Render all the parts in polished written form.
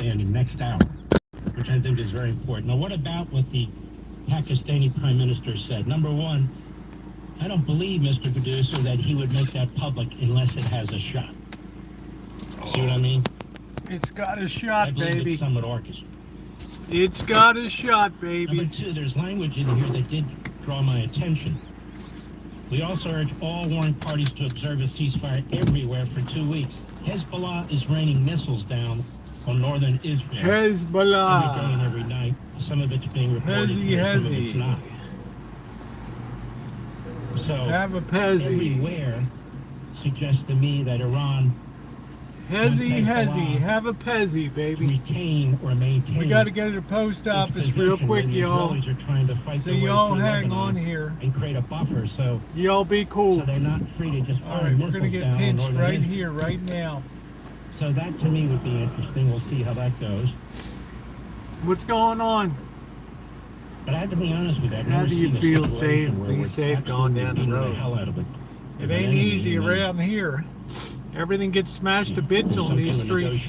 Pakistan in the next hour, which I think is very important. Now, what about what the Pakistani Prime Minister said? Number one, I don't believe, Mr. Producer, that he would make that public unless it has a shot. See what I mean? It's got a shot, I believe baby. it's somewhat orchestrated. It's got a shot, baby. Number two, there's language in here that did draw my attention. We also urge all warring parties to observe a ceasefire everywhere for 2 weeks. Hezbollah is raining missiles down on northern Israel. Hezbollah. Every day and every night. Some of it's being reported here, some of it's not. So, have a Pezzy. Everywhere suggests to me that Iran Hezzy, have a Pezzy, baby. Retain or maintain. We got to go to the post office real quick, y'all. So y'all hang on here and create a buffer, so y'all be cool. So they're not free to just fire. All right, we're gonna get pinched right here, right now. So that to me would be interesting. We'll see how that goes. What's going on? But I have to be honest with that. How do you feel safe? Be safe going down the road. It ain't easy around here. Everything gets smashed to bits on these streets.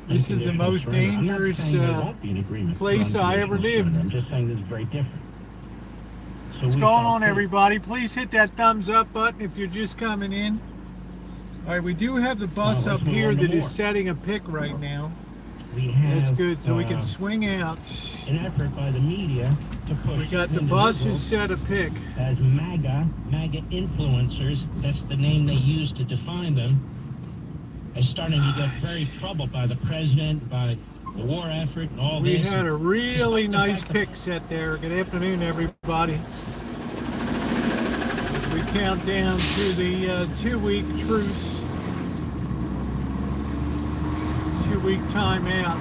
This is the most dangerous place I ever lived. I'm just saying this is very different. What's going on, everybody? Please hit that thumbs up button if you're just coming in. All right, we do have the bus up here that is setting a pick right now. That's good, so we can swing out. An effort by the media to push. We got the buses set a pick. As MAGA influencers, that's the name they use to define them, are starting to get very troubled by the president, by the war effort, and all this. We had a really nice pick set there. Good afternoon, everybody. As we count down to the 2-week truce. 2-week timeout.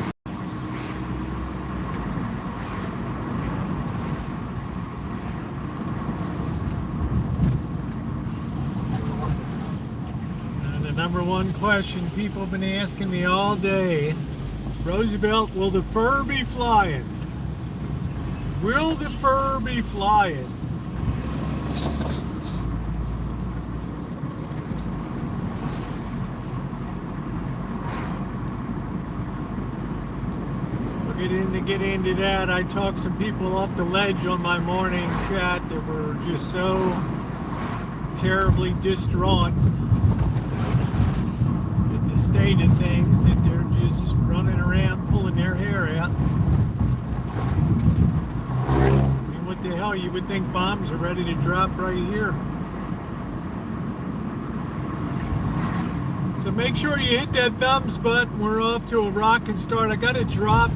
And the number one question people have been asking me all day, Roosevelt, will the fur be flying? Will the fur be flying? Get into that. I talked some people off the ledge on my morning chat that were just so terribly distraught at the state of things that they're just running around pulling their hair out. I mean, what the hell, you would think bombs are ready to drop right here. So make sure you hit that thumbs button. We're off to a rocking start. I got to drop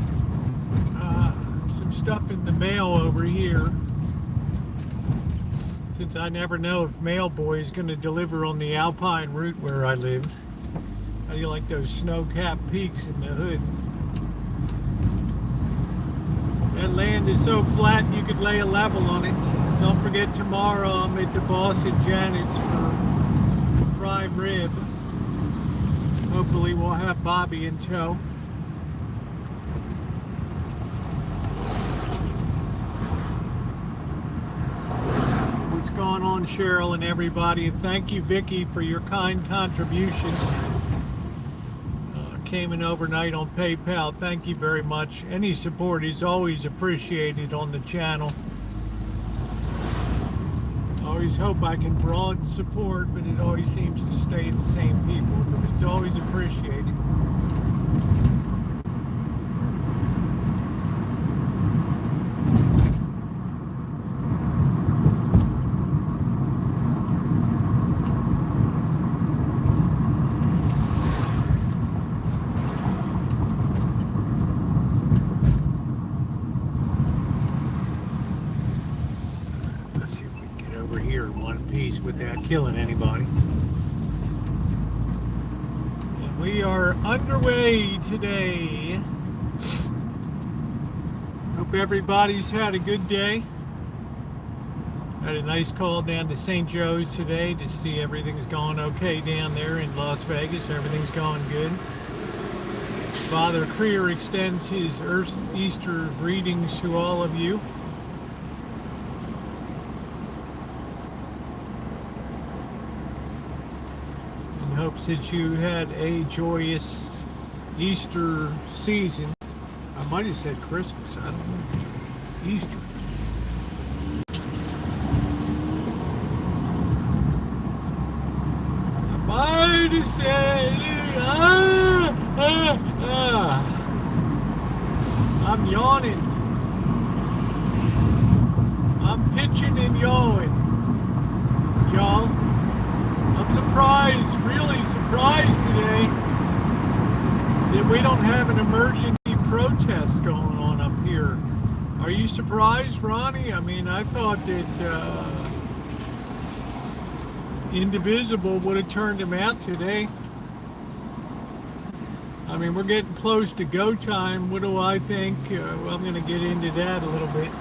stuff in the mail over here, since I never know if mail boy is going to deliver on the Alpine route where I live. How do you like those snow-capped peaks in the hood? That land is so flat you could lay a level on it. Don't forget, tomorrow I'm at the Boss and Janet's for prime rib. Hopefully we'll have Bobby in tow. Going on, Cheryl and everybody, and thank you, Vicky, for your kind contribution. Came in overnight on PayPal. Thank you very much. Any support is always appreciated on the channel. Always hope I can broaden support, but it always seems to stay the same people, but it's always appreciated. Without killing anybody. And we are underway today. Hope everybody's had a good day. Had a nice call down to St. Joe's today to see everything's going okay down there in Las Vegas. Everything's going good. Father Creer extends his Easter greetings to all of you. Hopes that you had a joyous Easter season. I might have said Christmas. I don't know. Easter. I might have said. I'm yawning. I'm pitching and yawing. Y'all. I'm surprised, really surprised today that we don't have an emergency protest going on up here. Are you surprised, Ronnie? I mean, I thought that Indivisible would have turned him out today. I mean, we're getting close to go time. What do I think? Well, I'm going to get into that a little bit.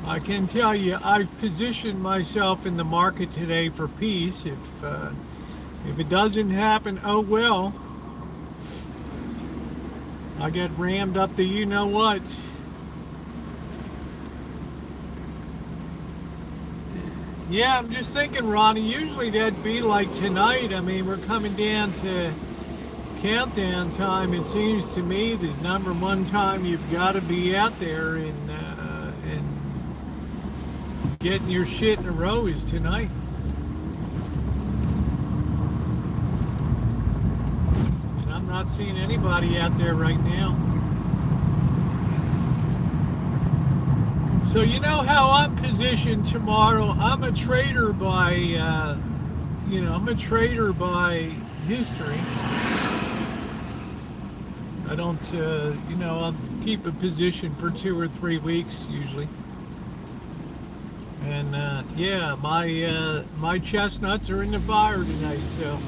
I can tell you, I've positioned myself in the market today for peace. If it doesn't happen, oh well. I get rammed up the you-know-what. Yeah, I'm just thinking, Ronnie, usually that'd be like tonight. I mean, we're coming down to countdown time. It seems to me the number one time you've got to be out there and getting your shit in a row is tonight. And I'm not seeing anybody out there right now. So you know how I'm positioned tomorrow. I'm a trader by, I'm a trader by history. I don't, I'll keep a position for 2 or 3 weeks usually. And yeah, my chestnuts are in the fire tonight. So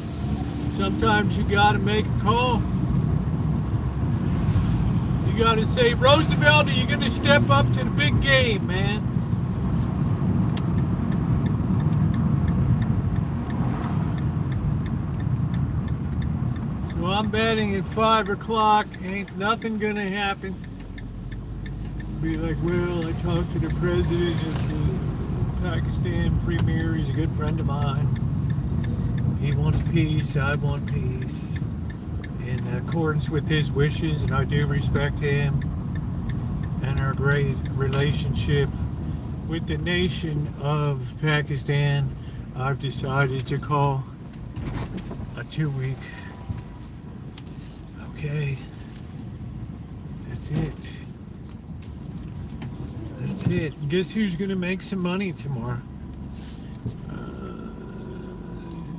sometimes you got to make a call. You got to say, Roosevelt, are you going to step up to the big game, man? So I'm betting at 5 o'clock. Ain't nothing going to happen. Be like, well, I talked to the president of the Pakistan premier. He's a good friend of mine. He wants peace. I want peace. In accordance with his wishes, and I do respect him and our great relationship with the nation of Pakistan, I've decided to call a 2-week. Okay, that's it. That's it. Guess who's gonna make some money tomorrow?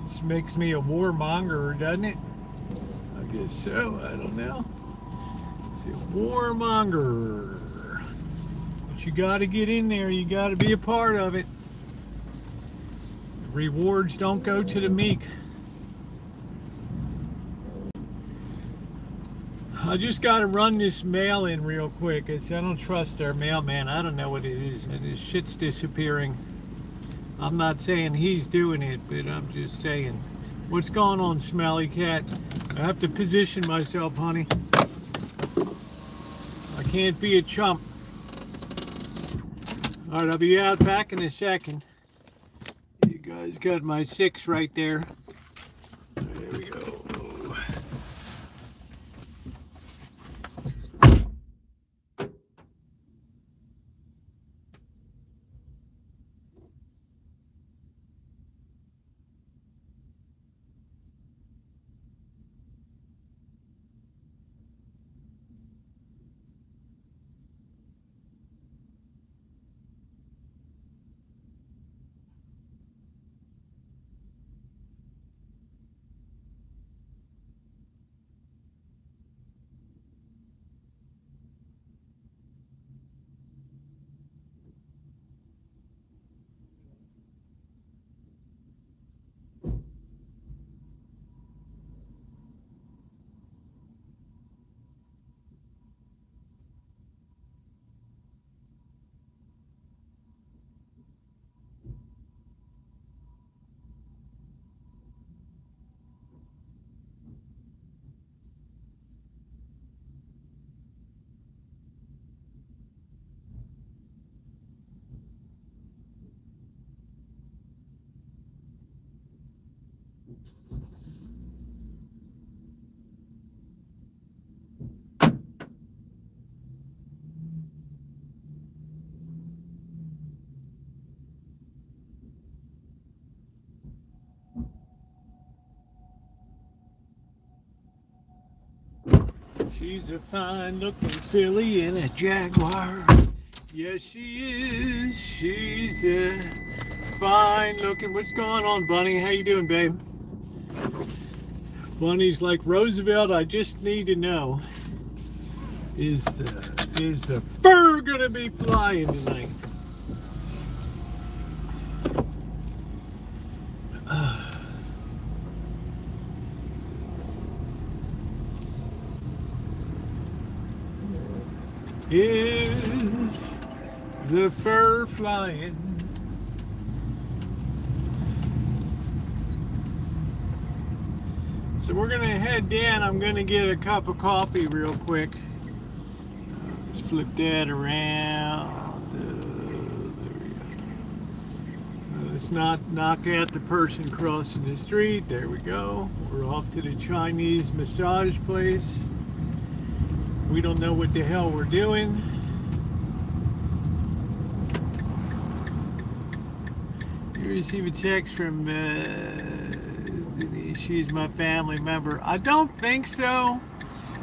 This makes me a warmonger, doesn't it? I guess so. I don't know. It's a warmonger. But you got to get in there. You got to be a part of it. Rewards don't go to the meek. I just got to run this mail in real quick. I don't trust our mailman. I don't know what it is. And his shit's disappearing. I'm not saying he's doing it, but I'm just saying. What's going on, Smelly Cat? I have to position myself, honey. I can't be a chump. Alright, I'll be out back in a second. You guys got my 6 right there. There we go. She's a fine-looking filly in a Jaguar. Yes, she is. She's a fine-looking. What's going on, Bunny? How you doing, babe? Bunny's like, Roosevelt, I just need to know, is the fur gonna be flying tonight? Is the fur flying? So we're gonna head down. I'm gonna get a cup of coffee real quick. Let's flip that around. There we go. Let's not knock out the person crossing the street. There we go. We're off to the Chinese massage place. We don't know what the hell we're doing. You receive a text from she's my family member. I don't think so.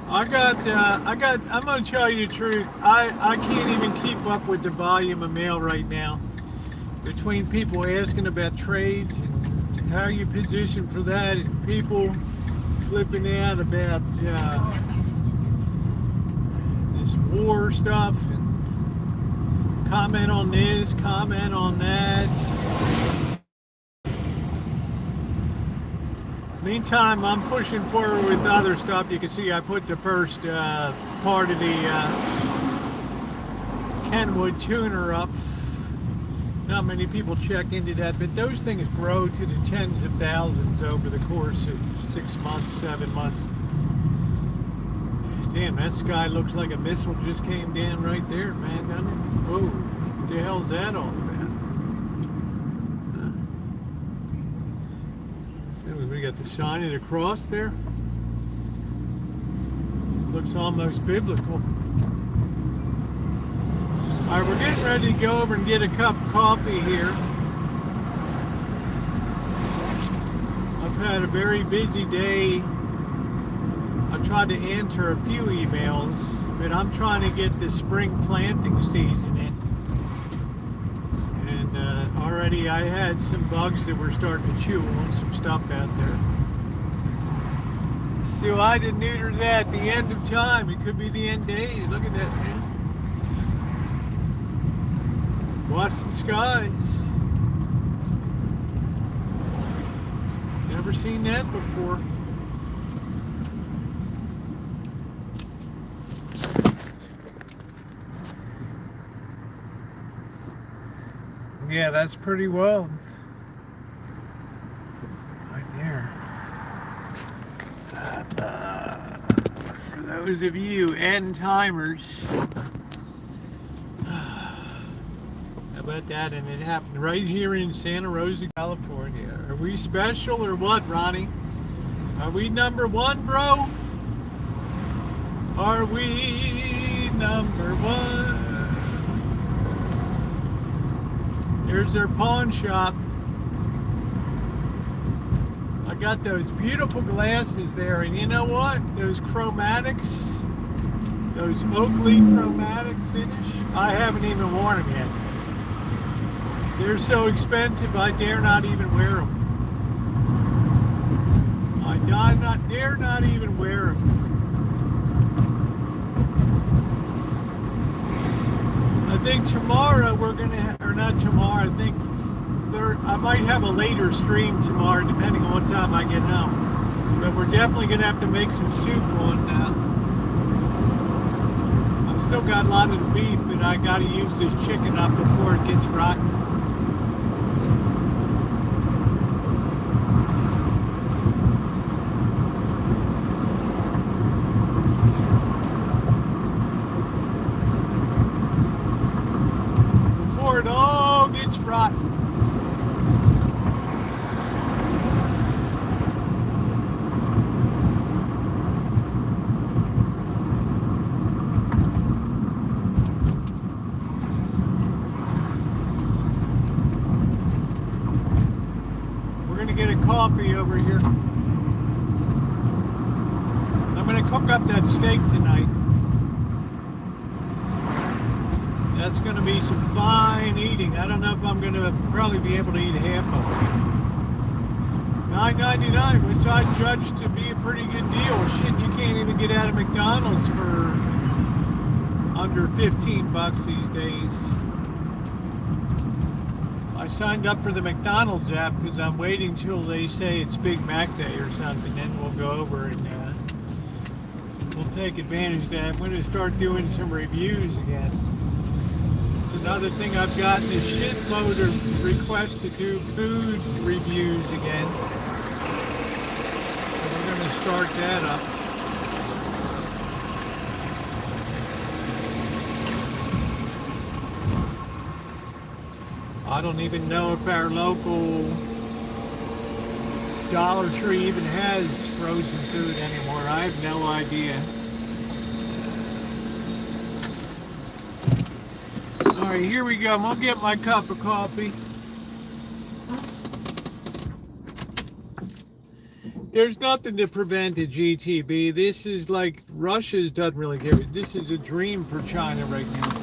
I'm gonna tell you the truth. I can't even keep up with the volume of mail right now. Between people asking about trades and how you position for that, and people flipping out about this war stuff, and comment on this, comment on that. Meantime, I'm pushing forward with other stuff. You can see I put the first part of the Kenwood tuner up. Not many people check into that, but those things grow to the tens of thousands over the course of 6 months, 7 months. Damn, that sky looks like a missile just came down right there, man, doesn't it? Whoa, what the hell's that all about? We got the sign of the cross there. Looks almost biblical. Alright, we're getting ready to go over and get a cup of coffee here. I've had a very busy day. I tried to answer a few emails, but I'm trying to get the spring planting season in. Already I had some bugs that were starting to chew on some stuff out there. So I had to neuter that at the end of time. It could be the end days. Look at that, man. Watch the skies. Never seen that before. Yeah, that's pretty well. Right there. For those of you end timers, how about that? And it happened right here in Santa Rosa, California. Are we special or what, Ronnie? Are we number one, bro? Are we number one? There's their pawn shop. I got those beautiful glasses there, and you know what? Those chromatics, those Oakley chromatic finish, I haven't even worn them yet. They're so expensive, I dare not even wear them. I dare not even wear them. I think tomorrow we're gonna, or not tomorrow, I think I might have a later stream tomorrow depending on what time I get home. But we're definitely gonna have to make some soup on now. I've still got a lot of the beef, but I gotta use this chicken up before it gets rotten. It all gets rotten. We're gonna get a coffee over here. I'm gonna cook up that steak tonight. That's going to be some fine eating. I don't know if I'm going to probably be able to eat half of it. $9.99, which I judge to be a pretty good deal. Shit, you can't even get out of McDonald's for under 15 bucks these days. I signed up for the McDonald's app because I'm waiting till they say it's Big Mac Day or something. Then we'll go over and we'll take advantage of that. I'm going to start doing some reviews again. It's another thing I've gotten a shitload of requests to do food reviews again. So we're going to start that up. I don't even know if our local Dollar Tree even has frozen food anymore. I have no idea. Alright, here we go. I'm gonna get my cup of coffee. There's nothing to prevent a GTB. This is like Russia's doesn't really give it. This is a dream for China right now.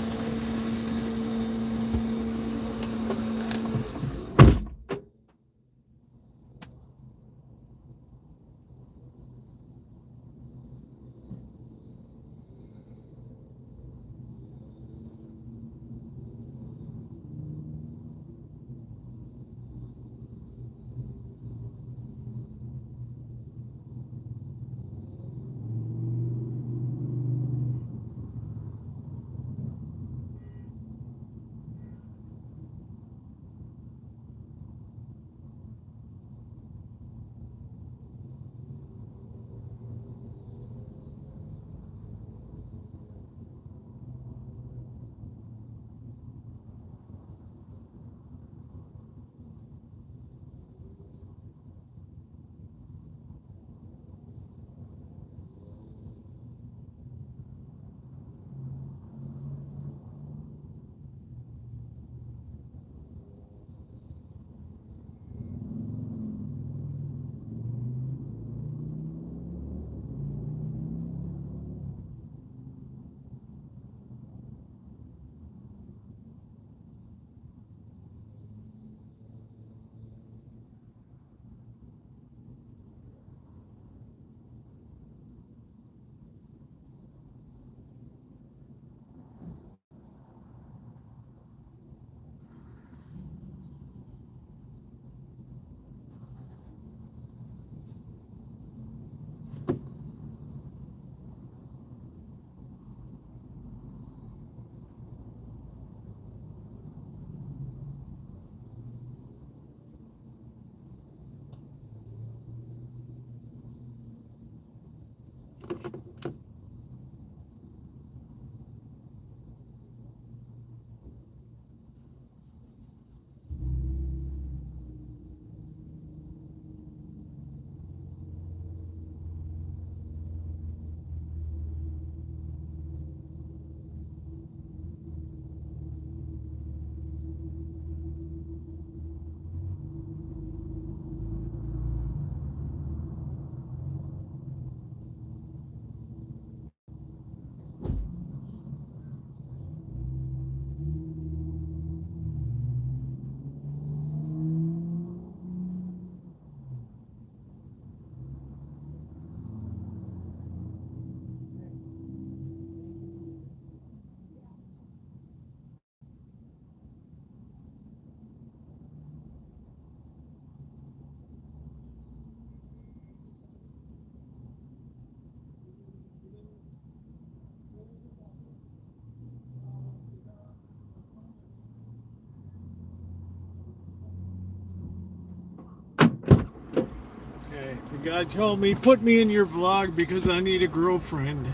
The guy told me, put me in your vlog because I need a girlfriend.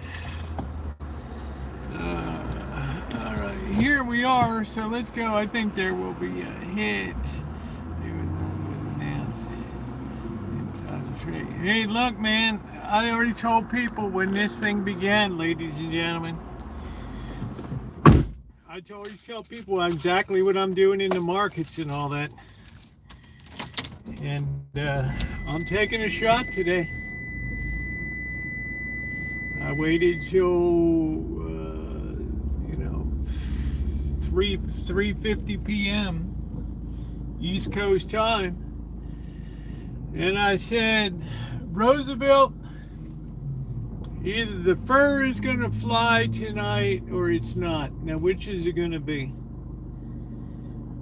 Alright, here we are, so let's go. I think there will be a hit. Hey, look, man, I already told people when this thing began, ladies and gentlemen. I always tell people exactly what I'm doing in the markets and all that. And I'm taking a shot today. waited till 3:50 p.m. East Coast time, and I said, Roosevelt, either the fur is going to fly tonight or it's not. Now, which is it going to be?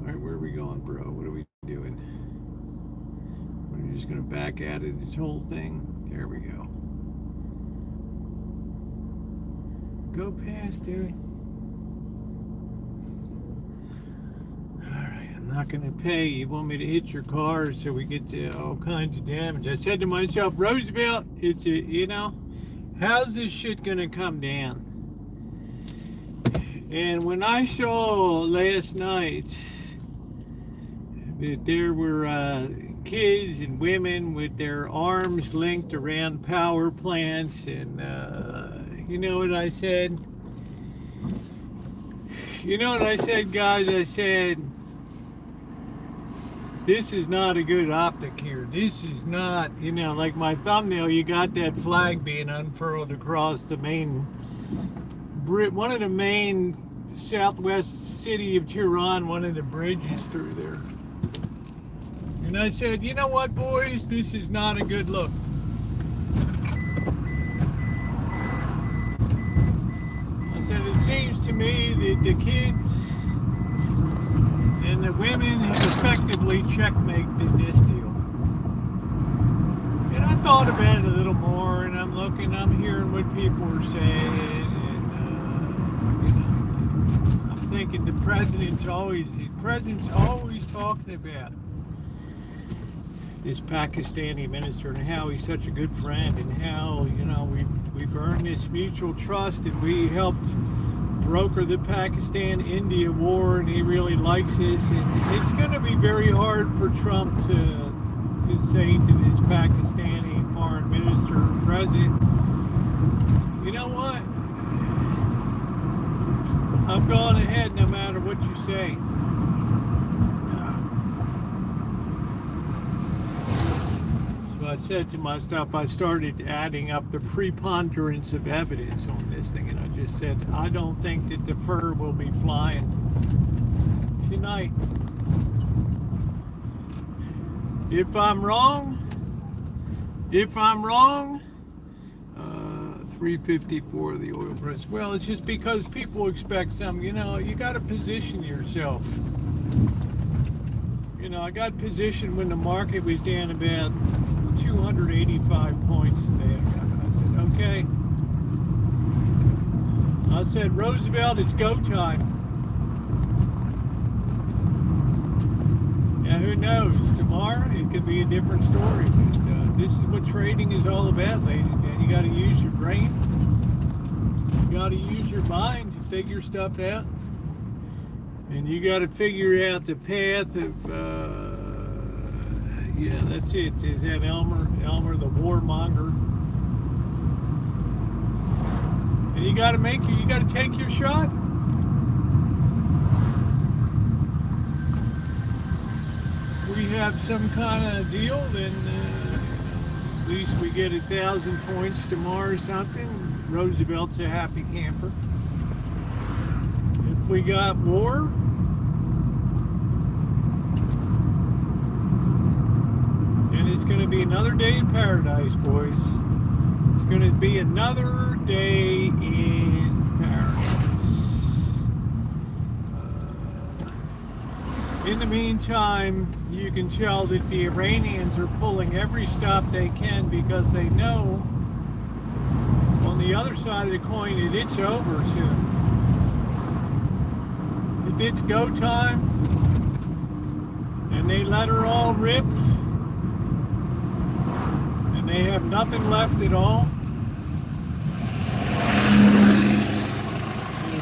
All right, where are we going, bro? What are we doing? We're just going to back out of this whole thing. There we go. Go past, dude. Alright, I'm not going to pay. You want me to hit your car so we get to all kinds of damage. I said to myself, Roosevelt, it's how's this shit going to come down? And when I saw last night that there were kids and women with their arms linked around power plants, and you know what I said? You know what I said, guys? I said, this is not a good optic here. This is not, like my thumbnail, you got that flag being unfurled across the one of the main southwest city of Tehran, one of the bridges through there. And I said, you know what, boys? This is not a good look. I said, it seems to me that the kids and the women have effectively checkmated this deal. And I thought about it a little more, and I'm hearing what people are saying, and I'm thinking the president's always talking about this Pakistani minister and how he's such a good friend, and how we've earned this mutual trust, and we helped broker the Pakistan-India war, and he really likes us. And it's going to be very hard for Trump to say to this Pakistani foreign minister or president, you know what? I'm going ahead no matter what you say. So I said to myself, I started adding up the preponderance of evidence on this thing, and I just said, I don't think that the fur will be flying tonight. If I'm wrong, 354 the oil price. Well, it's just because people expect something. You got to position yourself. I got positioned when the market was down about 285 points today. I said, okay. I said, Roosevelt, it's go time. Now, who knows? Tomorrow, it could be a different story. But, this is what trading is all about, ladies and gentlemen. You got to use your brain. You got to use your mind to figure stuff out. And you got to figure out the path of, that's it. Is that Elmer the warmonger? And you got to take your shot. We have some kind of deal, then at least we get 1,000 points tomorrow or something. Roosevelt's a happy camper. If we got war, then it's going to be another day in paradise, boys. It's going to be another day in paradise. In the meantime, you can tell that the Iranians are pulling every stop they can, because they know on the other side of the coin that it's over soon. If it's go time and they let her all rip and they have nothing left at all,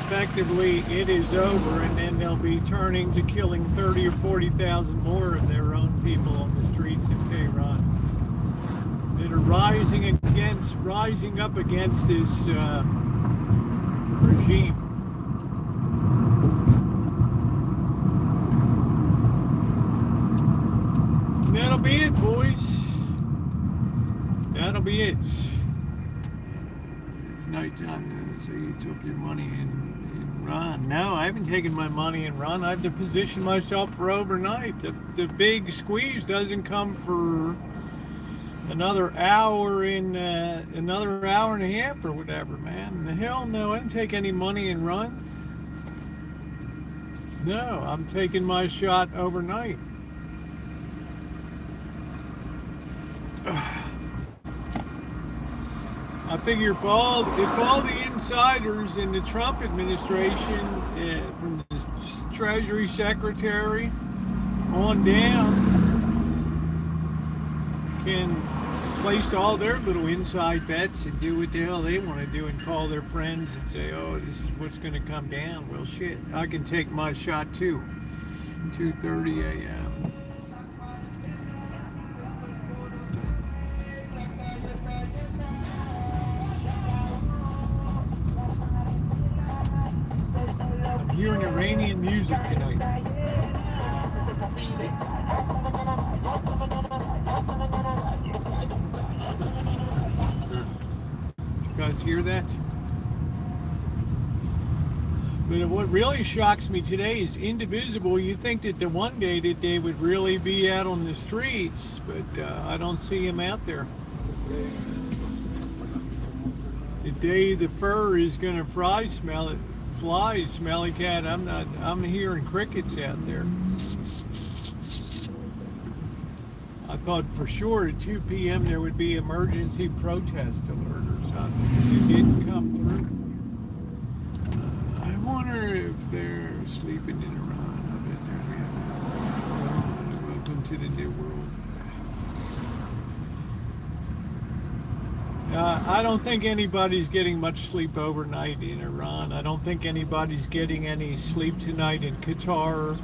effectively it is over, and then they'll be turning to killing 30 or 40,000 more of their own people on the streets of Tehran that are rising up against this regime. And that'll be it, boys. That'll be it. It's nighttime. So you took your money and run. No, I haven't taken my money and run. I have to position myself for overnight. The big squeeze doesn't come for another hour and a half or whatever, man. The hell no, I didn't take any money and run. No, I'm taking my shot overnight. I figure if all the insiders in the Trump administration, from the Treasury Secretary on down, can place all their little inside bets and do what the hell they want to do and call their friends and say, oh, this is what's going to come down. Well, shit, I can take my shot too. 2:30 a.m. I'm hearing Iranian music tonight. You guys hear that? But what really shocks me today is indivisible. You think that the one day that they would really be out on the streets, but I don't see them out there. The day the fur is gonna flies, smelly cat. I'm hearing crickets out there. I thought for sure at 2 p.m. there would be emergency protest alert or something. It didn't come through. I wonder if they're sleeping in Iran. I bet they're welcome to the new world. I don't think anybody's getting much sleep overnight in Iran. I don't think anybody's getting any sleep tonight in Qatar,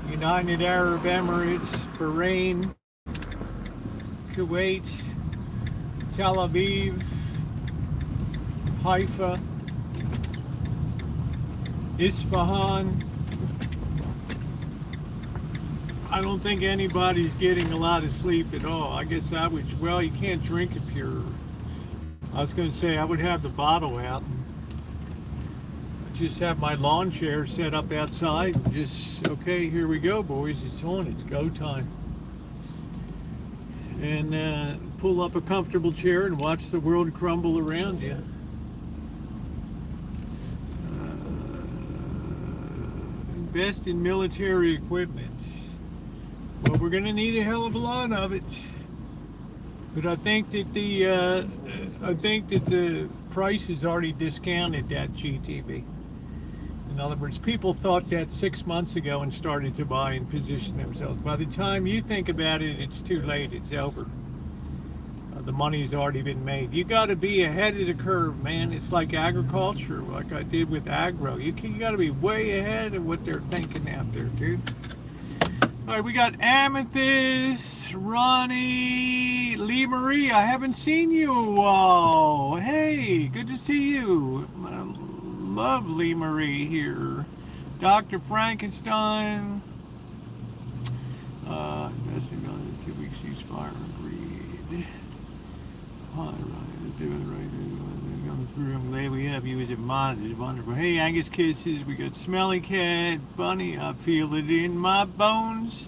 United Arab Emirates, Bahrain, Kuwait, Tel Aviv, Haifa, Isfahan. I don't think anybody's getting a lot of sleep at all. I guess I would, well, you can't drink if you're, I was going to say I would have the bottle out and just have my lawn chair set up outside and just, okay, here we go, boys, it's on, it's go time. And pull up a comfortable chair and watch the world crumble around you. Invest in military equipment. Well, we're going to need a hell of a lot of it. But I think that the price is already discounted at GTV. In other words, people thought that 6 months ago and started to buy and position themselves. By the time you think about it, it's too late. It's over. The money's already been made. You got to be ahead of the curve, man. It's like agriculture, like I did with agro. You got to be way ahead of what they're thinking out there, dude. All right, we got Amethyst, Ronnie, Lee Marie. I haven't seen you in a while. Hey, good to see you. Love Lee Marie here. Dr. Frankenstein. Investing on the 2 week ceasefire agreed. Hi, Ronnie. Doing the right thing. Coming through. I'm glad we have you as a monitor. It's wonderful. Hey, Angus Kisses. We got Smelly Cat, Bunny. I feel it in my bones.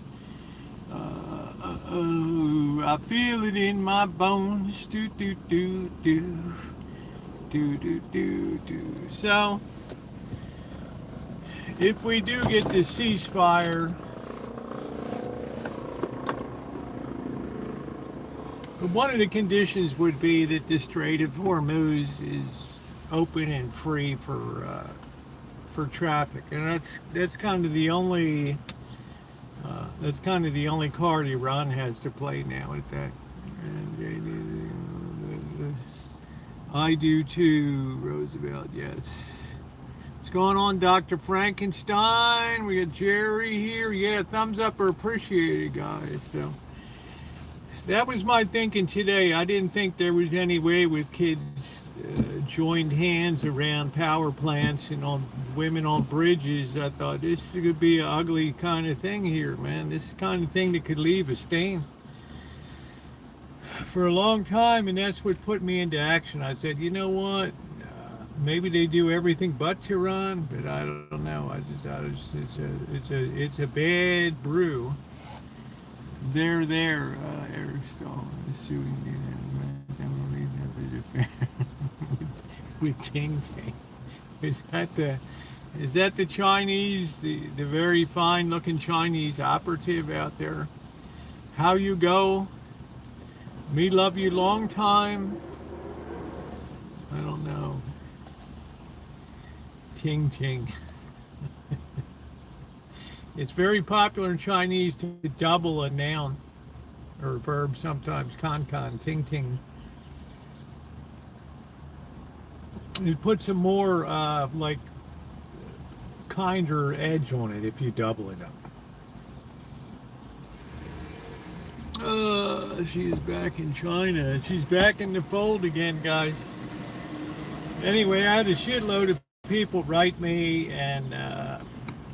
I feel it in my bones. Do do do do. Do do do do. So, if we do get this ceasefire, one of the conditions would be that the Strait of Hormuz is open and free for traffic, and that's kind of the only card Iran has to play now at that. And I do too, Roosevelt. Yes. What's going on, Dr. Frankenstein? We got Jerry here. Yeah, thumbs up are appreciated, guys. So that was my thinking today. I didn't think there was any way with kids joined hands around power plants and on women on bridges. I thought this could be an ugly kind of thing here, man. This is the kind of thing that could leave a stain. for a long time, and that's what put me into action. I said, you know what? Maybe they do everything but Tehran, but I don't know. I just thought it's a bad brew. They're there. Eric Stahl is suing with Ting Ting. Is that the Chinese, the very fine looking Chinese operative out there? How you go? Me love you long time. I don't know. Ting Ting. It's very popular in Chinese to double a noun or verb sometimes. Con, ting ting. It puts a more like kinder edge on it if you double it up. She is back in China. She's back in the fold again, guys. Anyway, I had a shitload of people write me and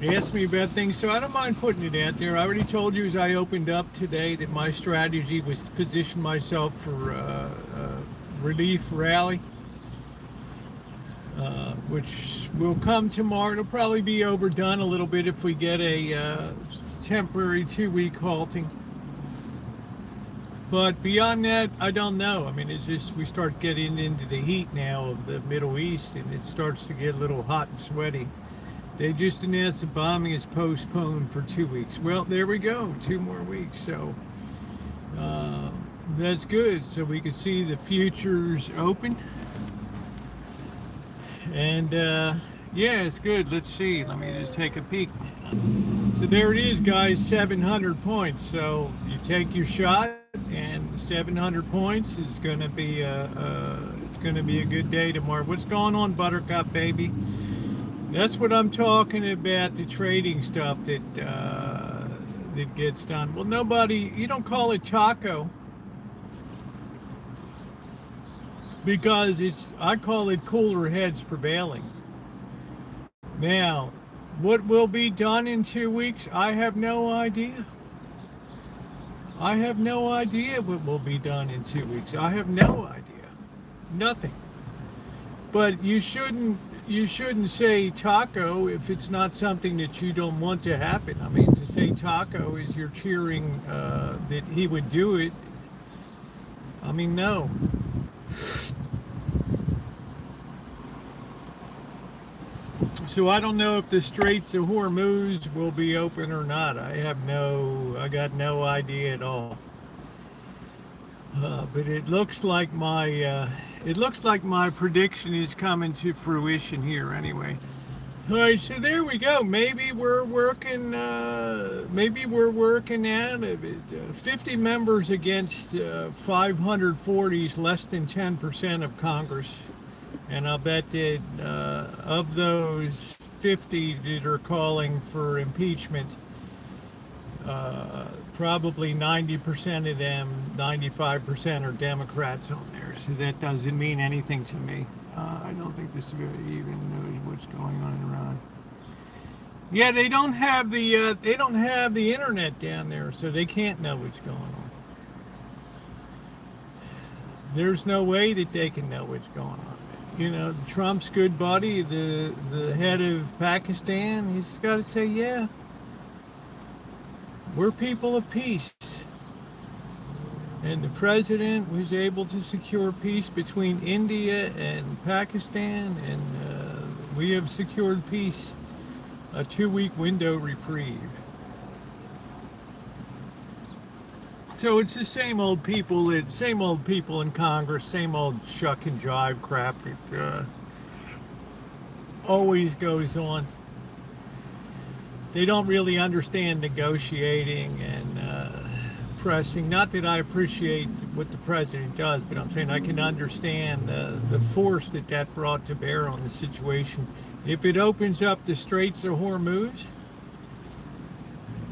ask me about things, so I don't mind putting it out there. I already told you as I opened up today that my strategy was to position myself for a relief rally, which will come tomorrow. It'll probably be overdone a little bit if we get a temporary 2-week halting. But beyond that, I don't know. I mean, it's just we start getting into the heat now of the Middle East, and it starts to get a little hot and sweaty. They just announced the bombing is postponed for 2 weeks. Well, there we go, 2 more weeks. So that's good. So we can see the futures open. And yeah, it's good. Let's see. Let me just take a peek. So there it is, guys, 700 points. So you take your shot, and 700 points is going to be it's going to be a good day tomorrow. What's going on, Buttercup baby? That's what I'm talking about, the trading stuff that that gets done. Well, nobody, you don't call it taco because I call it cooler heads prevailing. Now, what will be done in 2 weeks? I have no idea. I have no idea what will be done in 2 weeks. I have no idea. Nothing. But you shouldn't say taco if it's not something that you don't want to happen. I mean, to say taco is you're cheering that he would do it. I mean, no. So I don't know if the Straits of Hormuz will be open or not. I got no idea at all. But it looks like my prediction is coming to fruition here anyway. All right, so there we go. Maybe we're working out of it. 50 members against 540 is less than 10% of Congress. And I'll bet that of those 50 that are calling for impeachment, probably 90% of them, 95% are Democrats on there. So that doesn't mean anything to me. I don't think this guy even knows what's going on in Iran. Yeah, they don't have the internet down there, so they can't know what's going on. There's no way that they can know what's going on. You know, Trump's good buddy, the head of Pakistan, he's got to say, yeah, we're people of peace. And the president was able to secure peace between India and Pakistan, and we have secured peace, a 2-week window reprieve. So it's the same old people in Congress, same old shuck and jive crap that always goes on. They don't really understand negotiating and pressing. Not that I appreciate what the president does, but I'm saying I can understand the force that brought to bear on the situation. If it opens up the Straits of Hormuz,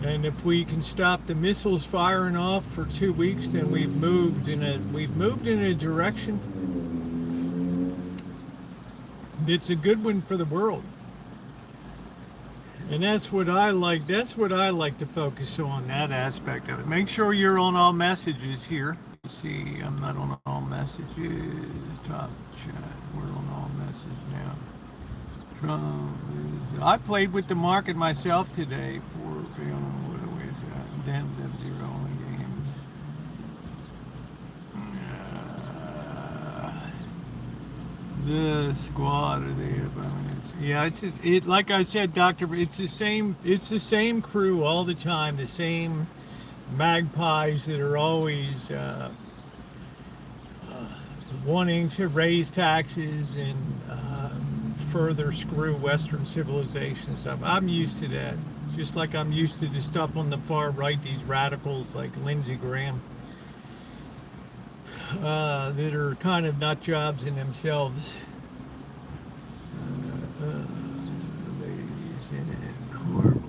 and if we can stop the missiles firing off for 2 weeks, then we've moved in a direction that's a good one for the world. And that's what I like. That's what I like to focus on, that aspect of it. Make sure you're on all messages here. See, I'm not on all messages. Top chat. We're on all messages now. Trump is, I played with the market myself today for what was then the zero only games. The squad are there, but I mean, it's it like I said, Doctor. It's the same crew all the time. The same magpies that are always wanting to raise taxes and further screw Western civilization and stuff. I'm used to that. Just like I'm used to the stuff on the far right, these radicals like Lindsey Graham, that are kind of nut jobs in themselves. Ladies and horrible.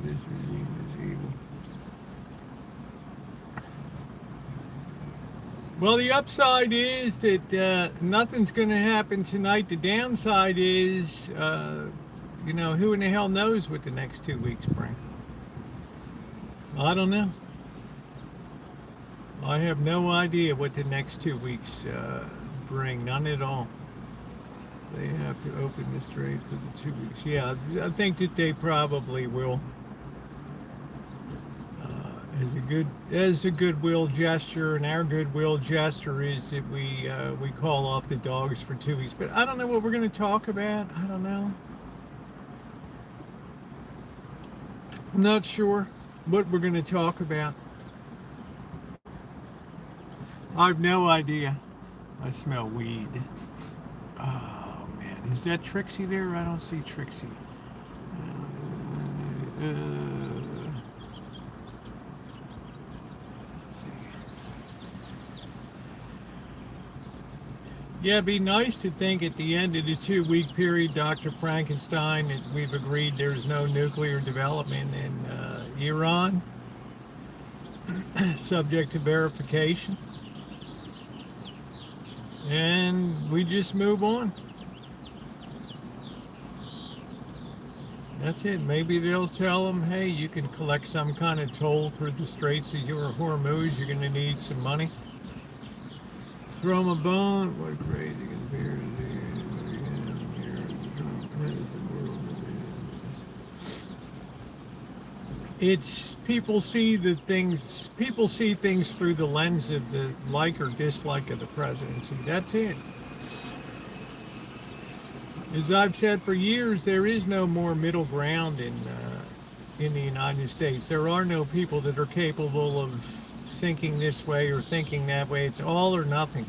This regime is evil. Well, the upside is that nothing's going to happen tonight. The downside is, who in the hell knows what the next 2 weeks bring? I don't know. I have no idea what the next 2 weeks bring. None at all. They have to open the strait for the 2 weeks. Yeah, I think that they probably will. As a goodwill gesture, and our goodwill gesture is that we call off the dogs for 2 weeks. But I don't know what we're going to talk about. I don't know. I'm not sure what we're going to talk about. I have no idea. I smell weed. Oh man, is that Trixie there? I don't see Trixie. Yeah, it'd be nice to think at the end of the 2 week period, Dr. Frankenstein, that we've agreed there's no nuclear development in Iran, subject to verification. And we just move on. That's it. Maybe they'll tell them, hey, you can collect some kind of toll through the Straits of Hormuz. You're going to need some money. Throw them a bone. What a crazy conspiracy. It's people see things through the lens of the like or dislike of the presidency. That's it. As I've said for years, there is no more middle ground in the United States. There are no people that are capable of thinking this way or thinking that way. It's all or nothing.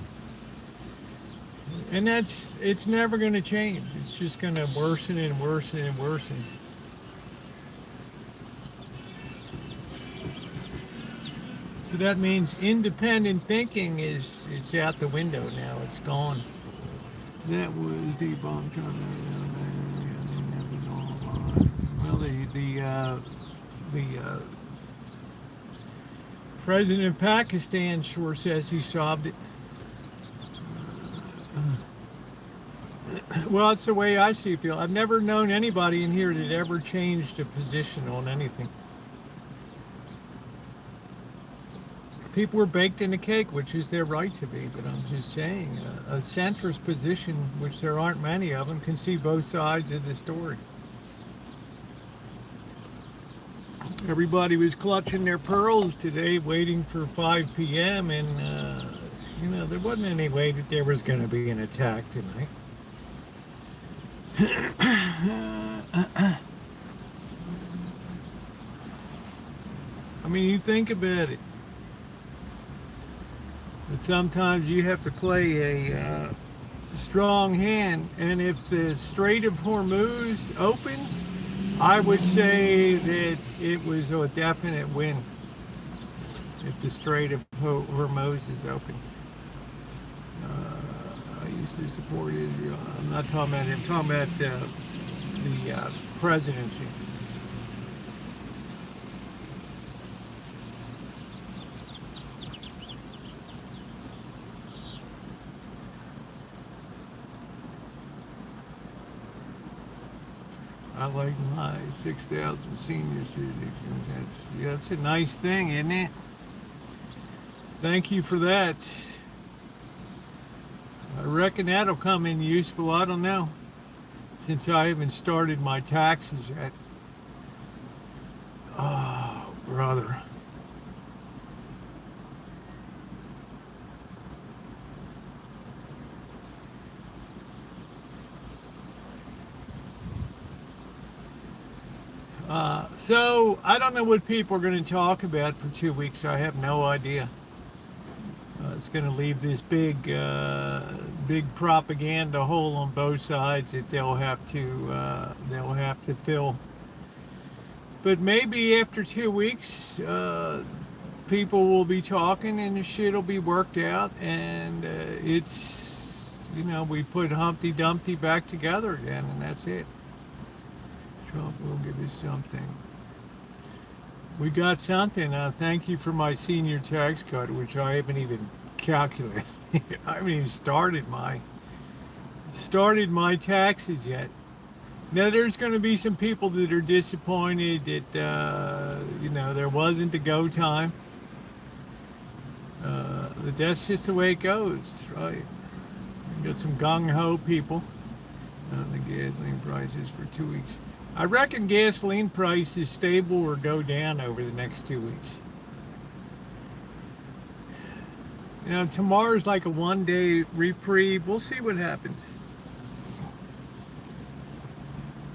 And it's never going to change. It's just going to worsen and worsen and worsen. So that means independent thinking it's out the window now. It's gone. That was debunked. Well, the president of Pakistan sure says he solved it. Well, it's the way I see it. I've never known anybody in here that ever changed a position on anything. People were baked in a cake, which is their right to be, but I'm just saying, a centrist position, which there aren't many of them, can see both sides of the story. Everybody was clutching their pearls today, waiting for 5 p.m., and, there wasn't any way that there was going to be an attack tonight. I mean, you think about it. But sometimes you have to play a strong hand, and if the Strait of Hormuz opens, I would say that it was a definite win if the Strait of Hormuz is open. I used to support Israel. I'm not talking about him. I'm talking about the presidency. I like my 6,000 senior citizens. That's a nice thing, isn't it? Thank you for that. I reckon that'll come in useful. I don't know, since I haven't started my taxes yet. Oh, brother. So I don't know what people are going to talk about for 2 weeks. I have no idea. It's going to leave this big propaganda hole on both sides that they'll have to fill. But maybe after 2 weeks, people will be talking and the shit will be worked out, and it's, we put Humpty Dumpty back together again, and that's it. Trump will give us something. We got something. Thank you for my senior tax cut, which I haven't even calculated. I haven't even started my taxes yet. Now there's going to be some people that are disappointed that there wasn't the go time. But that's just the way it goes, right? You got some gung ho people. The gasoline prices for 2 weeks. I reckon gasoline prices stable or go down over the next 2 weeks. Tomorrow's like a one-day reprieve. We'll see what happens.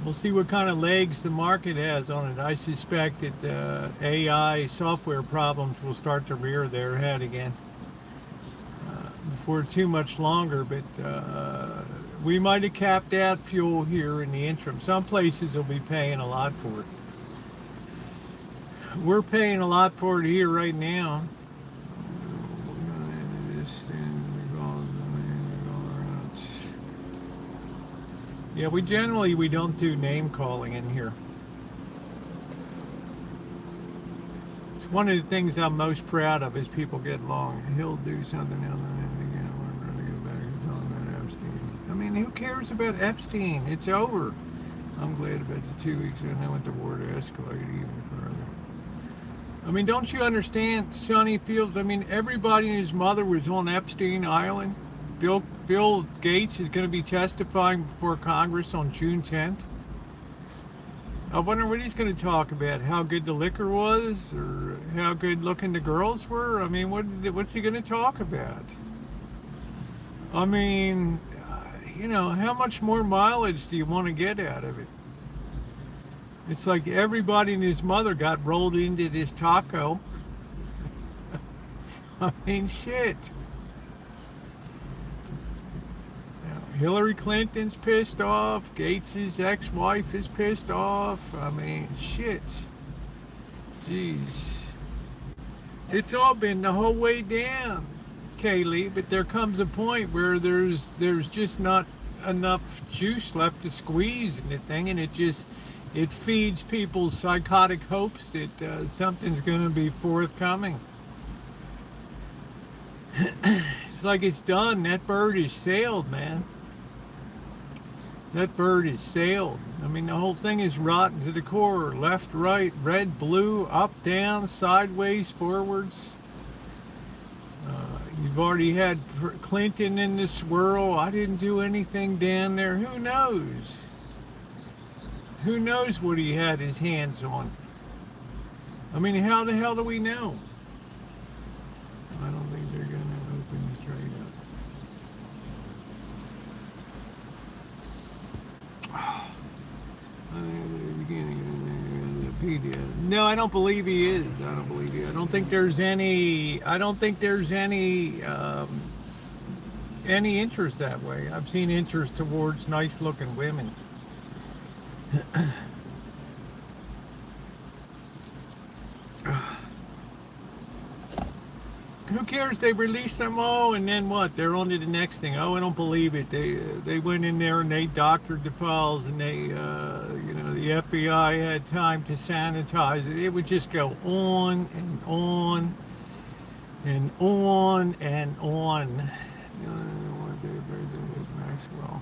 We'll see what kind of legs the market has on it. I suspect that AI software problems will start to rear their head again before too much longer, but we might have capped out fuel here in the interim. Some places will be paying a lot for it. We're paying a lot for it here right now. Yeah, we don't do name calling in here. It's one of the things I'm most proud of is people get along. He'll do something else and again we're going to go back and talk about Epstein. I mean, who cares about Epstein? It's over. I'm glad about the 2 weeks and I want the war to escalate even further. I mean, don't you understand, Sonny Fields? I mean, everybody and his mother was on Epstein Island. Bill Gates is going to be testifying before Congress on June 10th. I wonder what he's going to talk about. How good the liquor was, or how good looking the girls were. I mean, what's he going to talk about? I mean, how much more mileage do you want to get out of it? It's like everybody and his mother got rolled into this taco. I mean, shit. Hillary Clinton's pissed off. Gates' ex-wife is pissed off. I mean, shit. Jeez. It's all been the whole way down, Kaylee, but there comes a point where there's just not enough juice left to squeeze in the thing, and it feeds people's psychotic hopes that something's going to be forthcoming. It's like it's done. That bird is sailed, man. That bird is sailed. I mean, the whole thing is rotten to the core. Left, right, red, blue, up, down, sideways, forwards. You've already had Clinton in the swirl. I didn't do anything down there. Who knows? Who knows what he had his hands on? I mean, how the hell do we know? I don't think they're going to open straight up. No, I don't believe he is. I don't believe he. I don't think there's any interest that way. I've seen interest towards nice-looking women. Who cares? They released them all, and then what? They're on to the next thing. Oh, I don't believe it. They went in there and they doctored the files, and they, the FBI had time to sanitize it. It would just go on and on and on and on. Maxwell.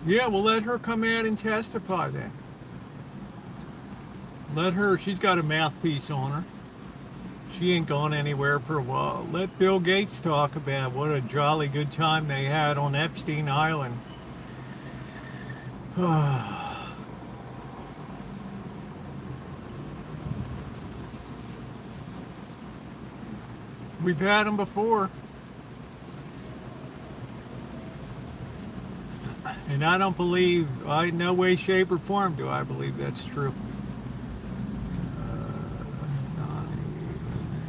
Yeah, well, let her come out and testify then. Let her. She's got a mouthpiece on her. She ain't gone anywhere for a while. Let Bill Gates talk about what a jolly good time they had on Epstein Island. We've had them before. And I don't believe, in no way, shape, or form do I believe that's true.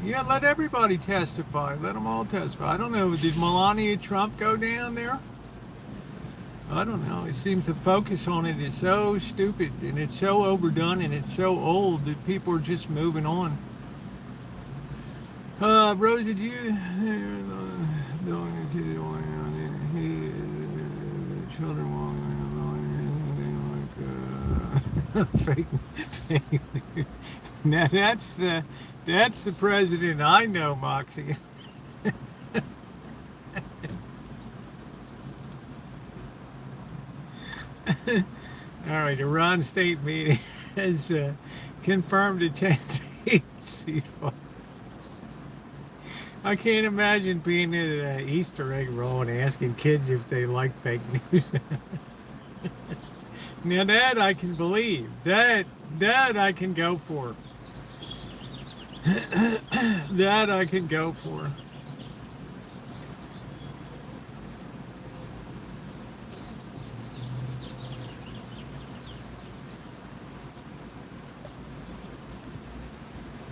Yeah, let everybody testify. Let them all testify. I don't know, did Melania Trump go down there? I don't know. It seems the focus on it is so stupid, and it's so overdone, and it's so old that people are just moving on. Rosa, do you... children walking fake news. Now that's the president I know, Moxie. All right, Iran state meeting has confirmed a 10 seats. I can't imagine being at an Easter egg roll and asking kids if they like fake news. Now that I can believe. That I can go for. That I can go for.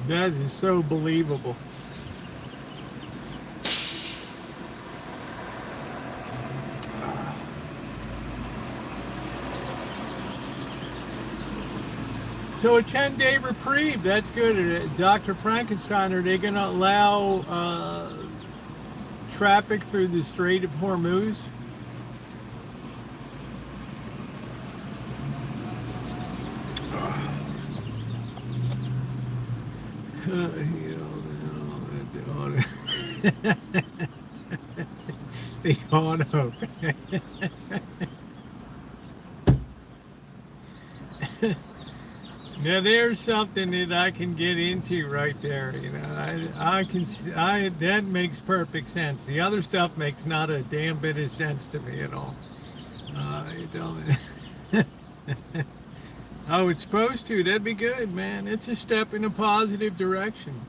That is so believable. So a 10-day reprieve, that's good. Dr. Frankenstein, are they going to allow traffic through the Strait of Hormuz? The auto. Now there's something that I can get into right there. You know, that makes perfect sense. The other stuff makes not a damn bit of sense to me at all. It don't. Oh, it's supposed to. That'd be good, man. It's a step in a positive direction.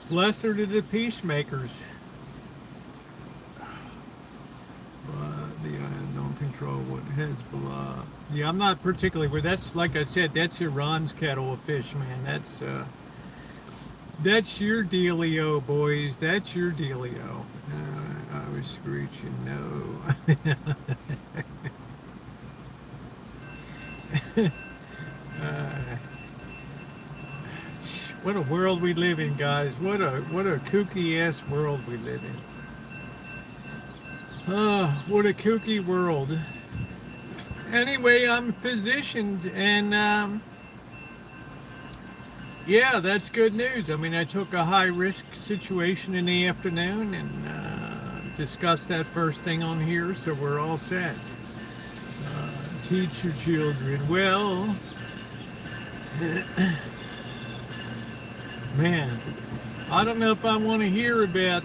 Blessed are the peacemakers. Don't control what Hezbollah. Yeah, I'm not particularly where. That's, like I said, that's Iran's kettle of fish, man. That's your dealio, boys. That's your dealio. I was screeching no. What a world we live in, guys. What a kooky ass world we live in. What a kooky world. Anyway, I'm positioned, and yeah, that's good news. I mean, I took a high-risk situation in the afternoon and discussed that first thing on here, so we're all set. Teach your children well. Man, I don't know if I want to hear about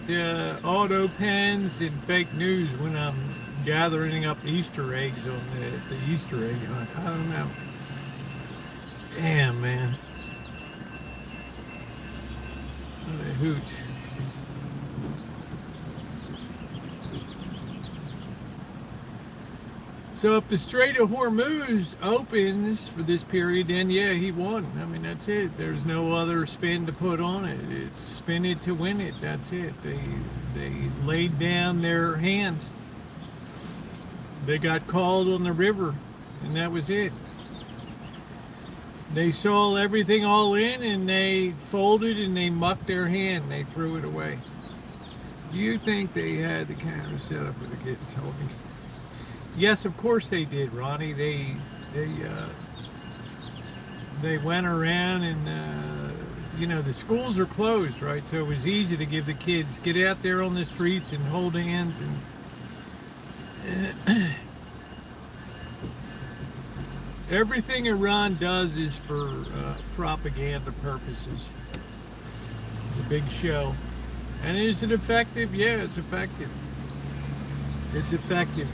auto pens and fake news when I'm gathering up Easter eggs on the Easter egg hunt. I don't know. Damn, man. What a hoot. So if the Strait of Hormuz opens for this period, then yeah, he won. I mean, that's it. There's no other spin to put on it. It's spin it to win it. That's it. They laid down their hand. They got called on the river, and that was it. They saw everything all in, and they folded, and they mucked their hand. They threw it away. Do you think they had the camera set up for the kids holding? Yes, of course they did, Ronnie. They went around, and you know, the schools are closed, right? So it was easy to give the kids, get out there on the streets and hold hands and Everything Iran does is for propaganda purposes. It's a big show. And is it effective? Yeah, it's effective. It's effective.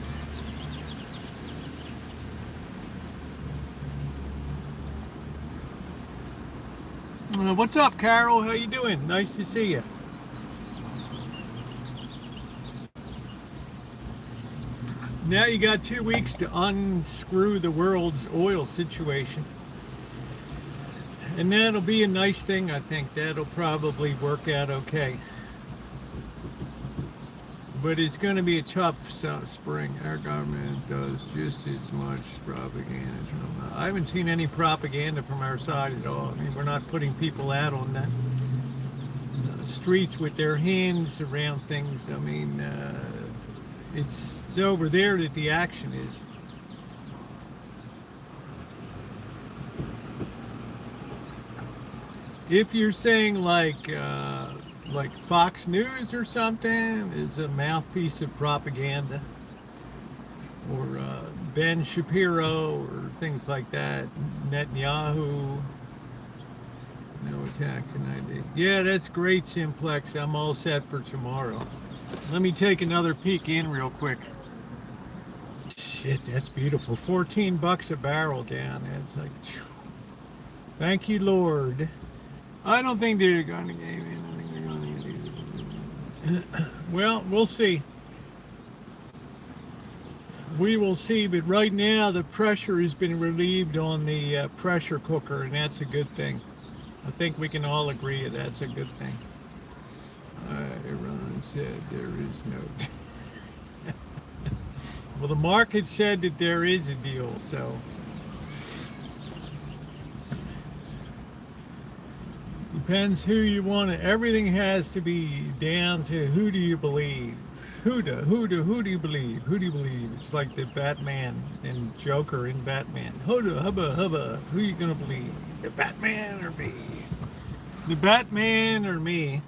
What's up, Carol? How you doing? Nice to see you. Now you got 2 weeks to unscrew the world's oil situation. And that'll be a nice thing, I think. That'll probably work out okay. But it's going to be a tough spring. Our government does just as much propaganda. I haven't seen any propaganda from our side at all. I mean, we're not putting people out on the streets with their hands around things. I mean, it's over there that the action is. If you're saying like Fox News or something is a mouthpiece of propaganda, or Ben Shapiro or things like that, Netanyahu, no attacks tonight. Yeah, that's great, Simplex. I'm all set for tomorrow. Let me take another peek in real quick. Shit, that's beautiful. $14 a barrel down. That's like, phew. Thank you, Lord. I don't think they're going to give in. I think they're going to. Well, we'll see. We will see, but right now the pressure has been relieved on the pressure cooker, and that's a good thing. I think we can all agree that's a good thing. Iran said there is no. Well, the market said that there is a deal, so. Depends who you want to. Everything has to be down to who do you believe. Who do you believe? Who do you believe? It's like the Batman and Joker in Batman. Hubba. Who you gonna believe? The Batman or me? The Batman or me?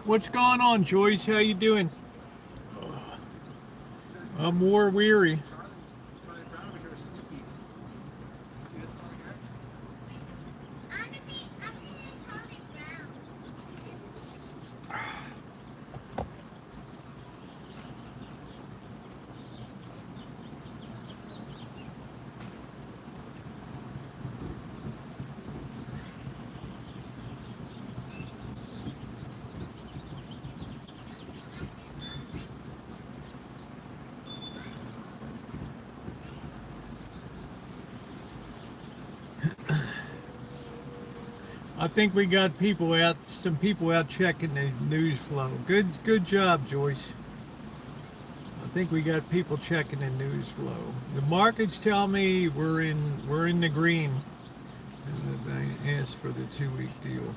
What's going on, Joyce? How you doing? I'm war weary. I think we got some people out checking the news flow. Good job, Joyce. I think we got people checking the news flow. The markets tell me we're in the green. And I asked for the 2-week deal.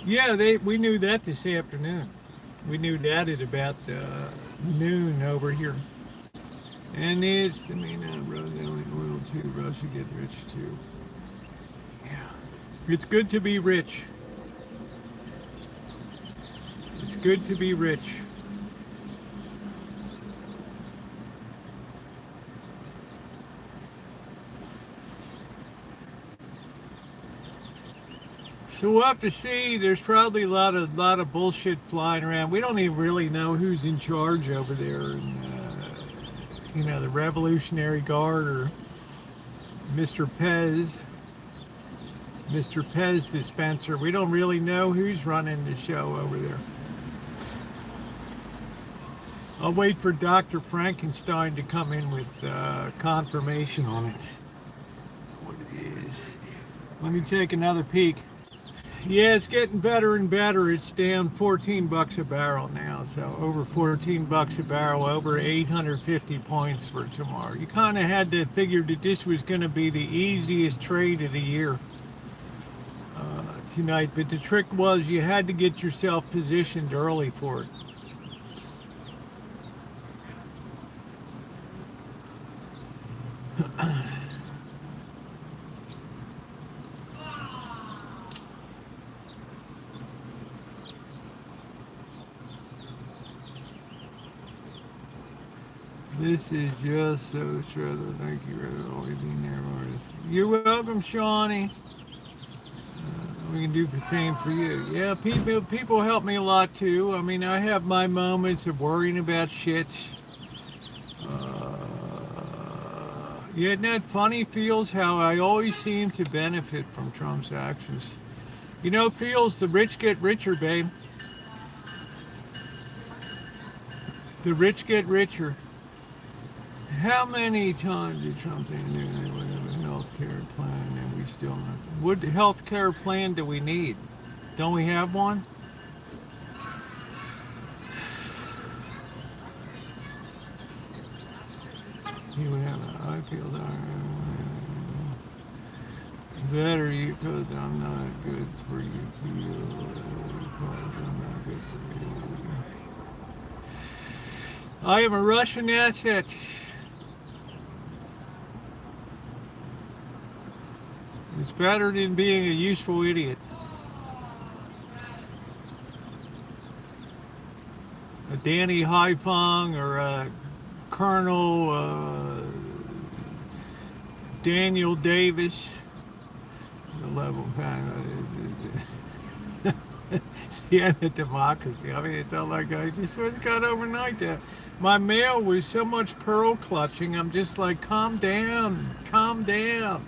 Yeah, we knew that this afternoon. We knew that at about noon over here. And Rosa only oil too. Rosa get rich too. It's good to be rich. It's good to be rich. So we'll have to see. There's probably a lot of bullshit flying around. We don't even really know who's in charge over there. And, the Revolutionary Guard or Mr. Pez dispenser. We don't really know who's running the show over there. I'll wait for Dr. Frankenstein to come in with confirmation on it. What it is. Let me take another peek. Yeah, it's getting better and better. It's down $14 a barrel now. So over $14 a barrel, over 850 points for tomorrow. You kind of had to figure that this was going to be the easiest trade of the year. Tonight, but the trick was you had to get yourself positioned early for it. This is just so stressful. Thank you for always being there for us. You're welcome, Shawnee. We can do the same for you. Yeah, people help me a lot too. I mean, I have my moments of worrying about shit. Yeah, isn't that funny, Feels, how I always seem to benefit from Trump's actions? You know, Feels, the rich get richer, babe. The rich get richer. How many times did Trump say they would have a health care plan and we still not? What health care plan do we need? Don't we have one? You have I feel better you because I'm not good for you. Because I'm not good for you. I am a Russian asset. It's better than being a useful idiot. A Danny Haifong or a Colonel Daniel Davis. The level it's the end of democracy. I mean, it's all like I just got overnight there. My mail was so much pearl clutching. I'm just like, calm down, calm down.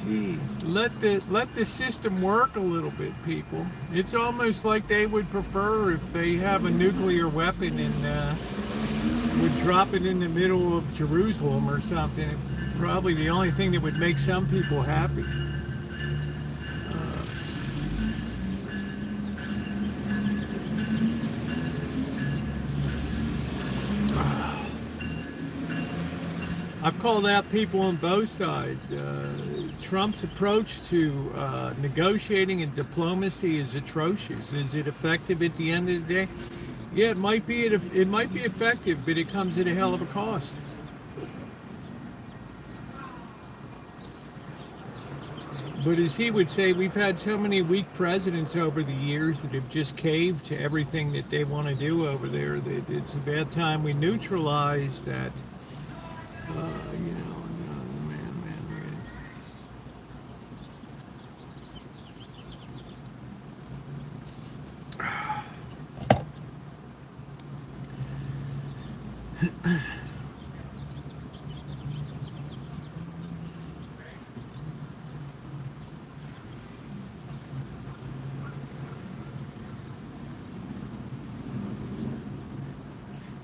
Jeez, let the system work a little bit, people. It's almost like they would prefer if they have a nuclear weapon and would drop it in the middle of Jerusalem or something. It's probably the only thing that would make some people happy. I've called out people on both sides. Trump's approach to negotiating and diplomacy is atrocious. Is it effective at the end of the day? Yeah, it might be effective, but it comes at a hell of a cost. But as he would say, we've had so many weak presidents over the years that have just caved to everything that they want to do over there that it's about time we neutralize that.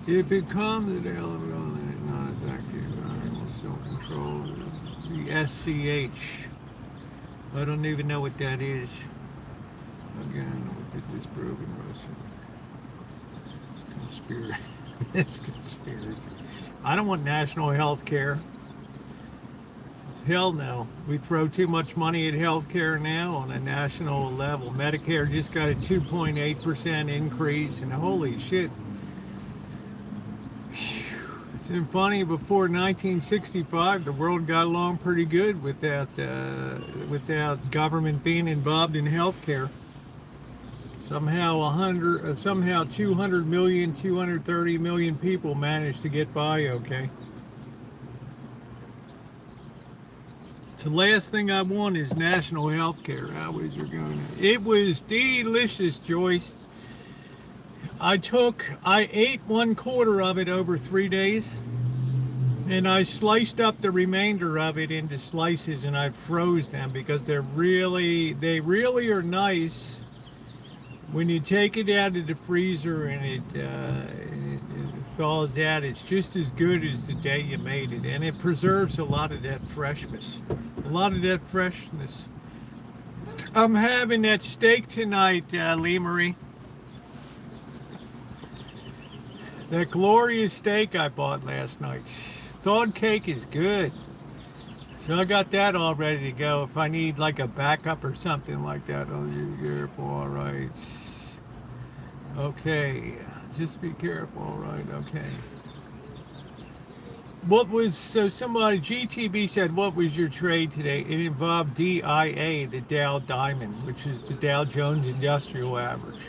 If it comes at hell of a then it's not effective. Animals don't control the SCH. I don't even know what that is. Again, with the disproven Russian conspiracy. This conspiracy. I don't want national health care. Hell no. We throw too much money at health care now on a national level. Medicare just got a 2.8% increase, and holy shit. It's funny, before 1965, the world got along pretty good without government being involved in healthcare. Somehow 200 million, 230 million people managed to get by okay. The last thing I want is national healthcare. How is it going? It was delicious, Joyce. I ate 1/4 of it over 3 days, and I sliced up the remainder of it into slices, and I froze them because they really are nice when you take it out of the freezer and it thaws out. It's just as good as the day you made it, and it preserves a lot of that freshness. I'm having that steak tonight, Lee Marie. That glorious steak I bought last night. Thawed cake is good. So I got that all ready to go if I need like a backup or something like that. Oh, you're careful, all right. Okay, just be careful, all right, okay. Somebody, GTB said, what was your trade today? It involved DIA, the Dow Diamond, which is the Dow Jones Industrial Average.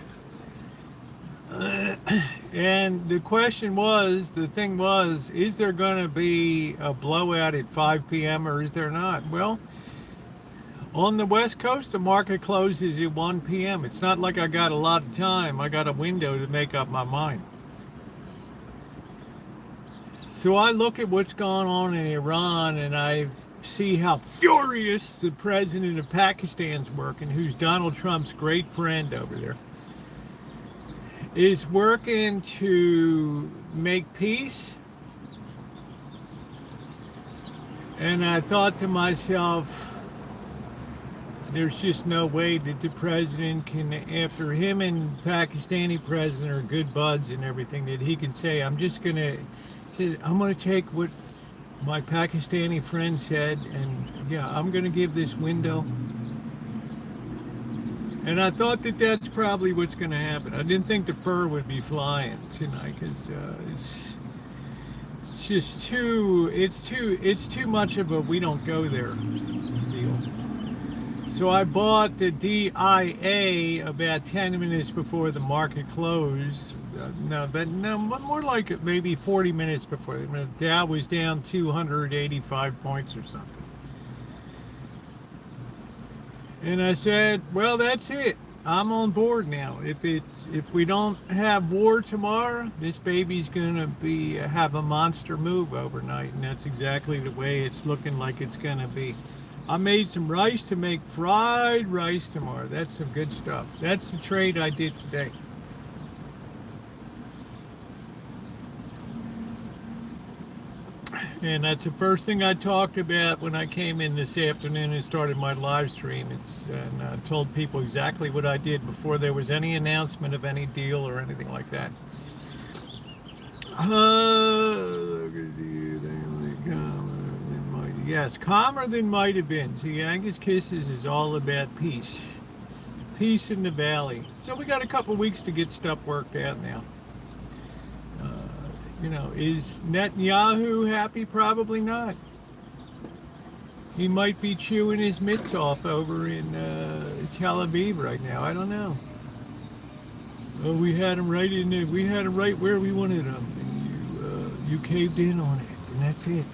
And the thing was, is there going to be a blowout at 5 p.m. or is there not? Well, on the West Coast, the market closes at 1 p.m. It's not like I got a lot of time. I got a window to make up my mind. So I look at what's going on in Iran and I see how furious the president of Pakistan's working, who's Donald Trump's great friend over there, is working to make peace. And I thought to myself, there's just no way that the president can, after him and Pakistani president are good buds and everything, that he can say, I'm going to take what my Pakistani friend said, and yeah, I'm going to give this window. And I thought that that's probably what's going to happen. I didn't think the fur would be flying tonight because it's too much of a we don't go there deal. So I bought the DIA about 10 minutes before the market closed. More like maybe 40 minutes before. The Dow was down 285 points or something. And I said, well, that's it. I'm on board now. If we don't have war tomorrow, this baby's gonna have a monster move overnight, and that's exactly the way it's looking like it's gonna be. I made some rice to make fried rice tomorrow. That's some good stuff. That's the trade I did today. And that's the first thing I talked about when I came in this afternoon and started my live stream. And I told people exactly what I did before there was any announcement of any deal or anything like that. Yes, calmer than might have been. See, Angus Kisses is all about peace. Peace in the valley. So we got a couple weeks to get stuff worked out now. Is Netanyahu happy? Probably not. He might be chewing his mitts off over in Tel Aviv right now. I don't know. Oh, we had him right where we wanted him, and you caved in on it, and that's it.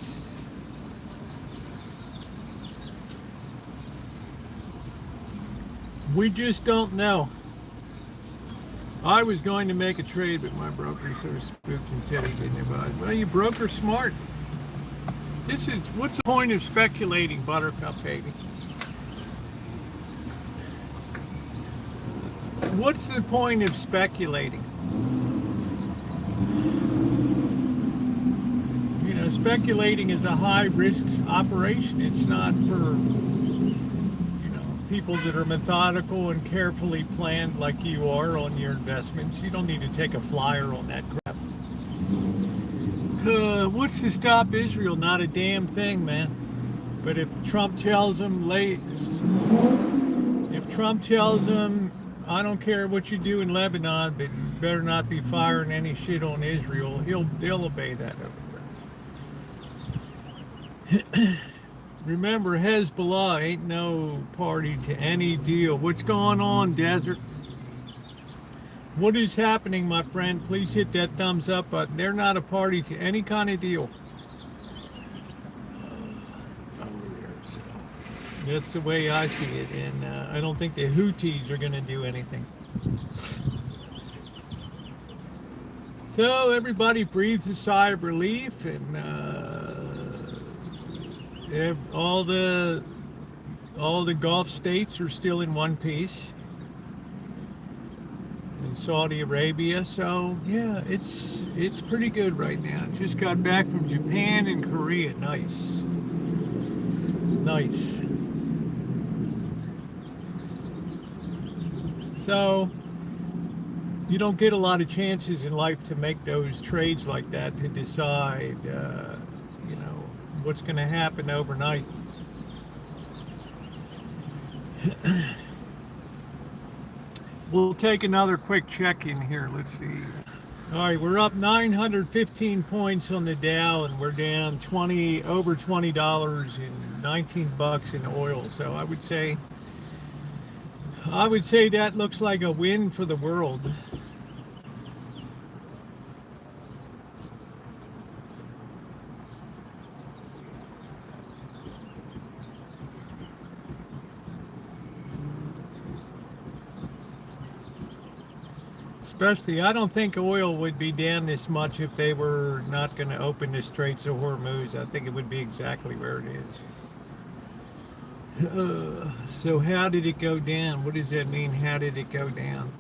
We just don't know. I was going to make a trade, but my broker sort of spooked and said he didn't advise. Well, you broker smart. What's the point of speculating, Buttercup baby? What's the point of speculating? Speculating is a high risk operation. It's not for people that are methodical and carefully planned like you are on your investments. You don't need to take a flyer on that crap. What's to stop Israel? Not a damn thing, man. But if Trump tells them, I don't care what you do in Lebanon, but you better not be firing any shit on Israel, they'll obey that over there. Remember, Hezbollah ain't no party to any deal. What's going on, Desert? What is happening, my friend? Please hit that thumbs up button. They're not a party to any kind of deal. Over there, so that's the way I see it, and I don't think the Houthis are going to do anything. So everybody breathes a sigh of relief, and all the Gulf states are still in one piece, in Saudi Arabia. So yeah, it's pretty good right now. Just got back from Japan and Korea. Nice. So you don't get a lot of chances in life to make those trades like that, to decide what's going to happen overnight. We'll take another quick check in here. Let's see. All right, we're up 915 points on the Dow, and we're down over $20 and 19 bucks in oil. So I would say that looks like a win for the world. Especially, I don't think oil would be down this much if they were not going to open the Straits of Hormuz. I think it would be exactly where it is. So how did it go down? What does that mean? How did it go down?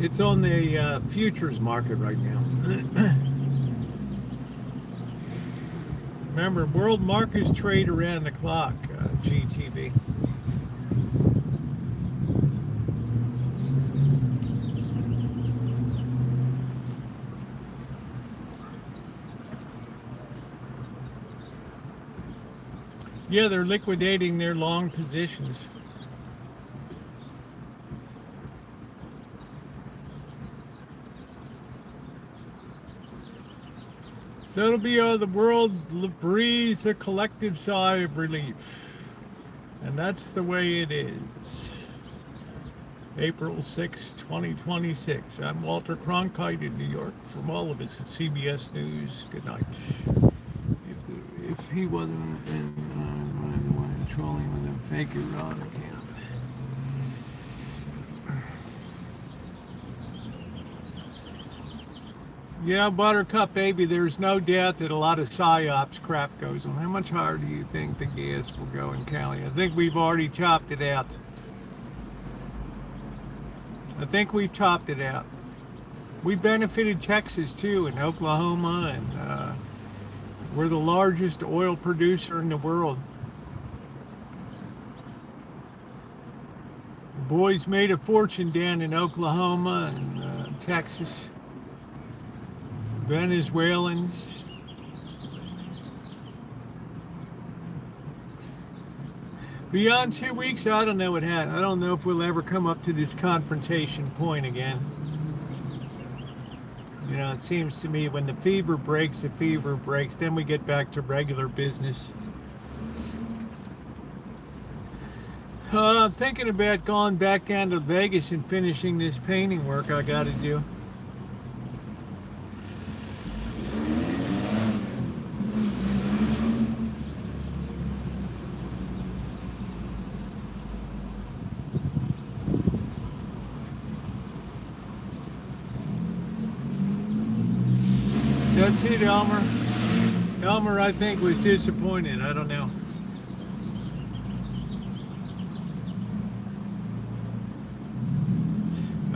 It's on the futures market right now. Remember, world markets trade around the clock, GTB. Yeah, they're liquidating their long positions. So it'll be the world breathes a collective sigh of relief. And that's the way it is. April 6, 2026. I'm Walter Cronkite in New York. From all of us at CBS News, good night. If he wasn't in trolling with a fake Iran account. Yeah, Buttercup baby, there's no doubt that a lot of psyops crap goes on. How much higher do you think the gas will go in Cali? I think we've already chopped it out. I think we've chopped it out. We benefited Texas too, and Oklahoma, and we're the largest oil producer in the world. The boys made a fortune down in Oklahoma and Texas. Venezuelans. Beyond 2 weeks, I don't know what happened. I don't know if we'll ever come up to this confrontation point again. You know, it seems to me when the fever breaks, then we get back to regular business. I'm thinking about going back down to Vegas and finishing this painting work I got to do. That's it, Elmer. Elmer, I think, was disappointed. I don't know.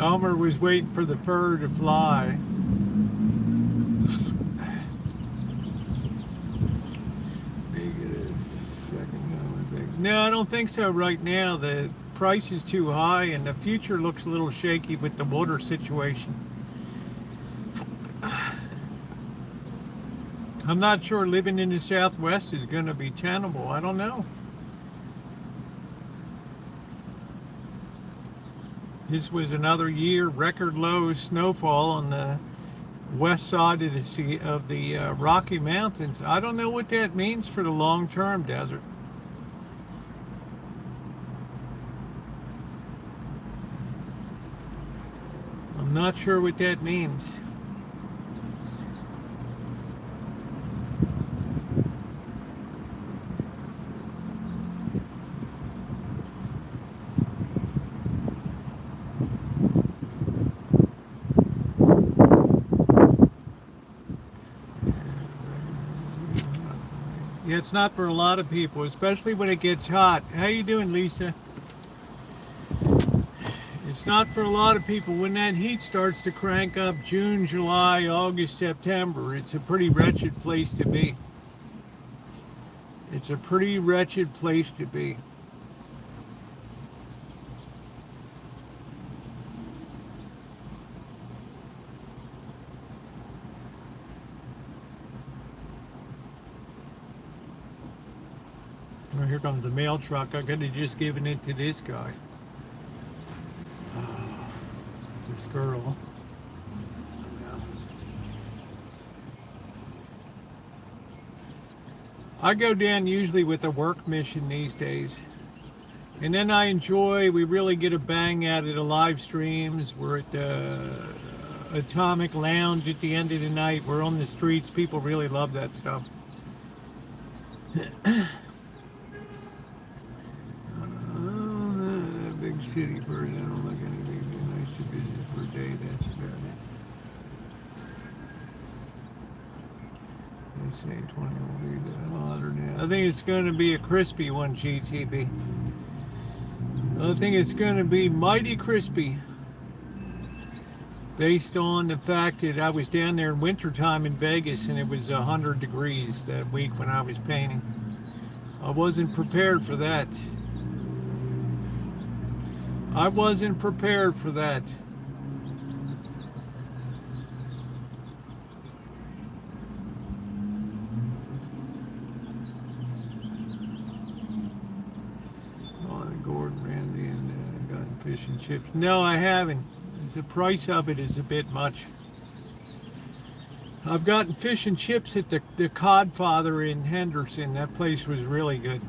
Elmer was waiting for the fur to fly. No, I don't think so right now. The price is too high and the future looks a little shaky with the water situation. I'm not sure living in the Southwest is going to be tenable. I don't know. This was another year, record low snowfall on the west side of the Rocky Mountains. I don't know what that means for the long-term desert. I'm not sure what that means. Yeah, it's not for a lot of people, especially when it gets hot. How you doing, Lisa? It's not for a lot of people. When that heat starts to crank up June, July, August, September, it's a pretty wretched place to be. It's a pretty wretched place to be. Oh, here comes the mail truck. I could have just given it to this guy. This girl. Yeah. I go down usually with a work mission these days. And then we really get a bang out of the live streams. We're at the Atomic Lounge at the end of the night. We're on the streets. People really love that stuff. Big city bird. I don't look anything nice to visit for a day. That's about it. They say 20 will be the hotter now. I think it's going to be a crispy one, GTB. I think it's going to be mighty crispy. Based on the fact that I was down there in wintertime in Vegas and it was 100 degrees that week when I was painting. I wasn't prepared for that. I wasn't prepared for that. Gordon Ramsay and gotten fish and chips. No, I haven't. The price of it is a bit much. I've gotten fish and chips at the Codfather in Henderson. That place was really good.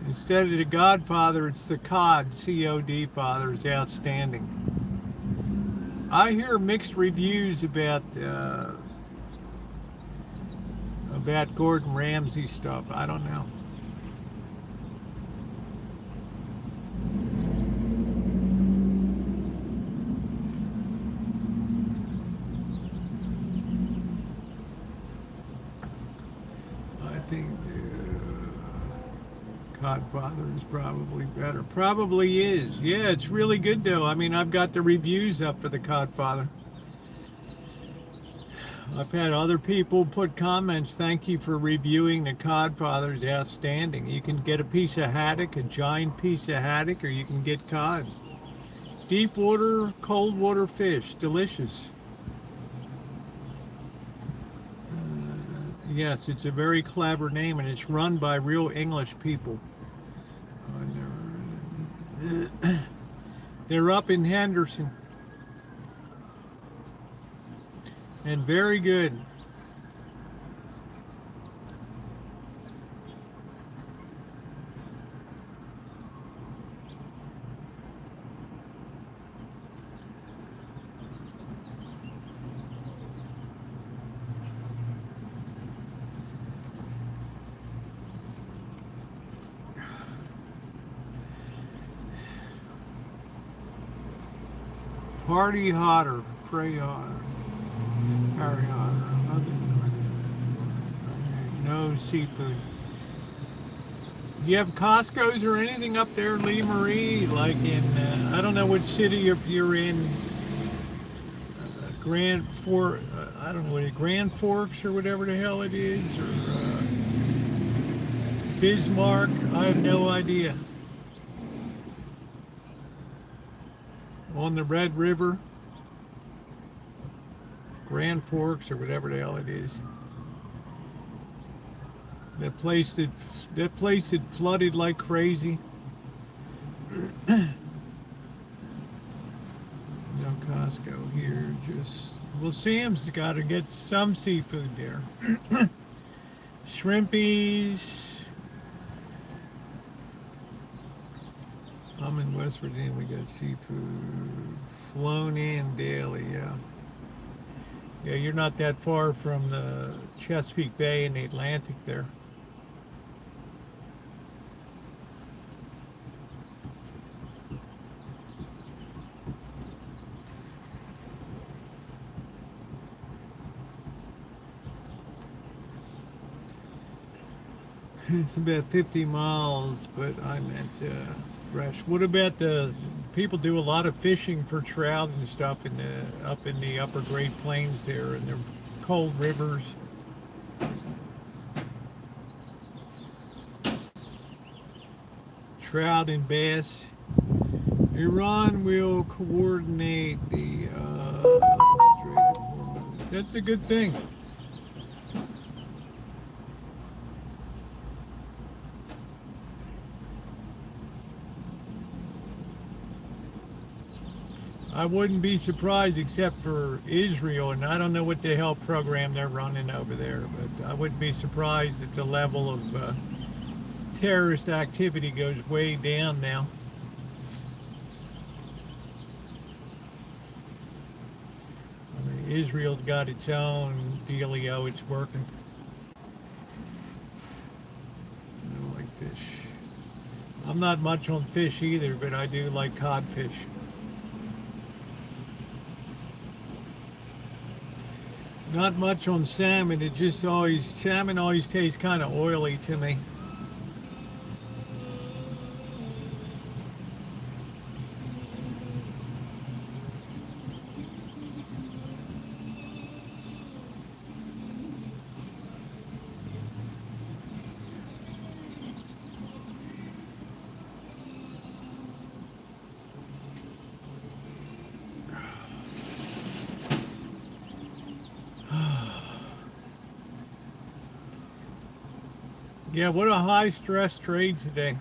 Instead of the Godfather, it's the Cod, C-O-D Father, is outstanding. I hear mixed reviews about Gordon Ramsay stuff. I don't know. I think Codfather is probably better. Probably is. Yeah, it's really good though. I mean, I've got the reviews up for the Codfather. I've had other people put comments, thank you for reviewing the Codfather, it's outstanding. You can get a piece of haddock, a giant piece of haddock, or you can get cod. Deep water, cold water fish, delicious. Yes, it's a very clever name, and it's run by real English people. They're up in Henderson. And very good. Party hotter, pray hotter, party hotter. No seafood. Do you have Costco's or anything up there, Lee Marie? Like in, I don't know which city, if you're in Grand Forks, I don't know, Grand Forks or whatever the hell it is, or Bismarck, I have no idea. On the Red River, Grand Forks or whatever the hell it is. That place that flooded like crazy. No Costco here, just, well, Sam's got to get some seafood there. Shrimpies. I'm in West Virginia, we got seafood flown in daily, yeah. Yeah, you're not that far from the Chesapeake Bay and the Atlantic there. It's about 50 miles, but I meant fresh. What about the people do a lot of fishing for trout and stuff in the up in the upper Great Plains there, and the cold rivers. Trout and bass. Iran will coordinate the Strait of Hormuz. That's a good thing. I wouldn't be surprised except for Israel, and I don't know what the hell program they're running over there, but I wouldn't be surprised that the level of terrorist activity goes way down now. I mean, Israel's got its own dealio, it's working. I don't like fish. I'm not much on fish either, but I do like codfish. Not much on salmon. It just always, salmon always tastes kind of oily to me. Yeah, what a high stress trade today.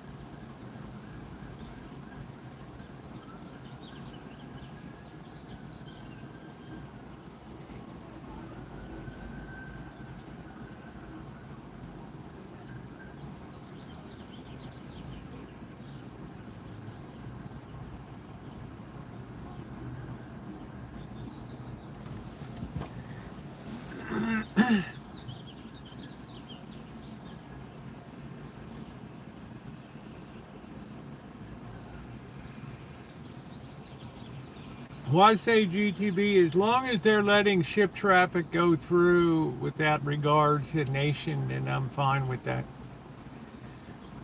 Well, I say GTB, as long as they're letting ship traffic go through without regard to nation, then I'm fine with that.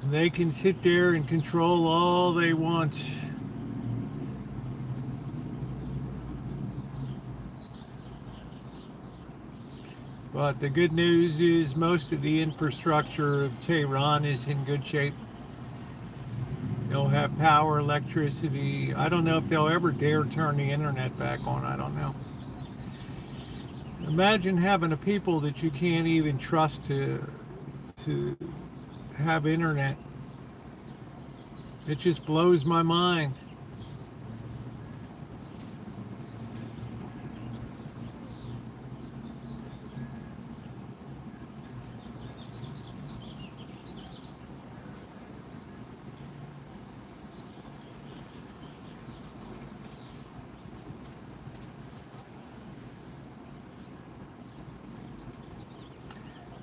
They can sit there and control all they want. But the good news is most of the infrastructure of Tehran is in good shape. They'll have power, electricity. I don't know if they'll ever dare turn the internet back on. I don't know. Imagine having a people that you can't even trust to have internet. It just blows my mind.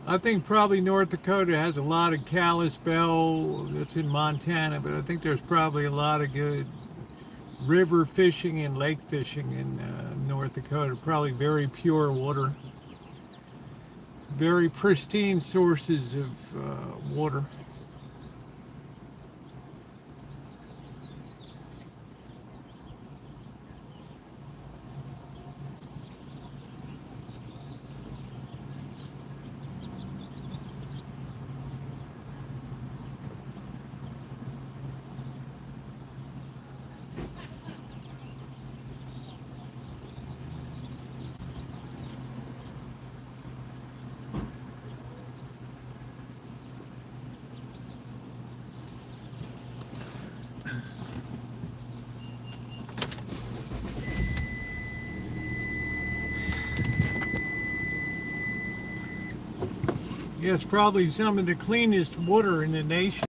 I think probably North Dakota has a lot of Kalispell that's in Montana, but I think there's probably a lot of good river fishing and lake fishing in North Dakota. Probably very pure water, very pristine sources of water. Yeah, it's probably some of the cleanest water in the nation.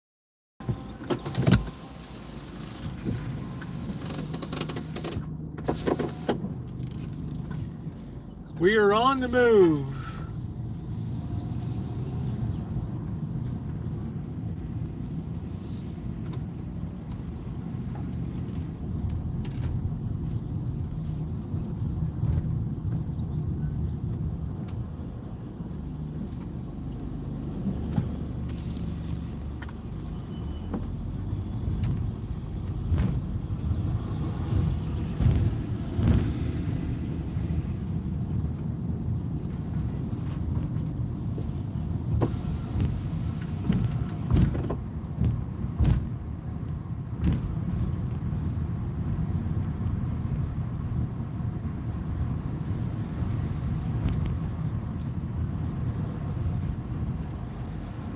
We are on the move.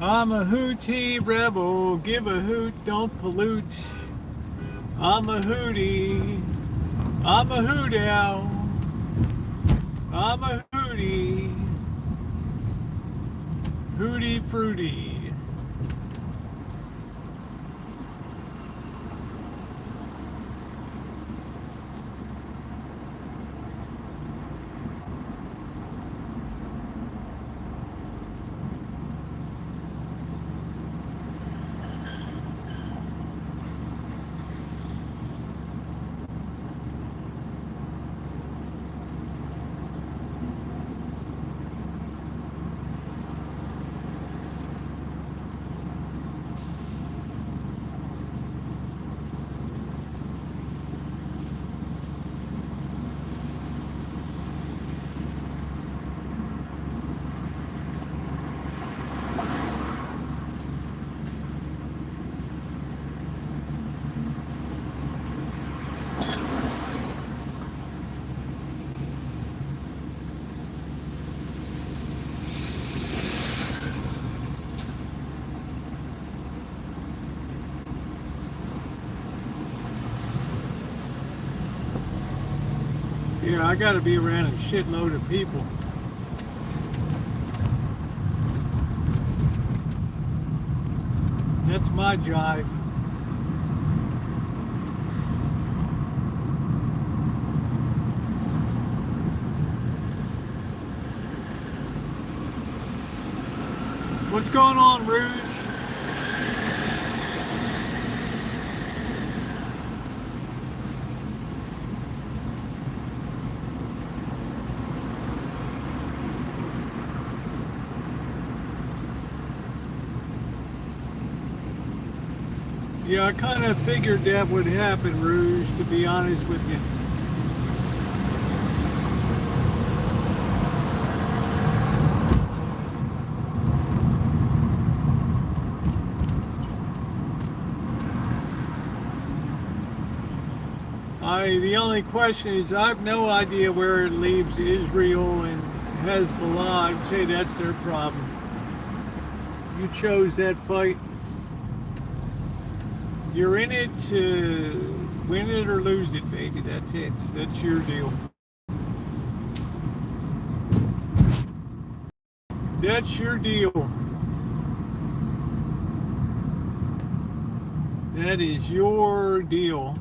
I'm a Houthi rebel, give a hoot, don't pollute. I'm a Houthi. I'm a hoot owl. I'm a hootie. Hootie fruity. Yeah, I gotta be around a shitload of people. That's my jive. What's going on, Rouge? Yeah, I kind of figured that would happen, Rouge, to be honest with you. The only question is, I have no idea where it leaves Israel and Hezbollah. I'd say that's their problem. You chose that fight. You're in it to win it or lose it, baby. That's it. That's your deal. That's your deal. That is your deal.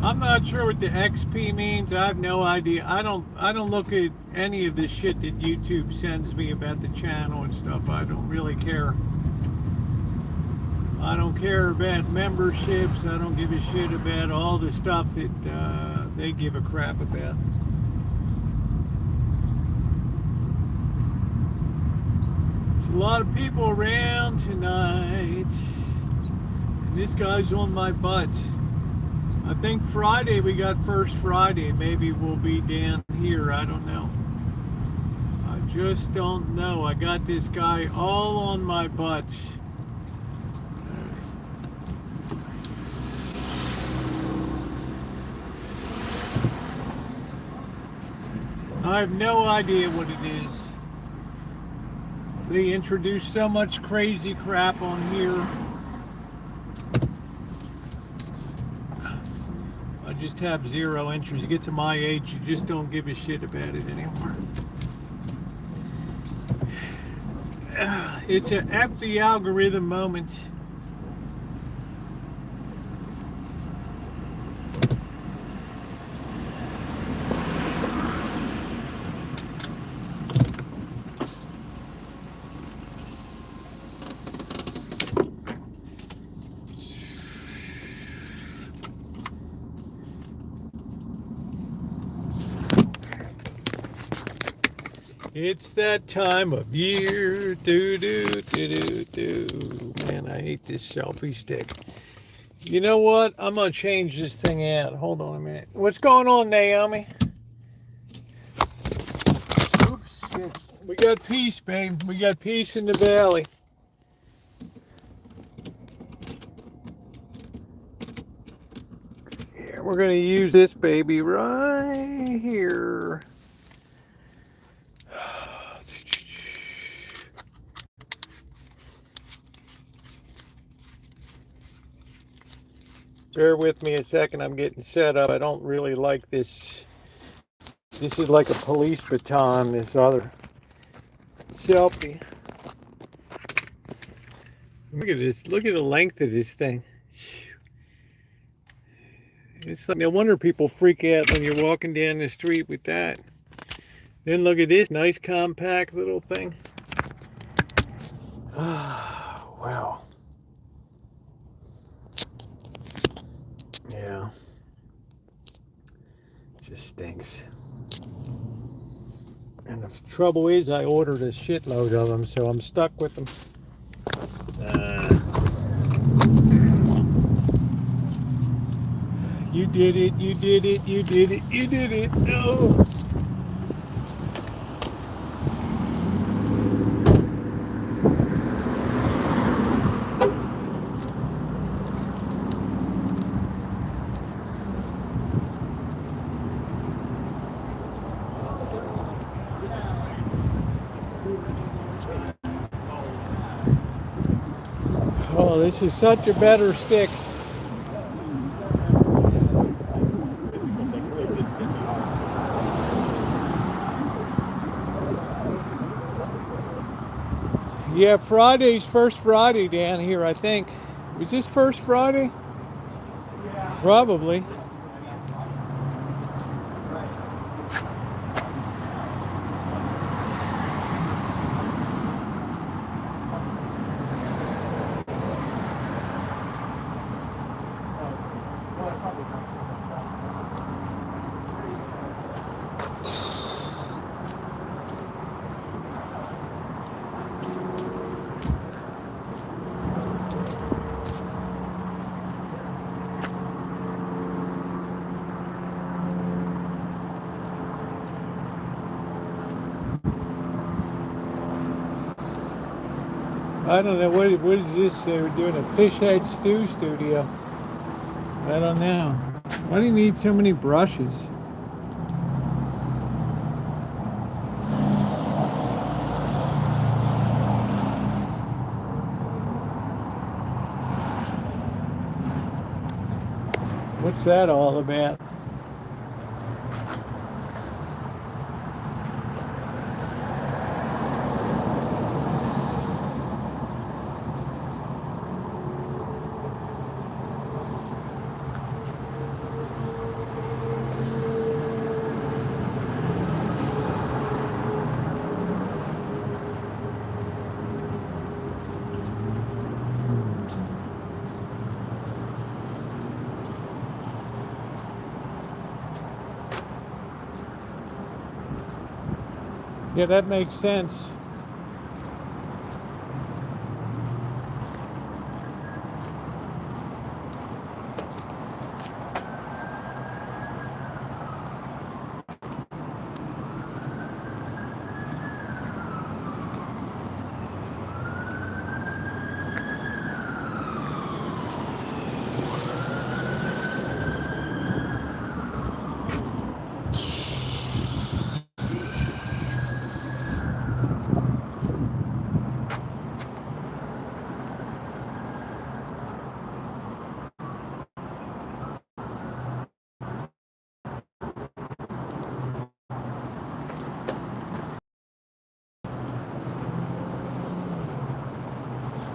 I'm not sure what the XP means. I have no idea. I don't look at any of the shit that YouTube sends me about the channel and stuff. I don't really care. I don't care about memberships. I don't give a shit about all the stuff that they give a crap about. There's a lot of people around tonight. And this guy's on my butt. I think Friday we got First Friday. Maybe we'll be down here. I don't know. I just don't know. I got this guy all on my butt. I have no idea what it is. They introduce so much crazy crap on here. I just have zero interest. You get to my age, you just don't give a shit about it anymore. It's a F the algorithm moment. It's that time of year. Do, do, do, do, do. Man, I hate this selfie stick. You know what? I'm going to change this thing out. Hold on a minute. What's going on, Naomi? Oops, shit. We got peace, babe. We got peace in the valley. Yeah, we're going to use this baby right here. Bear with me a second, I'm getting set up. I don't really like this. This is like a police baton, this other selfie. Look at this, look at the length of this thing. It's like, no wonder people freak out when you're walking down the street with that. Then look at this nice compact little thing. Ah, wow. Yeah. Just stinks. And the trouble is I ordered a shitload of them, so I'm stuck with them. You did it, you did it, you did it, you did it. No. Oh, this is such a better stick. Yeah, Friday's first Friday down here, I think. Was this first Friday? Yeah. Probably. I don't know, what is this? We're doing a fish head stew studio. I don't know. Why do you need so many brushes? What's that all about? Yeah, that makes sense.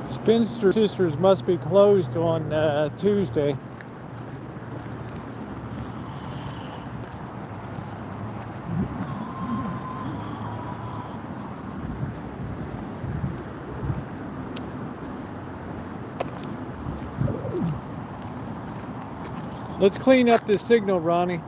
Spinster Sisters must be closed on Tuesday. Let's clean up this signal, Ronnie.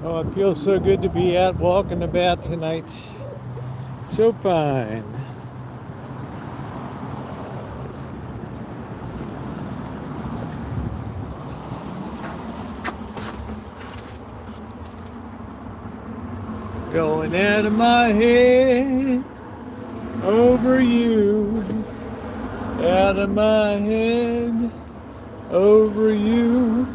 Oh, it feels so good to be out walking about tonight. So fine. Going out of my head over you. Out of my head over you.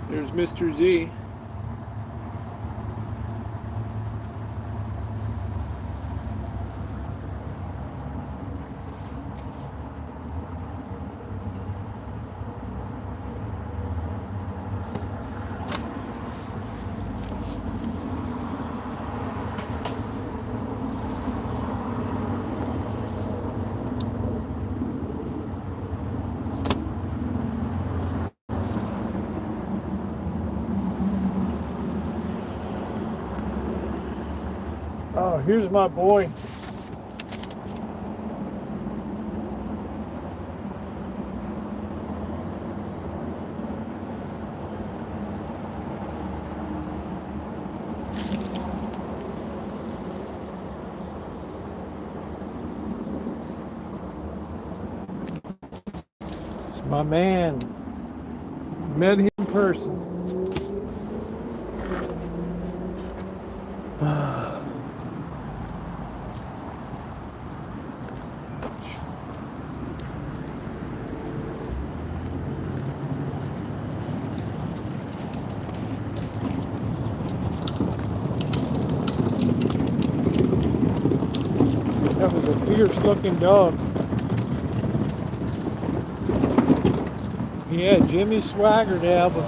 There's Mr. Z. Oh, here's my boy. It's my man. Met him in person. That was a fierce looking dog. Yeah, Jimmy Swaggart album.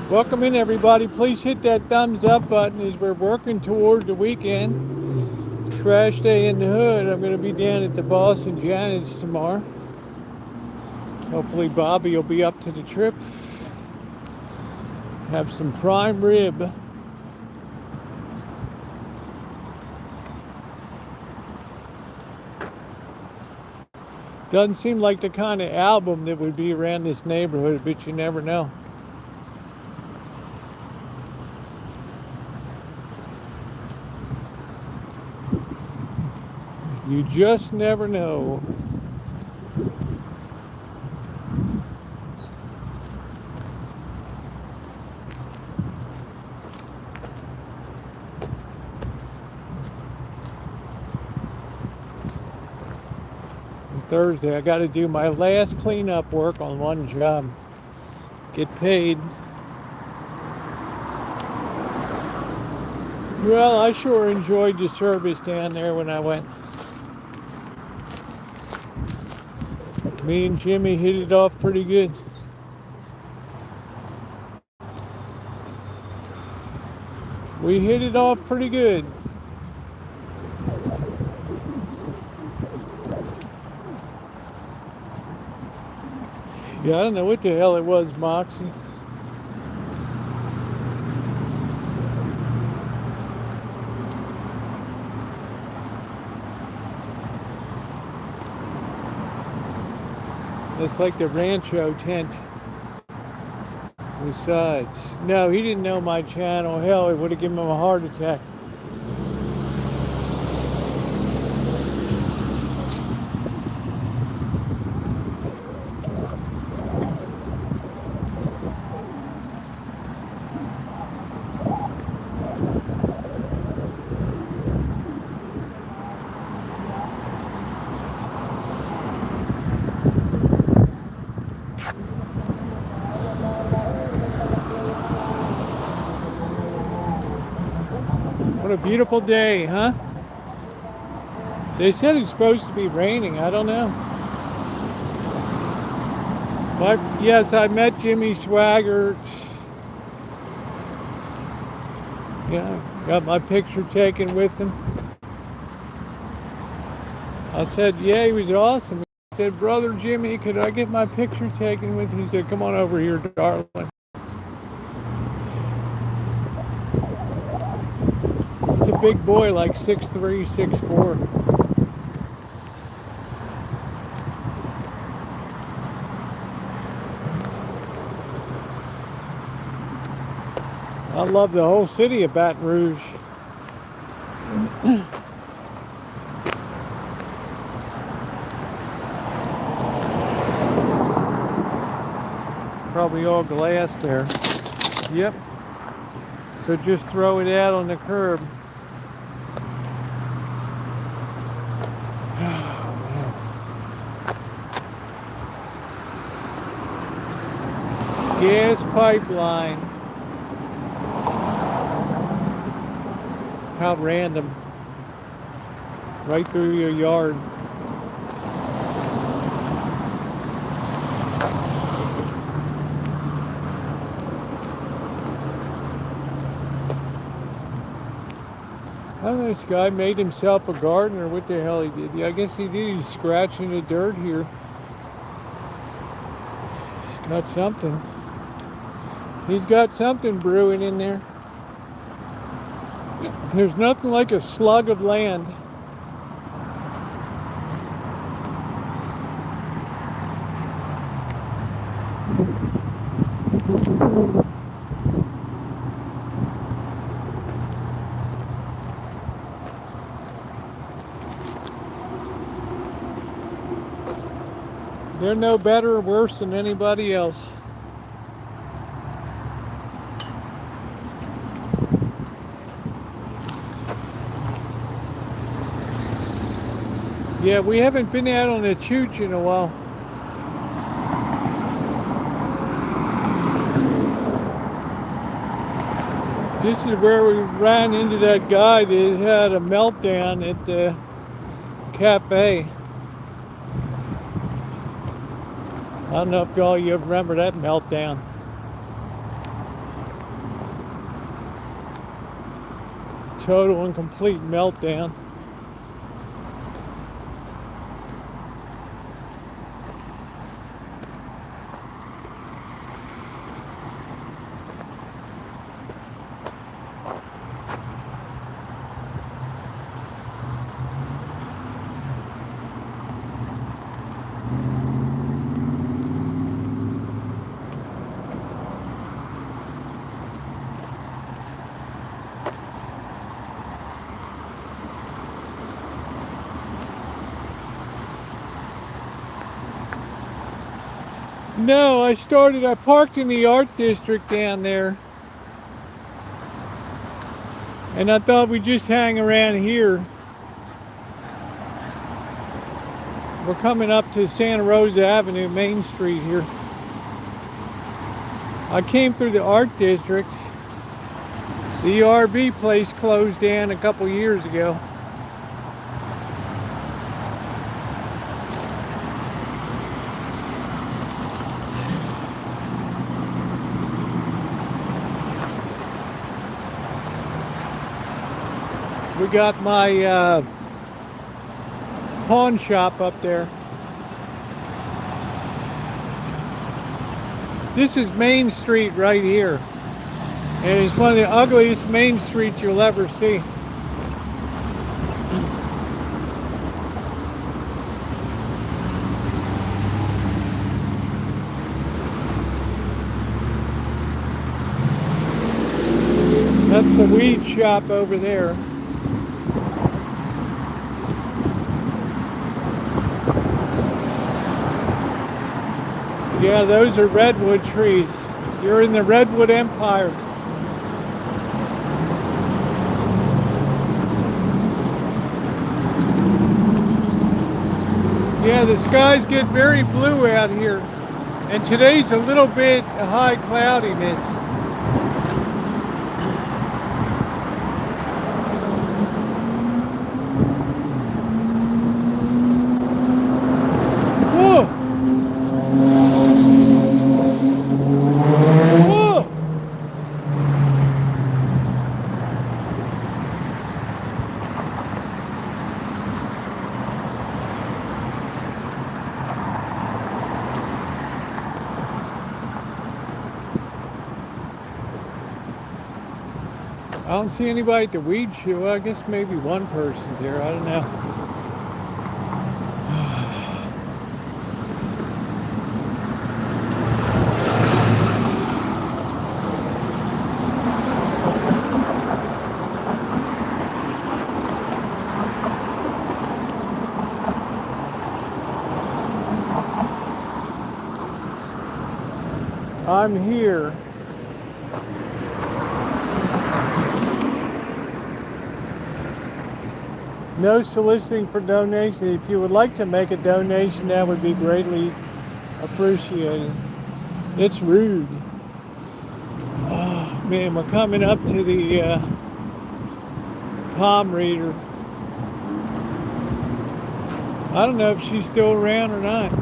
Welcome in, everybody. Please hit that thumbs up button as we're working toward the weekend. Trash day in the hood. I'm going to be down at the Boston Janet's tomorrow. Hopefully Bobby will be up to the trip. Have some prime rib. Doesn't seem like the kind of album that would be around this neighborhood, but you never know. You just never know. Thursday, I got to do my last cleanup work on one job. Get paid. Well, I sure enjoyed the service down there when I went. Me and Jimmy hit it off pretty good. We hit it off pretty good. Yeah, I don't know what the hell it was, Moxie. It's like the Rancho tent. Besides, no, he didn't know my channel. Hell, it would have given him a heart attack. What a beautiful day, huh? They said it's supposed to be raining. I don't know. But yes, I met Jimmy Swaggart. Yeah, got my picture taken with him. I said, yeah, he was awesome. I said, brother Jimmy, could I get my picture taken with you? He said, come on over here, darling. It's a big boy, like 6'3", 6'4". I love the whole city of Baton Rouge. Probably all glass there. Yep. So just throw it out on the curb. Oh, man. Gas pipeline. How random. Right through your yard. I don't know, this guy made himself a garden, or what the hell he did. I guess he did. He's scratching the dirt here. He's got something. He's got something brewing in there. There's nothing like a slug of land. They're no better or worse than anybody else. Yeah, we haven't been out on the chooch in a while. This is where we ran into that guy that had a meltdown at the cafe. I don't know if all you remember that meltdown. Total and complete meltdown. No, I parked in the art district down there. And I thought we'd just hang around here. We're coming up to Santa Rosa Avenue, Main Street here. I came through the art district. The RV place closed down a couple years ago. We got my pawn shop up there. This is Main Street right here. And it's one of the ugliest main streets you'll ever see. That's the weed shop over there. Yeah, those are redwood trees. You're in the Redwood Empire. Yeah, the skies get very blue out here. And today's a little bit high cloudiness. I don't see anybody at the weed show. Well, I guess maybe one person's here. I don't know. I'm here. No soliciting for donation. If you would like to make a donation, that would be greatly appreciated. It's rude. Oh man, we're coming up to the palm reader. I don't know if she's still around or not.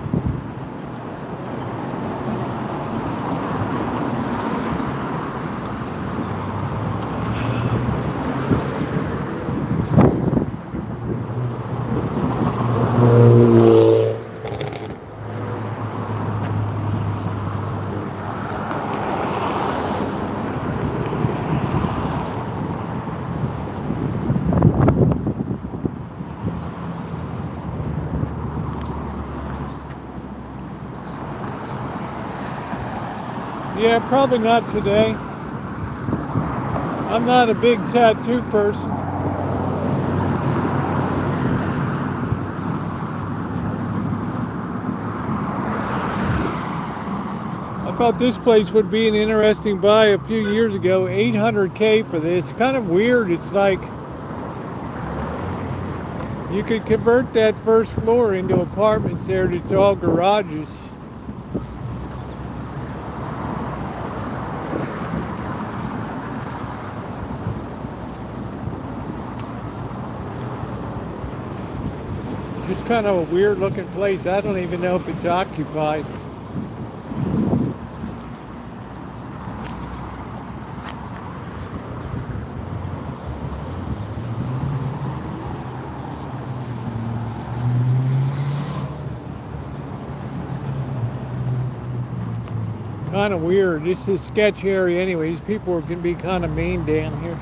Yeah, probably not today. I'm not a big tattoo person. I thought this place would be an interesting buy a few years ago. $800K for this. Kind of weird. It's like you could convert that first floor into apartments there. It's all garages. Just kind of a weird looking place. I don't even know if it's occupied. Kind of weird. This is a sketch area anyways. People can be kind of mean down here.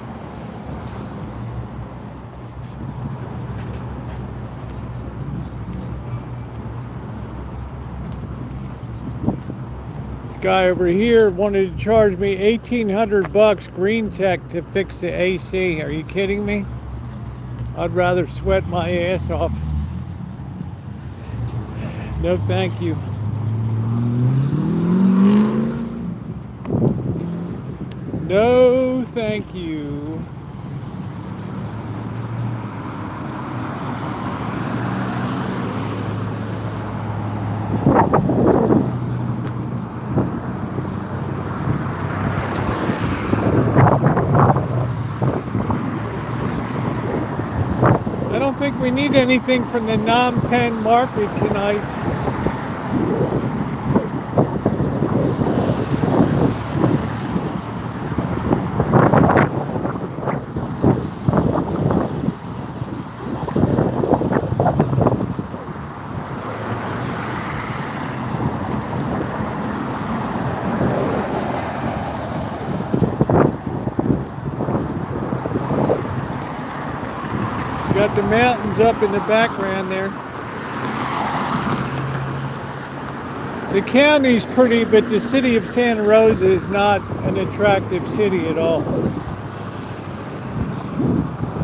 Guy over here wanted to charge me $1,800 green tech to fix the AC. Are you kidding me? I'd rather sweat my ass off. No thank you. No thank you. I don't think we need anything from the non-pen market tonight. Got the mountains up in the background there. The county's pretty, but the city of Santa Rosa is not an attractive city at all.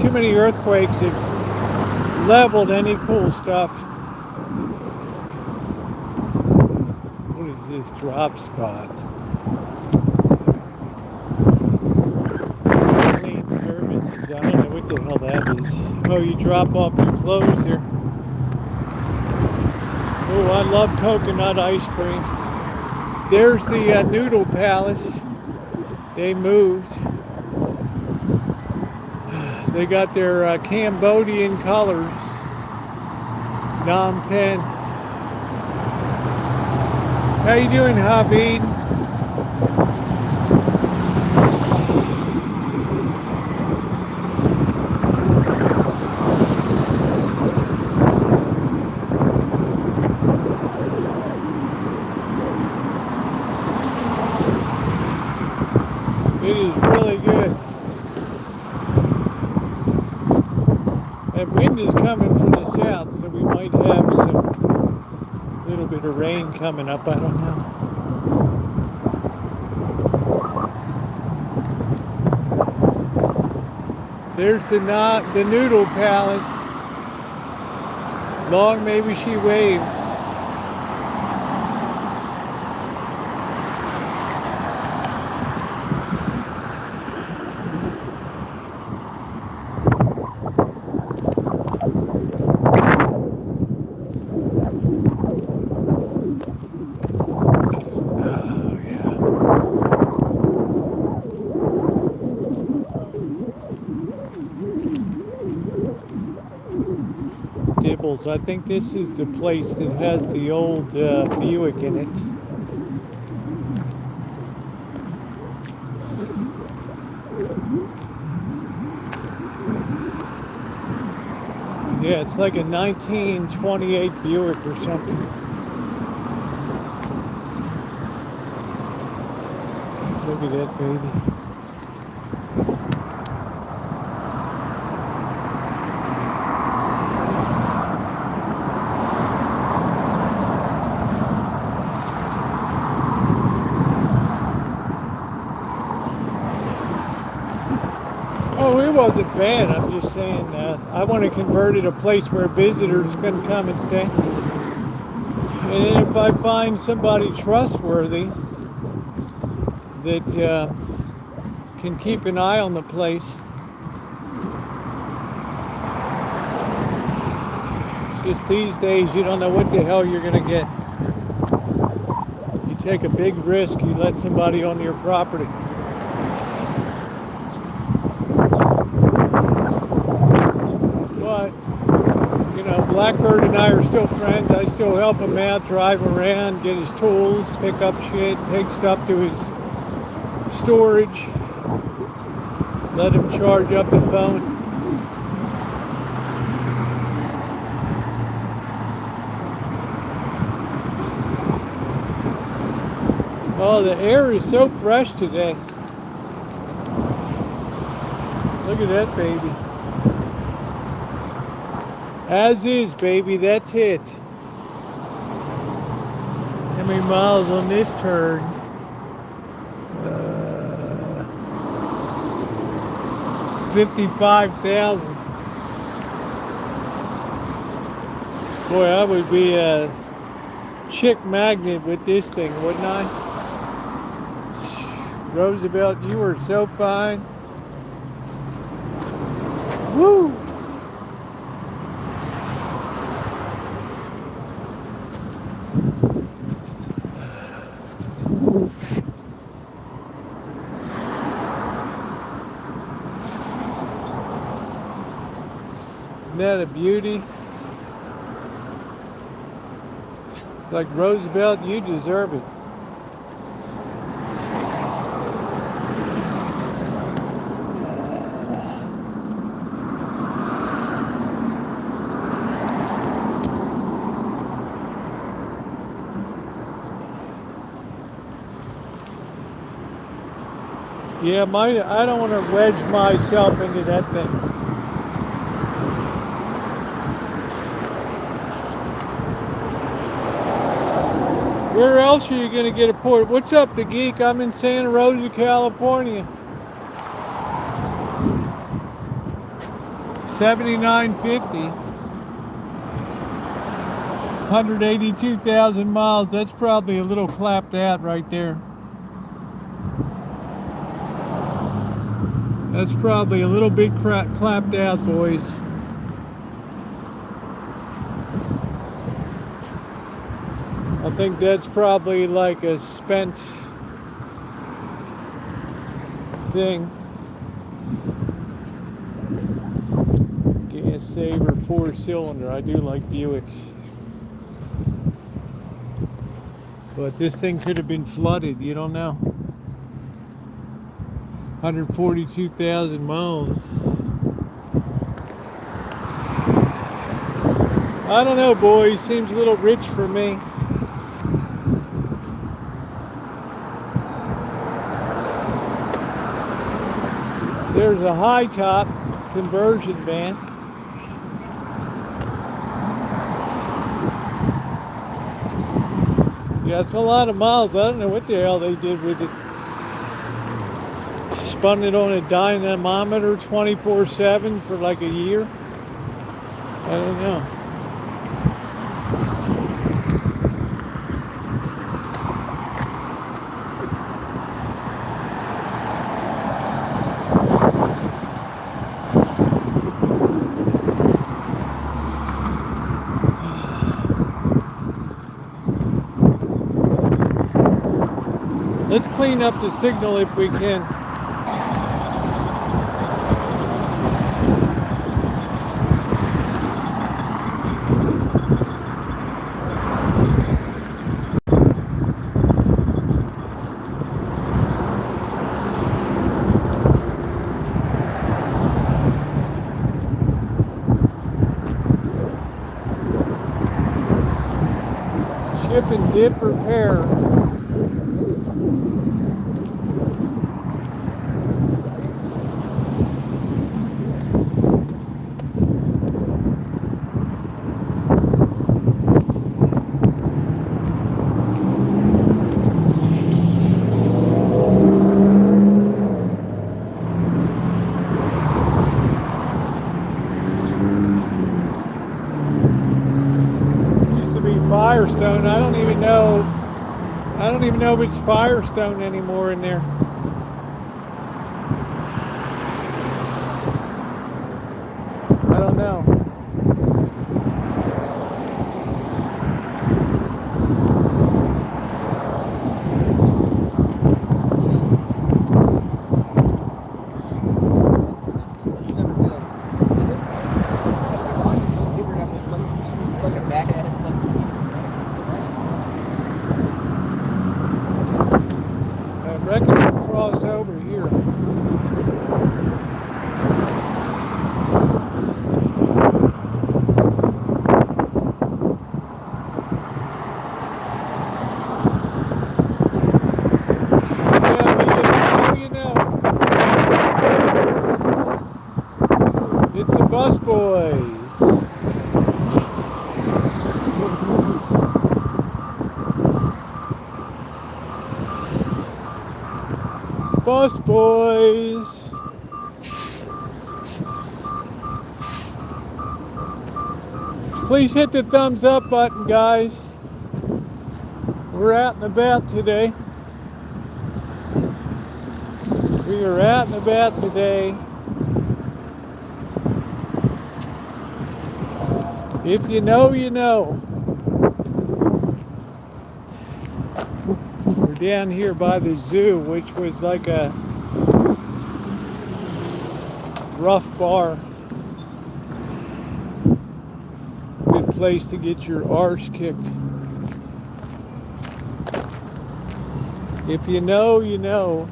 Too many earthquakes have leveled any cool stuff. What is this drop spot? Clean services. I don't know what the hell that is. Oh, you drop off your clothes here. Oh, I love coconut ice cream. There's the Noodle Palace. They moved. They got their Cambodian colors. Non-pen. How you doing, Habib? It is really good. That wind is coming from the south, so we might have some little bit of rain coming up. I don't know. There's the Noodle Palace. Long maybe she waves. miles. I think this is the place that has the old Buick in it. Yeah, it's like a 1928 Buick or something. Look at that baby. Oh, it wasn't bad. I'm just saying, I want to convert it a place where visitors can come and stay. And then if I find somebody trustworthy that can keep an eye on the place, it's just these days you don't know what the hell you're going to get. You take a big risk, you let somebody on your property. But, you know, Blackbird and I are still friends. I still help him out, drive around, get his tools, pick up shit, take stuff to his storage, let him charge up the phone. Oh, the air is so fresh today. Look at that baby. As is, baby, that's it. How many miles on this turn? 55,000. Boy, I would be a chick magnet with this thing, wouldn't I? Roosevelt, you are so fine. Woo! Isn't that a beauty? It's like, Roosevelt, you deserve it. Yeah, I don't want to wedge myself into that thing. Where else are you going to get a port? What's up, the geek? I'm in Santa Rosa, California. 7950. 182,000 miles. That's probably a little clapped out right there. That's probably a little bit clapped out, boys. I think that's probably like a spent thing. Gas saver, 4-cylinder. I do like Buicks. But this thing could have been flooded, you don't know. 142,000 miles. I don't know, boys. Seems a little rich for me. There's a high top conversion van. Yeah, it's a lot of miles. I don't know what the hell they did with it. Spun it on a dynamometer 24/7 for like a year. I don't know. Let's clean up the signal if we can. did prepare. Firestone. I don't even know if it's Firestone anymore in there. I don't know. I reckon we'll cross over here. Yeah, you know. It's the bus boys. Bus boys. Please hit the thumbs up button, guys. We're out and about today. We are out and about today. If you know, you know. We're down here by the zoo, which was like a rough bar. Good place to get your arse kicked. If you know, you know.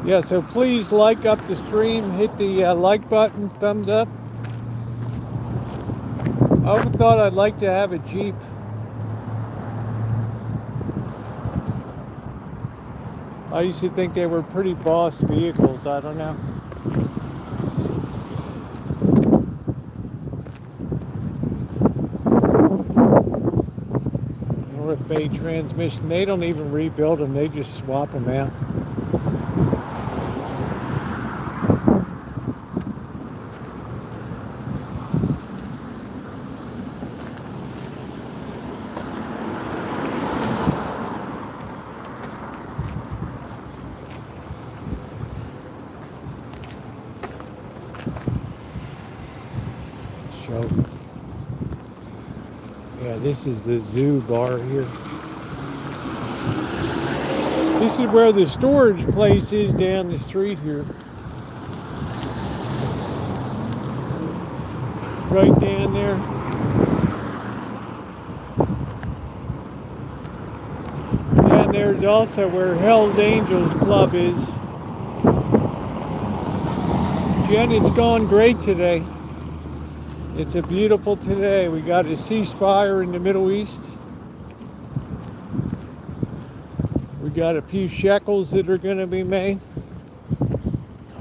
Yeah, so please like up the stream, hit the like button, thumbs up. I always thought I'd like to have a Jeep. I used to think they were pretty boss vehicles, I don't know. North Bay transmission, they don't even rebuild them, they just swap them out. Yeah, this is the zoo bar here. This is where the storage place is down the street here. Right down there. And there's also where Hell's Angels Club is. Jen, it's gone great today. It's a beautiful today. We got a ceasefire in the Middle East. We got a few shekels that are going to be made.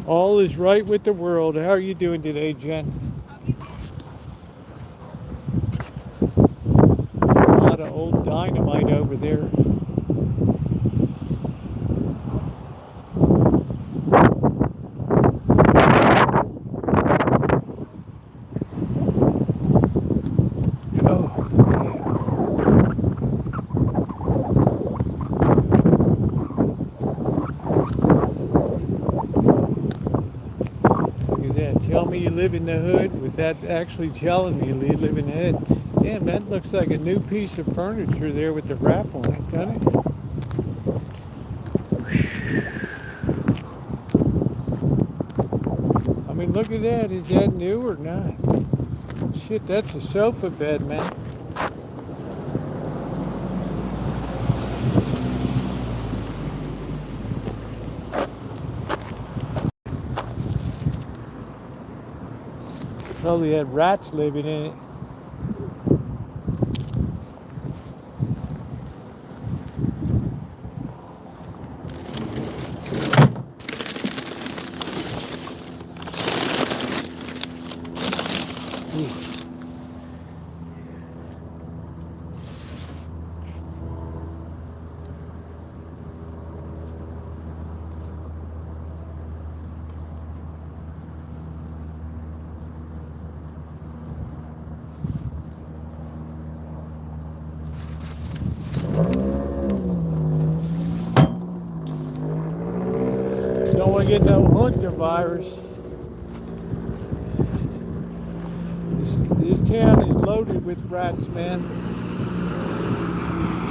All is right with the world. How are you doing today, Jen? A lot of old dynamite over there. Tell me you live in the hood without actually telling me you live in the hood. Damn, that looks like a new piece of furniture there with the wrap on it, doesn't it? I mean, look at that. Is that new or not? Shit, that's a sofa bed, man. Probably had rats living in it. Don't want to get no hunter virus. This town is loaded with rats, man.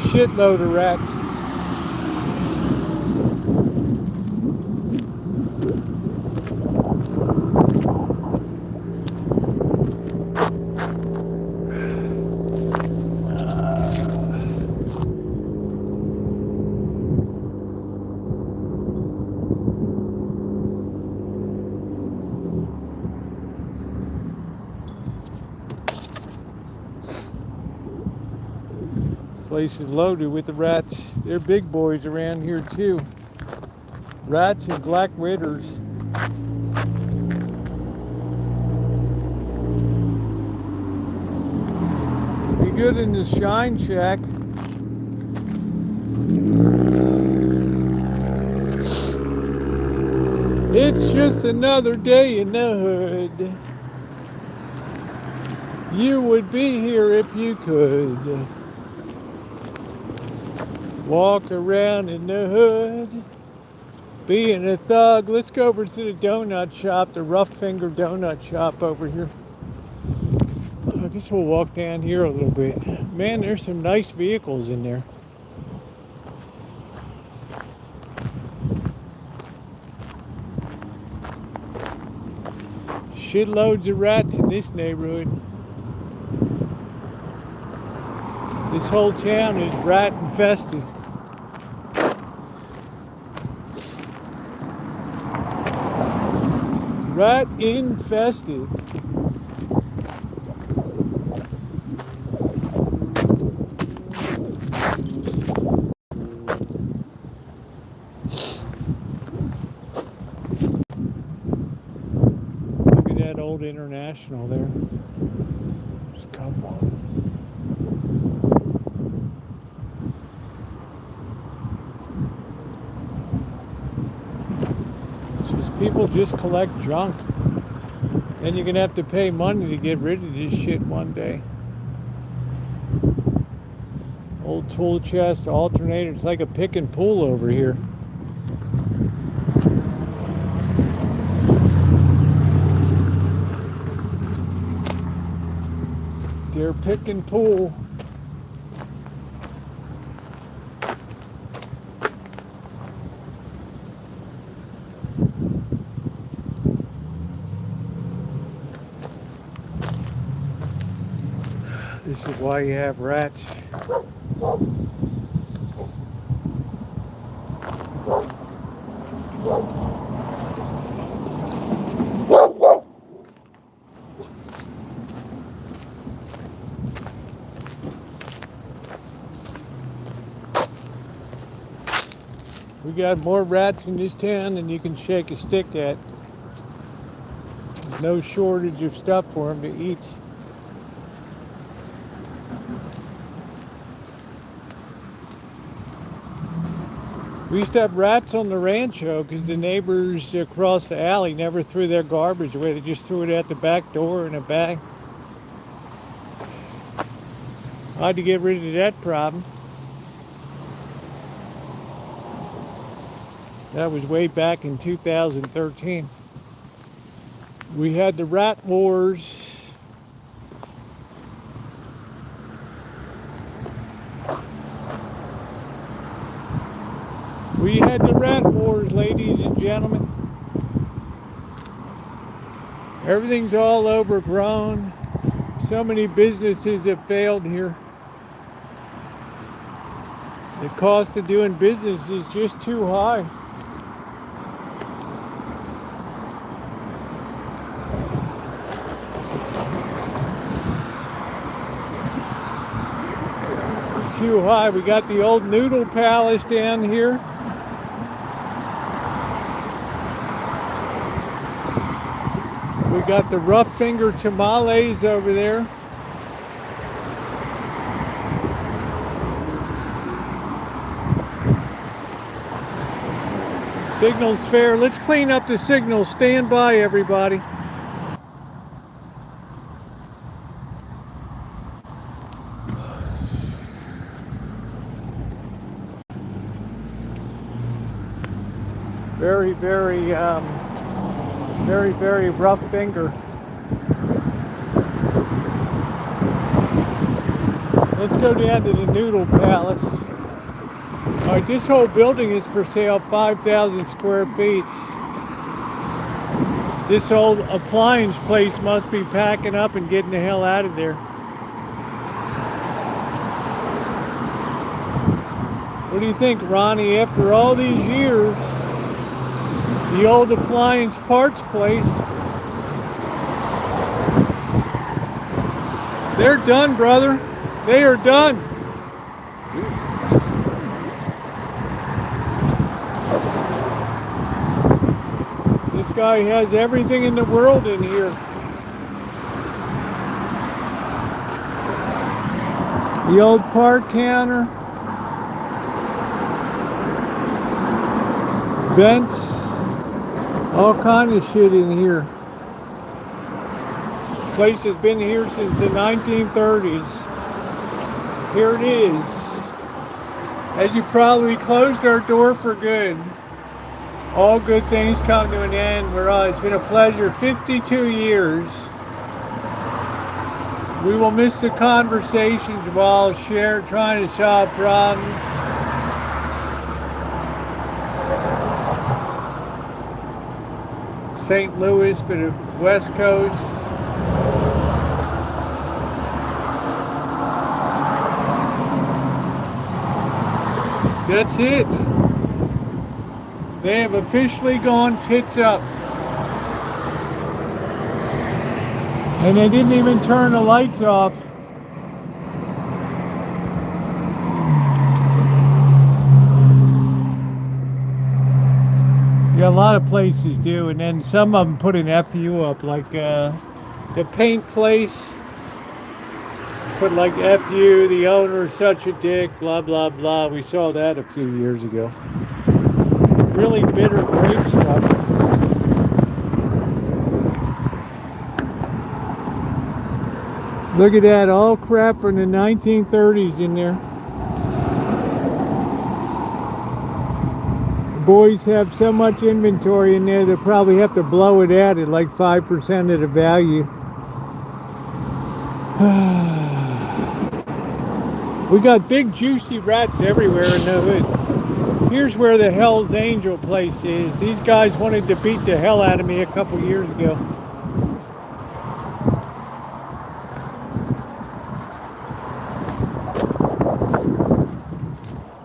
Shitload of rats. Place is loaded with the rats. They're big boys around here too. Rats and black widders. Be good in the shine shack. It's just another day in the hood. You would be here if you could. Walk around in the hood, being a thug. Let's go over to the donut shop, the Rough Finger Donut Shop over here. I guess we'll walk down here a little bit. Man, there's some nice vehicles in there. Shitloads of rats in this neighborhood. This whole town is rat infested. Rat infested. Look at that old International there. There's a couple of them. People just collect junk. Then you're gonna have to pay money to get rid of this shit one day. Old tool chest, alternator. It's like a pick and pull over here. They're pick and pull. This is why you have rats. We got more rats in this town than you can shake a stick at. No shortage of stuff for them to eat. We used to have rats on the Rancho because the neighbors across the alley never threw their garbage away. They just threw it out the back door in a bag. I had to get rid of that problem. That was way back in 2013. We had the rat wars. We had the rat wars, ladies and gentlemen. Everything's all overgrown. So many businesses have failed here. The cost of doing business is just too high. too high. We got the old Noodle Palace down here. We got the Rough Finger Tamales over there. Signal's fair. Let's clean up the signal. Stand by, everybody. Very, very rough finger. Let's go down to the Noodle Palace. All right, this whole building is for sale, 5,000 square feet. This old appliance place must be packing up and getting the hell out of there. What do you think, Ronnie? After all these years, the old appliance parts place, they're done, brother. They are done. This guy has everything in the world in here. The old part counter, vents, all kind of shit in here. Place has been here since the 1930s. Here it is. As you probably closed our door for good. All good things come to an end. It's been a pleasure. 52 years. We will miss the conversations while trying to solve problems. St. Louis, but the West Coast. That's it. They have officially gone tits up. And they didn't even turn the lights off. Yeah, a lot of places do, and then some of them put an FU up, like the paint place put like FU, the owner is such a dick, blah, blah, blah. We saw that a few years ago. Really bitter grape stuff. Look at that, all crap from the 1930s in there. Boys have so much inventory in there, they'll probably have to blow it out at like 5% of the value. We got big juicy rats everywhere in the hood. Here's where the Hell's Angel place is. These guys wanted to beat the hell out of me a couple years ago.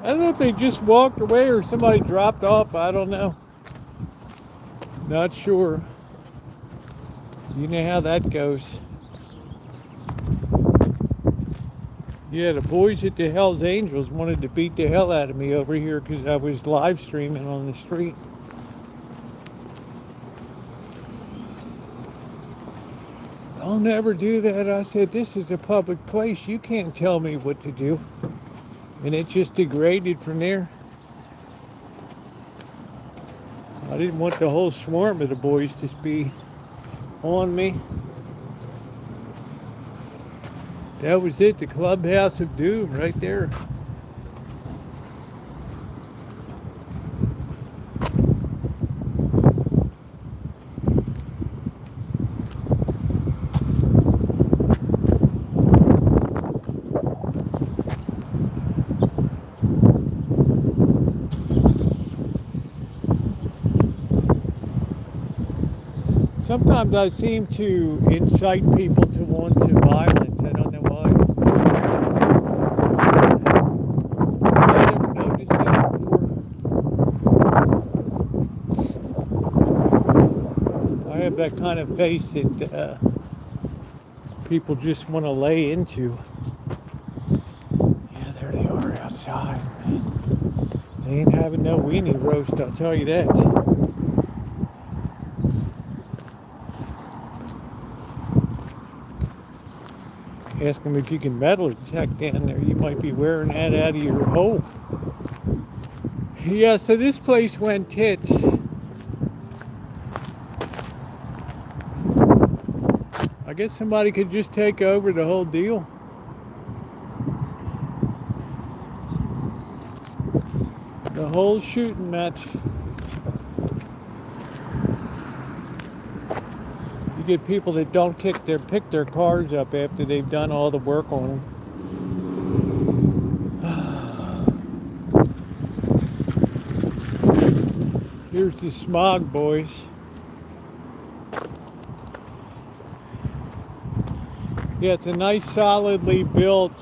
I don't know if they just walked away or somebody dropped off. I don't know. Not sure. You know how that goes. Yeah, the boys at the Hell's Angels wanted to beat the hell out of me over here because I was live streaming on the street. I'll never do that. I said, this is a public place. You can't tell me what to do. And it just degraded from there. I didn't want the whole swarm of the boys to be on me. That was it, the Clubhouse of Doom right there. Sometimes I seem to incite people to want to violence. I don't know why. I never noticed that before. I have that kind of face that people just want to lay into. Yeah, there they are. outside, man. They ain't having no weenie roast, I'll tell you that. Ask them if you can metal detect down there. You might be wearing that out of your hole. Yeah, so this place went tits. I guess somebody could just take over the whole deal. The whole shooting match. You get people that don't pick their cars up after they've done all the work on them. Here's the smog, boys. Yeah, it's a nice, solidly built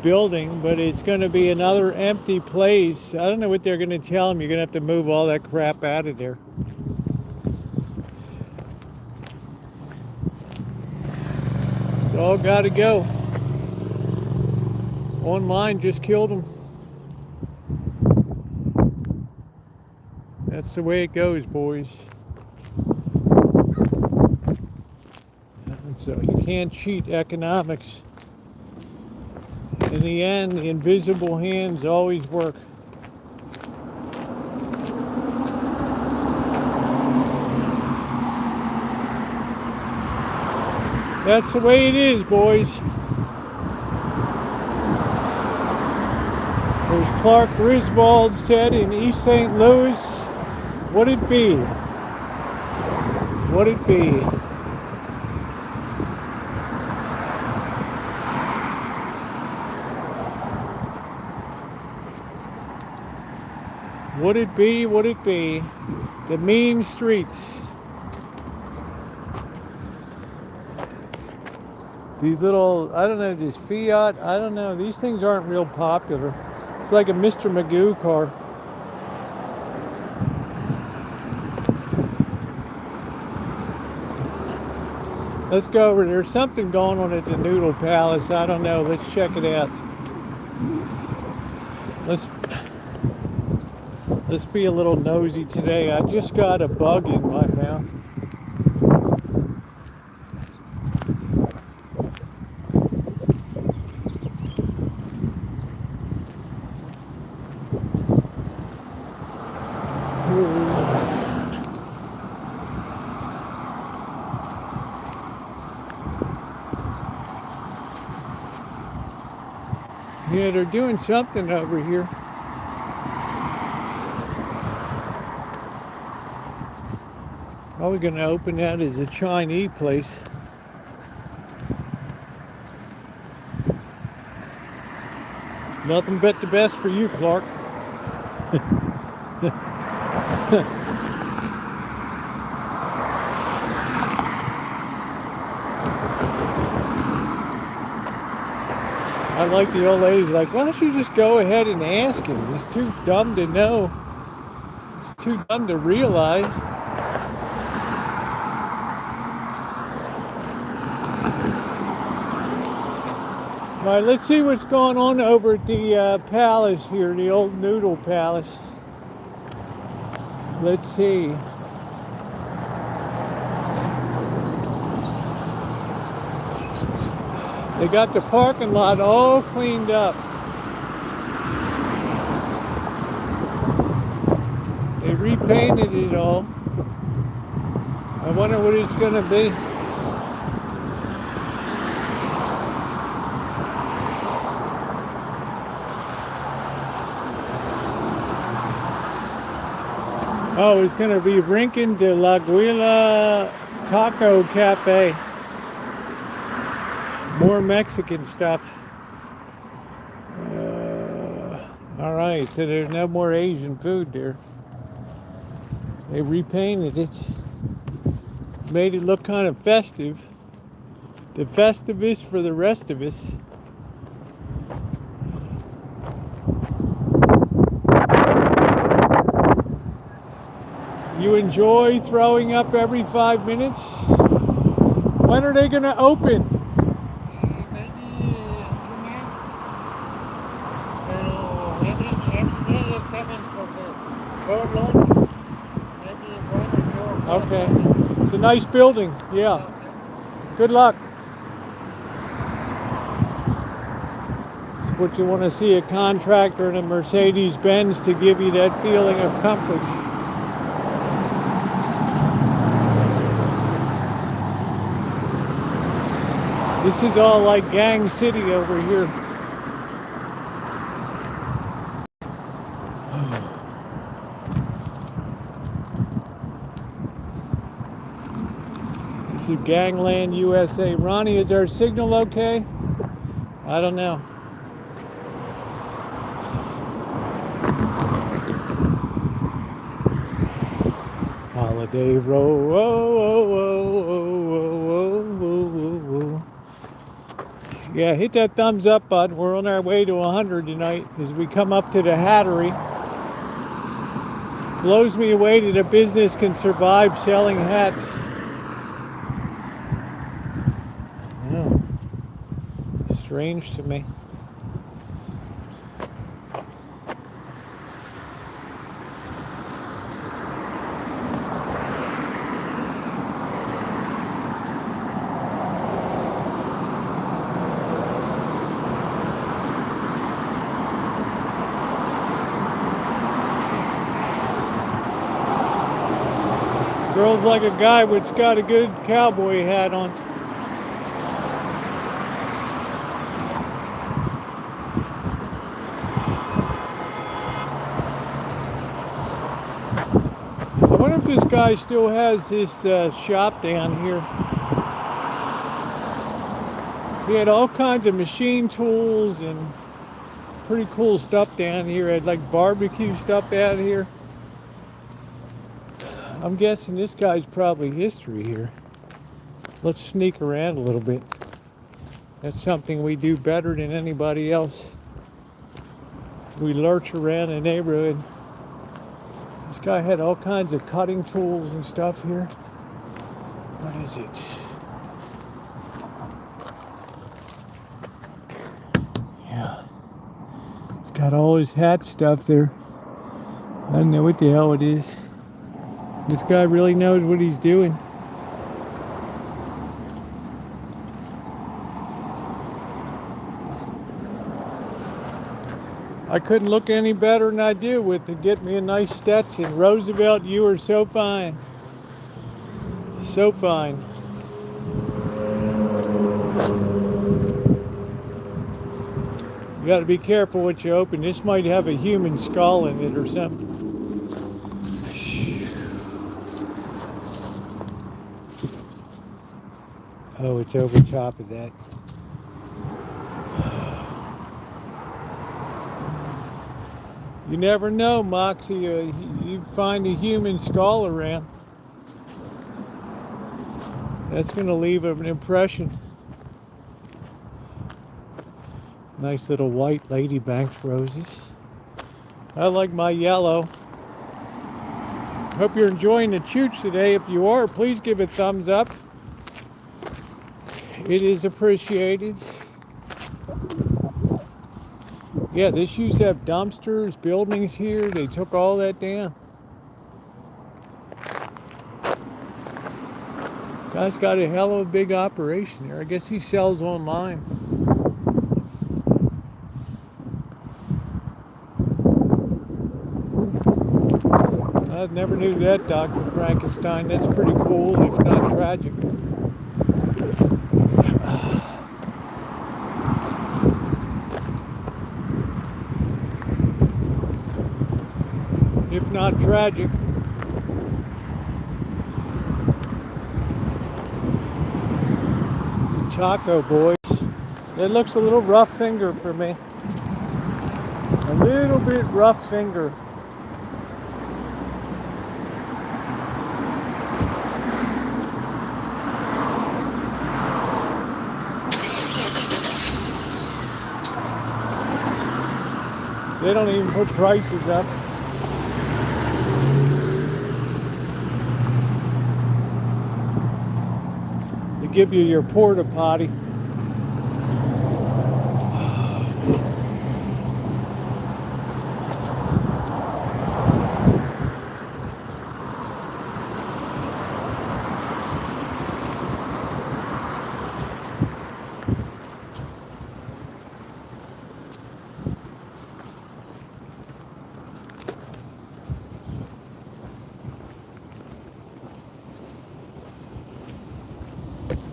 building, but it's going to be another empty place. I don't know what they're going to tell them. You're going to have to move all that crap out of there. It's all got to go. Online just killed them. That's the way it goes, boys. And so you can't cheat economics. In the end, the invisible hands always work. That's the way it is, boys. As Clark Griswold said in East St. Louis, would it be? Would it be? Would it be? Would it be? The mean streets. These little, I don't know, this Fiat, I don't know. These things aren't real popular. It's like a Mr. Magoo car. Let's go over. There's something going on at the Noodle Palace. I don't know. Let's check it out. Let's be a little nosy today. I just got a bug in my mouth. Yeah, they're doing something over here. Probably going to open that as a Chinese place. Nothing but the best for you, Clark. I like the old ladies like, why don't you just go ahead and ask him? He's too dumb to know. He's too dumb to realize. All right, let's see what's going on over at the palace here, the old Noodle Palace. Let's see. They got the parking lot all cleaned up. They repainted it all. I wonder what it's going to be. Oh, it's going to be Brink de la Guila Taco Cafe. More Mexican stuff. All right, so there's no more Asian food there. They repainted it. Made it look kind of festive. The Festivus for the rest of us. You enjoy throwing up every 5 minutes? When are they going to open? About lunch. Maybe 1 or 2 o'clock. Okay. It's a nice building. Yeah. Okay. Good luck. It's what you want to see, a contractor and a Mercedes-Benz to give you that feeling of comfort. This is all like Gang City over here. This is Gangland, USA. Ronnie, is our signal okay? I don't know. Holiday Row. Whoa, whoa, whoa, whoa, whoa, whoa, whoa. Yeah, hit that thumbs up button. We're on our way to 100 tonight as we come up to the Hattery. Blows me away that a business can survive selling hats. Yeah. Strange to me. Girls like a guy that's got a good cowboy hat on. I wonder if this guy still has this shop down here. He had all kinds of machine tools and pretty cool stuff down here. Had like barbecue stuff out here. I'm guessing this guy's probably history here. Let's sneak around a little bit. That's something we do better than anybody else. We lurch around the neighborhood. This guy had all kinds of cutting tools and stuff here. What is it? Yeah. He's got all his hat stuff there. I don't know what the hell it is. This guy really knows what he's doing. I couldn't look any better than I do with to get me a nice Stetson. Roosevelt, you are so fine. So fine. You got to be careful what you open. This might have a human skull in it or something. Oh, it's over top of that. You never know, Moxie. You find a human skull around. That's going to leave an impression. Nice little white Lady Banks roses. I like my yellow. Hope you're enjoying the chooch today. If you are, please give it a thumbs up. It is appreciated. Yeah, this used to have dumpsters, buildings here. They took all that down. Guy's got a hell of a big operation there. I guess he sells online. I never knew that, Dr. Frankenstein. That's pretty cool, if not tragic. If not tragic. It's a Chaco, boys. It looks a little rough finger for me. A little bit rough finger. They don't even put prices up. They give you your porta potty.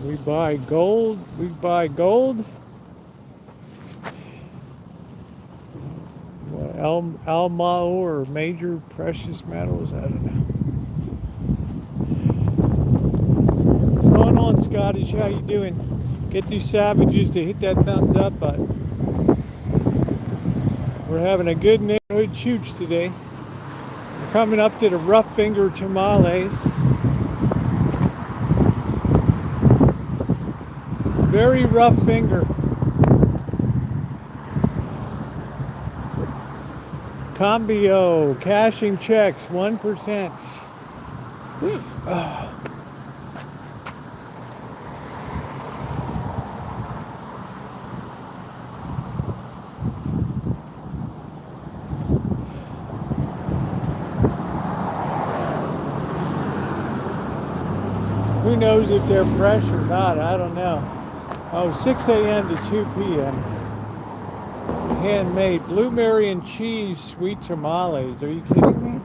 We buy gold. We buy gold. Almao or major precious metals. I don't know. What's going on, Scottish? How you doing? Get these savages to hit that thumbs up button. We're having a good neighborhood shoots today. We're coming up to the rough finger tamales. Very rough finger. Cambio, cashing checks, 1%. Who knows if they're fresh or not? I don't know. Oh, 6 a.m. to 2 p.m. Handmade blueberry and cheese sweet tamales. Are you kidding me?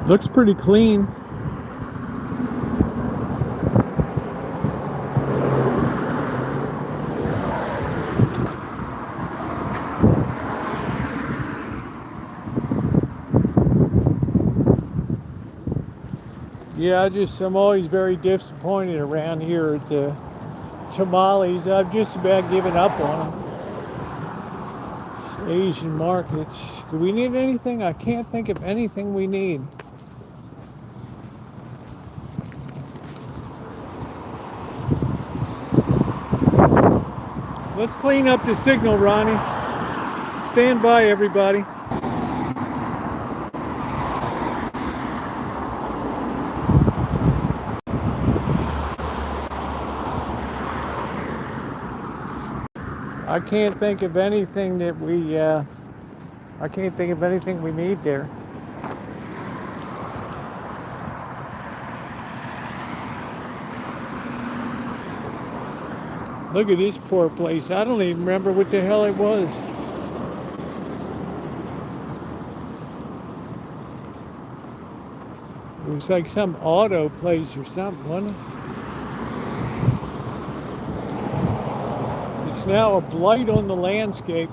Looks pretty clean. Yeah, I'm always very disappointed around here at the tamales. I've just about given up on them. Asian markets. Do we need anything? I can't think of anything we need. Let's clean up the signal, Ronnie. Stand by, everybody. I can't think of anything that I can't think of anything we need there. Look at this poor place. I don't even remember what the hell it was. It was like some auto place or something, wasn't it? It's now a blight on the landscape.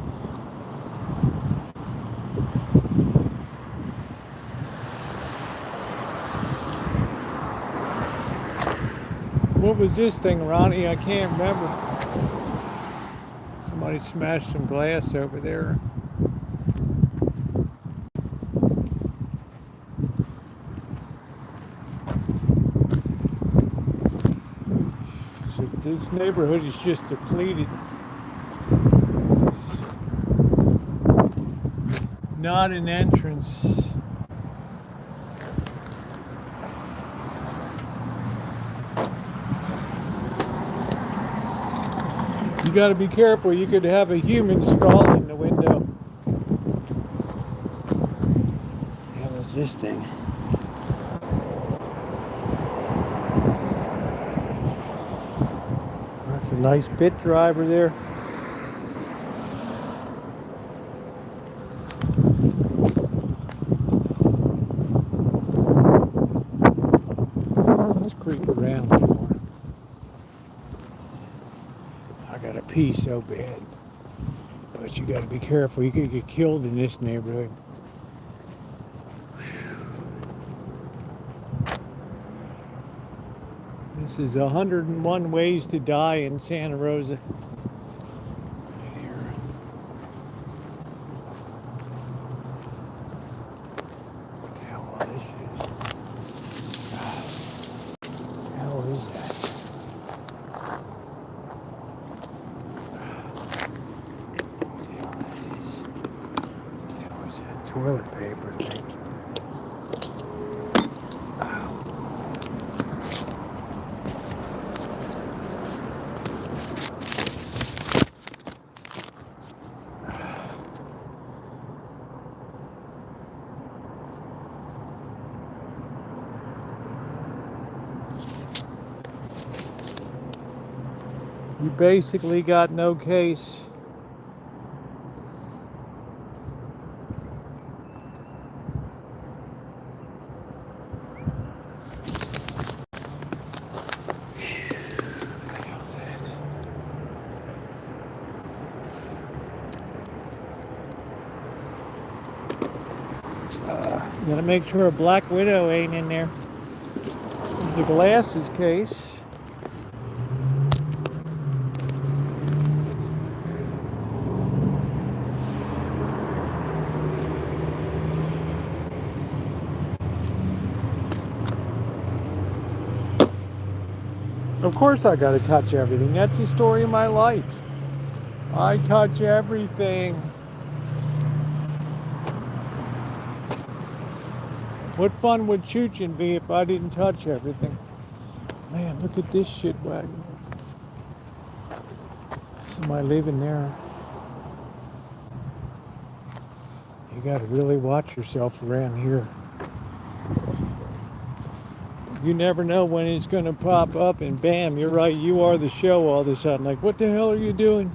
What was this thing, Ronnie? I can't remember. Somebody smashed some glass over there. So this neighborhood is just depleted. Not an entrance. You got to be careful. You could have a human skull in the window. What was this thing? That's a nice bit driver there. Let's creep around more. I got to pee so bad. But you got to be careful. You could get killed in this neighborhood. This is 101 ways to die in Santa Rosa. Right here. What the hell this is? What the hell is that? What the hell is? What the hell is that toilet paper thing? You basically got no case. Gotta make sure a Black Widow ain't in there. The glasses case. Of course I gotta touch everything. That's the story of my life. I touch everything. What fun would chooching be if I didn't touch everything? Man, look at this shit wagon. Somebody living there. You gotta really watch yourself around here. You never know when it's gonna pop up and bam, you're right, you are the show all of a sudden. Like, what the hell are you doing?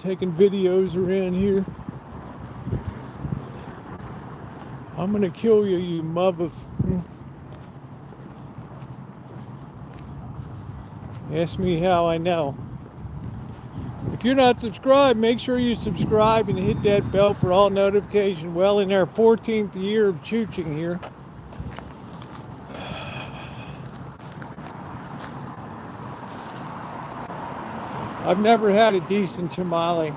Taking videos around here. I'm gonna kill you, you mother. Ask me how I know. If you're not subscribed, make sure you subscribe and hit that bell for all notifications. Well, in our 14th year of chooching here. I've never had a decent tamale.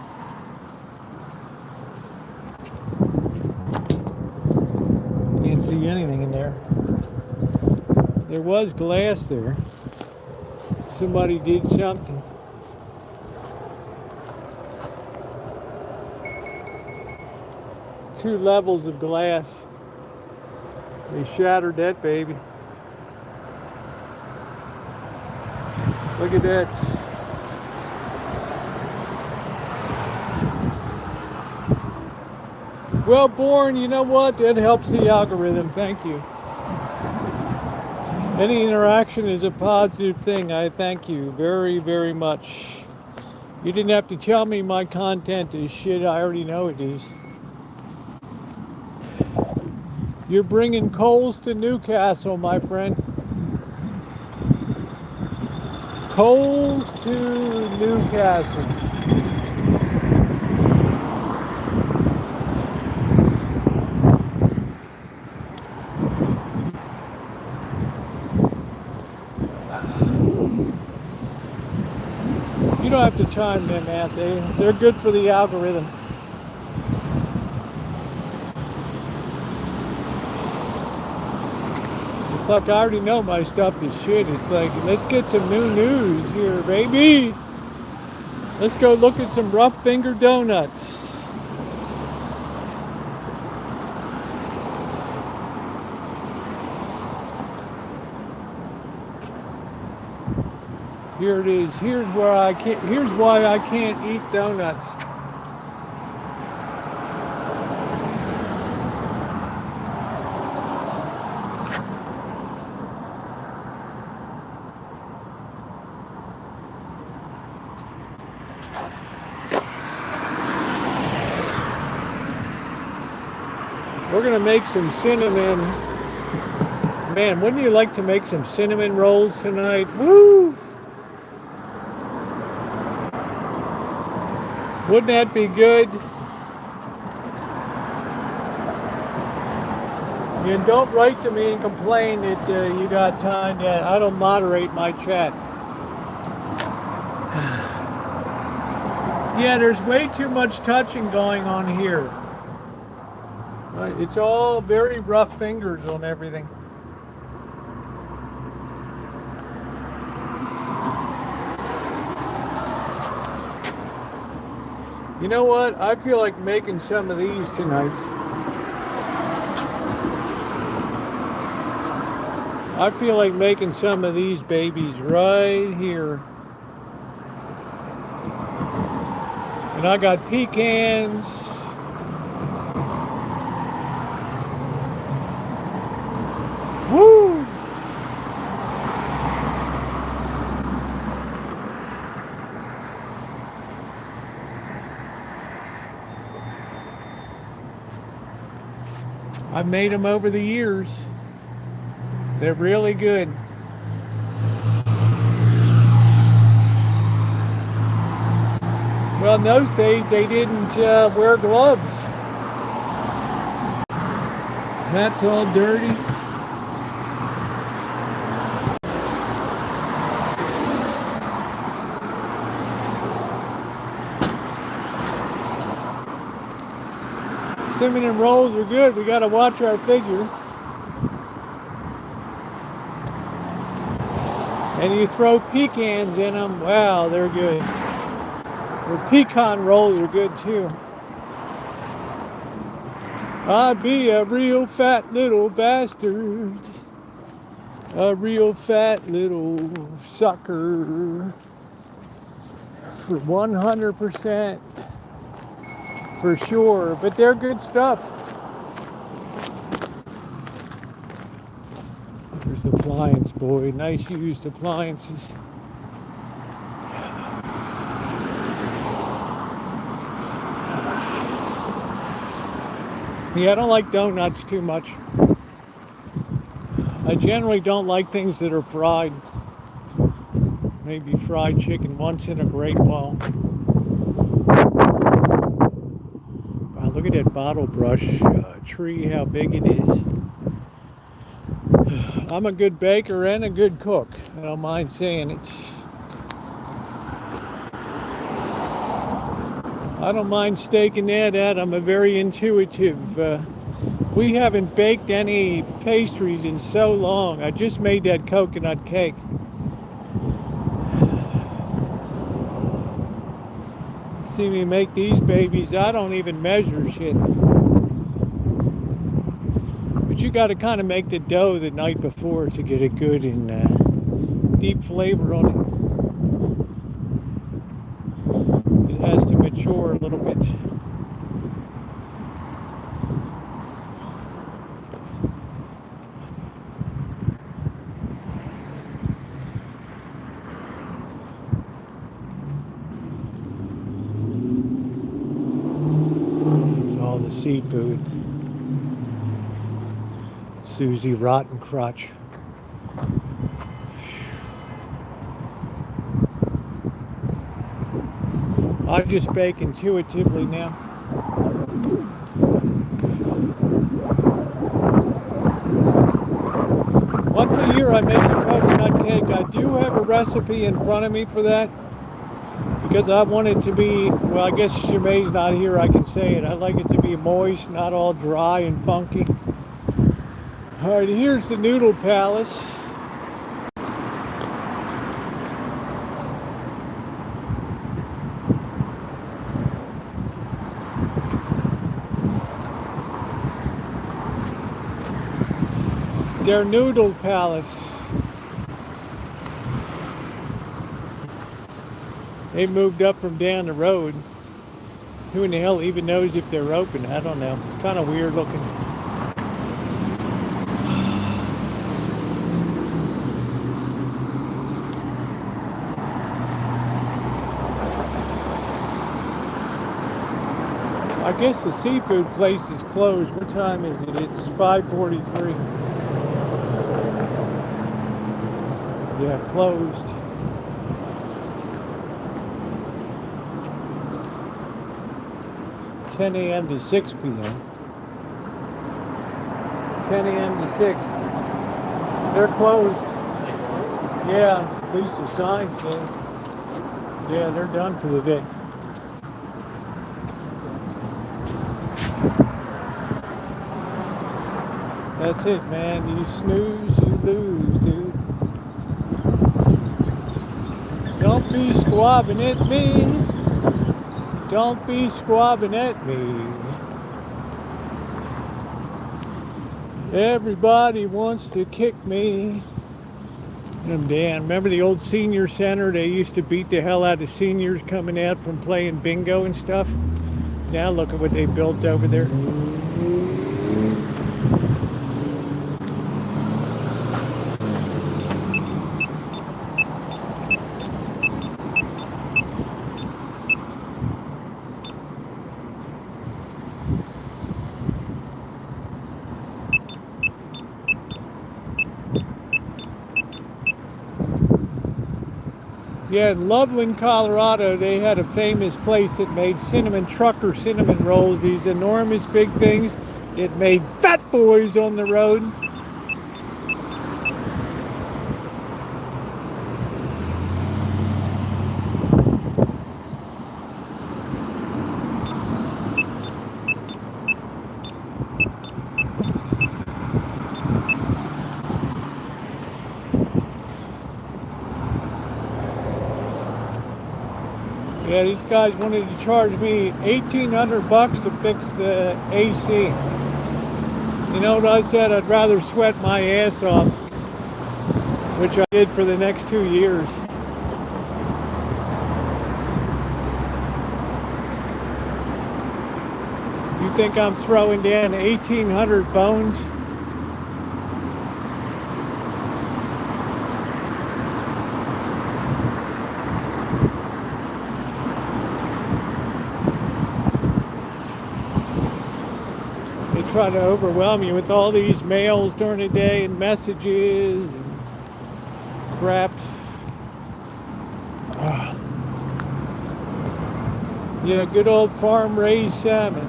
Can't see anything in there. There was glass there. Somebody did something. Two levels of glass. They shattered that baby. Look at that. Well, Born, you know what? That helps the algorithm. Thank you. Any interaction is a positive thing. I thank you very, very much. You didn't have to tell me my content is shit. I already know it is. You're bringing coals to Newcastle, my friend. Coals to Newcastle. You don't have to chime them, Matt. They're good for the algorithm. It's like I already know my stuff is shit. It's like, let's get some new news here, baby. Let's go look at some rough finger donuts. Here it is. Here's why I can't eat donuts. We're gonna make some cinnamon. Man, wouldn't you like to make some cinnamon rolls tonight? Woo! Wouldn't that be good? And don't write to me and complain that you got time that I don't moderate my chat. Yeah, there's way too much touching going on here. Right, it's all very rough fingers on everything. You know what? I feel like making some of these tonight. I feel like making some of these babies right here. And I got pecans. Woo! I've made them over the years. They're really good. Well, in those days, they didn't wear gloves. That's all dirty. Cinnamon rolls are good. We got to watch our figure. And you throw pecans in them. Wow, they're good. The pecan rolls are good too. I'd be a real fat little bastard. A real fat little sucker. For 100%. For sure. But they're good stuff. There's the appliance, boy. Nice used appliances. Yeah, I don't like donuts too much. I generally don't like things that are fried. Maybe fried chicken once in a great while. Wow, look at that bottle brush tree, how big it is. I'm a good baker and a good cook. I don't mind saying it. I don't mind staking that out. I'm a very intuitive. We haven't baked any pastries in so long. I just made that coconut cake. See me make these babies. I don't even measure shit. But you got to kind of make the dough the night before to get a good and deep flavor on it. Has to mature a little bit. It's all the seafood. Susie Rotten Crotch. I just bake intuitively now. Once a year I make the coconut cake. I do have a recipe in front of me for that because I want it to be, well, I guess Shemai's not here, I can say it. I like it to be moist, not all dry and funky. All right, here's the Noodle Palace. Their Noodle Palace. They moved up from down the road. Who in the hell even knows if they're open? I don't know. It's kind of weird looking. I guess the seafood place is closed. What time is it? It's 5:43. Yeah, closed. (10 a.m. to 6 p.m.) 10 a.m. to 6. They're closed. Yeah, at least the sign says. Yeah, they're done for the day. That's it, man. You snooze, you lose, dude. Don't be squabbing at me. Don't be squabbing at me. Everybody wants to kick me. Dan, remember the old senior center? They used to beat the hell out of seniors coming out from playing bingo and stuff. Now look at what they built over there. Yeah, in Loveland, Colorado, they had a famous place that made cinnamon trucker cinnamon rolls, these enormous big things. It made fat boys on the road. Yeah, these guys wanted to charge me $1,800 to fix the AC. You know what I said? I'd rather sweat my ass off, which I did for the next 2 years. You think I'm throwing down 1,800 bones? Try to overwhelm you with all these mails during the day and messages and crap. Yeah, good old farm raised salmon.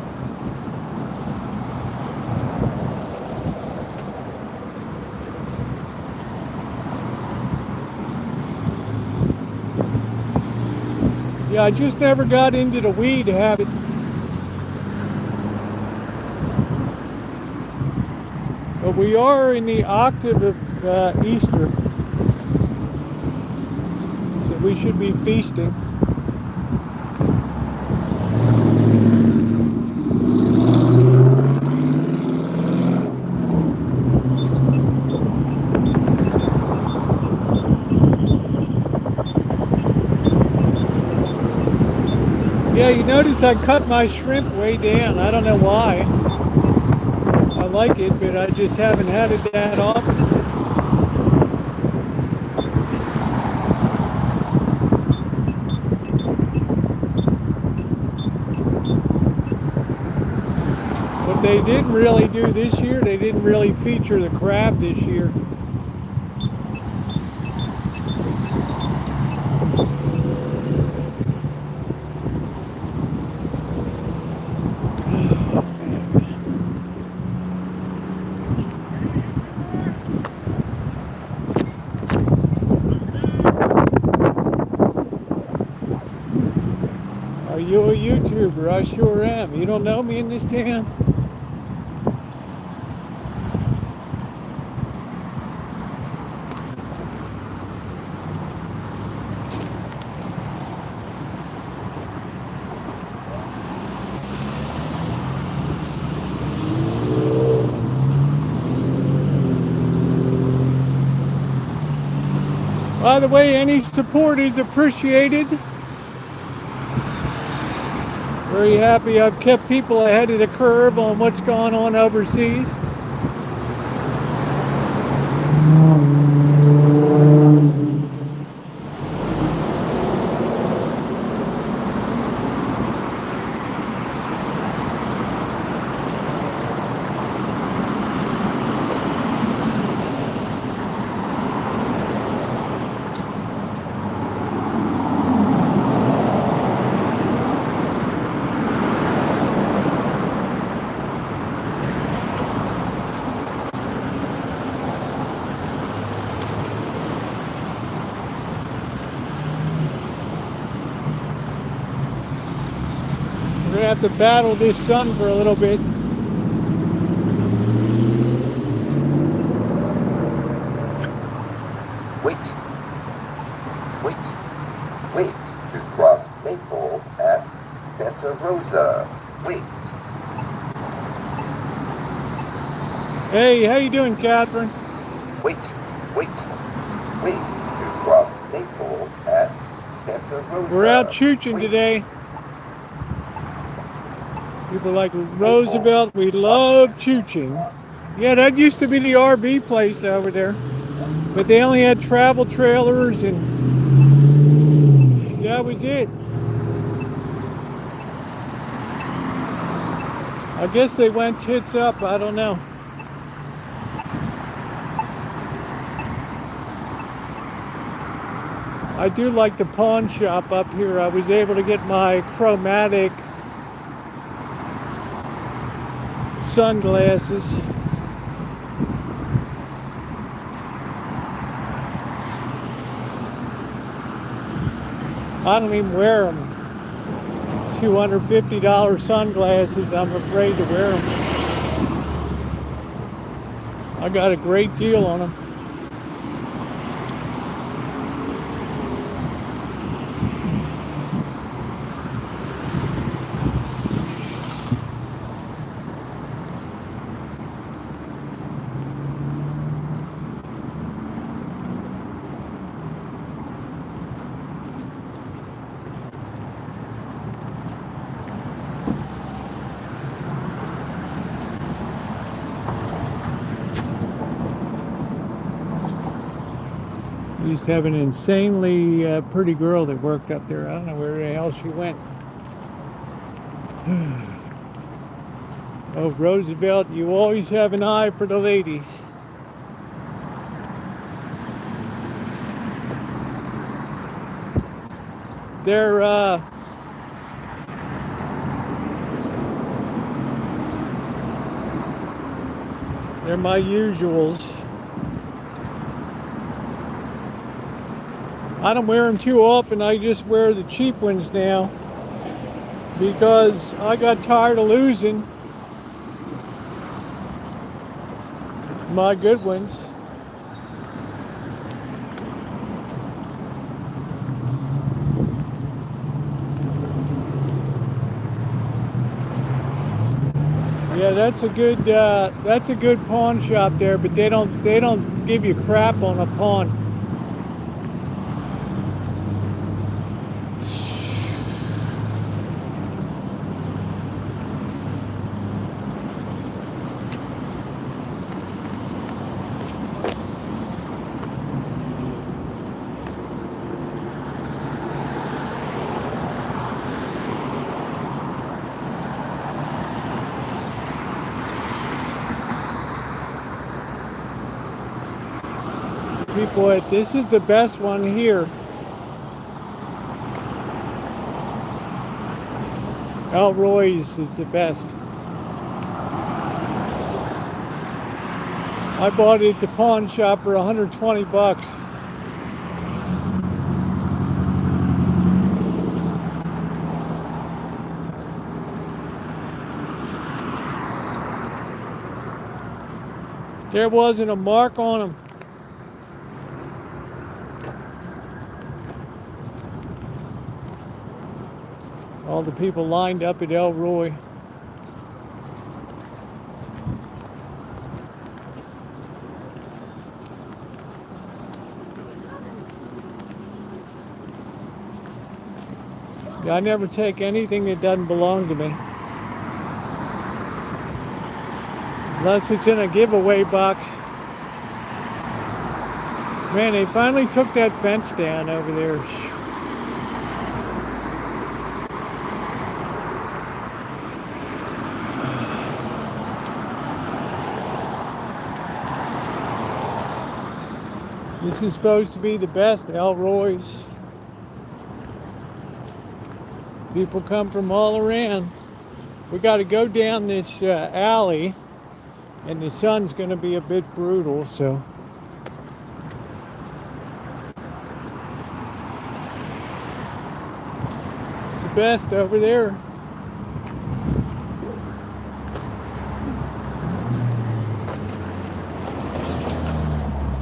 Yeah, I just never got into the weed habit. But we are in the octave of Easter, so we should be feasting. Yeah, you notice I cut my shrimp way down. I don't know why. I like it, but I just haven't had it that often. What they didn't really do this year, they didn't really feature the crab this year. Are you a YouTuber? I sure am. You don't know me in this town? By the way, any support is appreciated. Very happy I've kept people ahead of the curve on what's going on overseas. We're gonna have to battle this sun for a little bit. Wait to cross Maple at Santa Rosa. Wait. Hey, how you doing, Catherine? Wait to cross Maple at Santa Rosa. We're out chooching today. People like Roosevelt, we love chooching. Yeah, that used to be the RV place over there. But they only had travel trailers and that was it. I guess they went tits up, I don't know. I do like the pawn shop up here. I was able to get my chromatic sunglasses. I don't even wear them. $250 sunglasses, I'm afraid to wear them. I got a great deal on them. We used to have an insanely pretty girl that worked up there. I don't know where the hell she went. Oh, Roosevelt, you always have an eye for the ladies. They're my usuals. I don't wear them too often. I just wear the cheap ones now because I got tired of losing my good ones. Yeah, that's a good pawn shop there, but they don't give you crap on a pawn. People, this is the best one here. Elroy's is the best. I bought it at the pawn shop for 120 bucks. There wasn't a mark on them. All the people lined up at Elroy. I never take anything that doesn't belong to me. Unless it's in a giveaway box. Man, they finally took that fence down over there. This is supposed to be the best Elroy's. People come from all around. We got to go down this alley, and the sun's going to be a bit brutal, so. It's the best over there.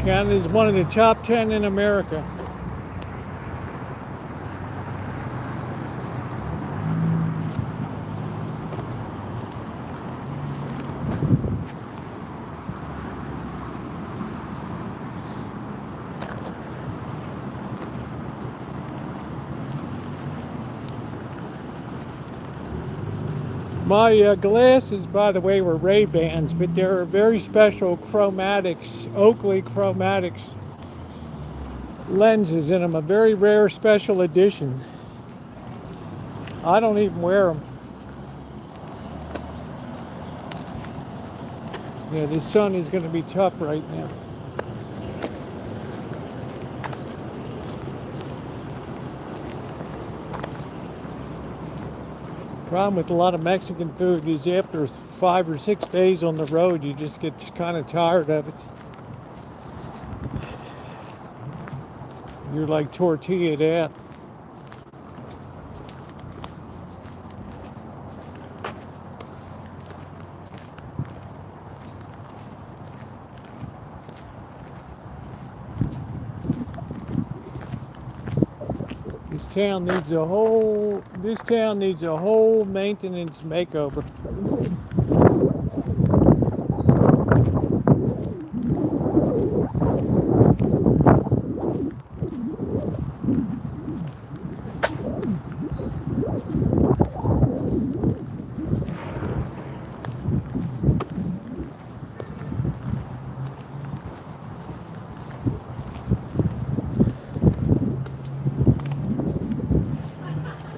Counted as one of the top 10 in America. My glasses, by the way, were Ray-Bans, but they're very special chromatics, Oakley chromatics lenses in them, a very rare special edition. I don't even wear them. Yeah, the sun is going to be tough right now. Problem with a lot of Mexican food is after 5 or 6 days on the road, you just get kind of tired of it. You're like tortilla that. This town needs a whole maintenance makeover.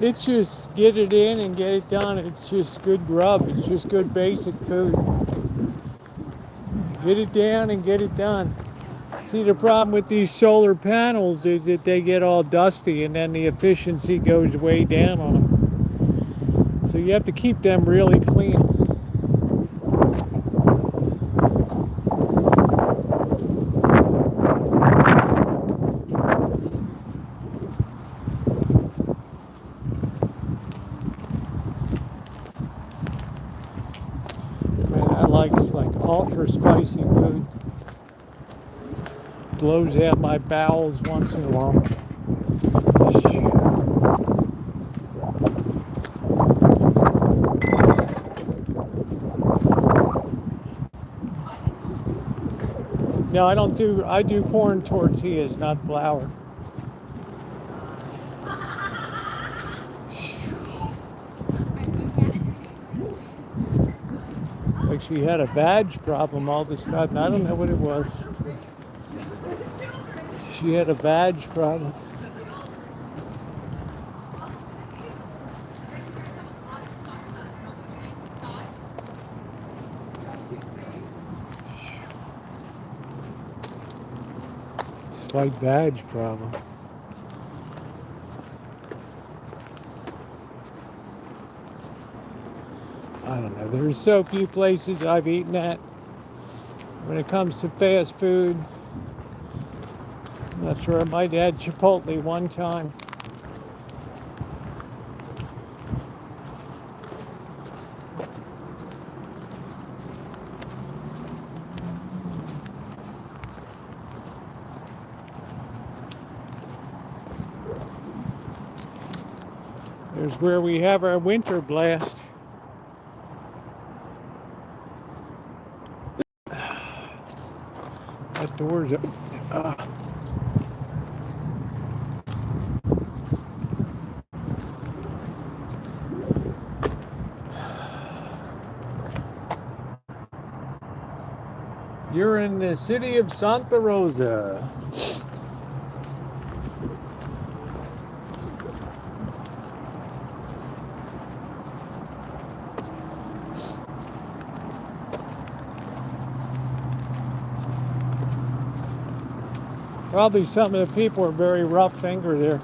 It's just get it in and get it done. It's just good grub. It's just good basic food. Get it down and get it done. See, the problem with these solar panels is that they get all dusty and then the efficiency goes way down on them. So you have to keep them really clean. It's like ultra spicy food. Blows out my bowels once in a while. No, I do corn tortillas, not flour. Like she had a badge problem all of a sudden. I don't know what it was. She had a badge problem. Slight badge problem. I don't know. There's so few places I've eaten at when it comes to fast food. I'm not sure. I might add Chipotle one time. There's where we have our winter blast. That door's up. You're in the city of Santa Rosa. Probably some of the people are very rough finger there.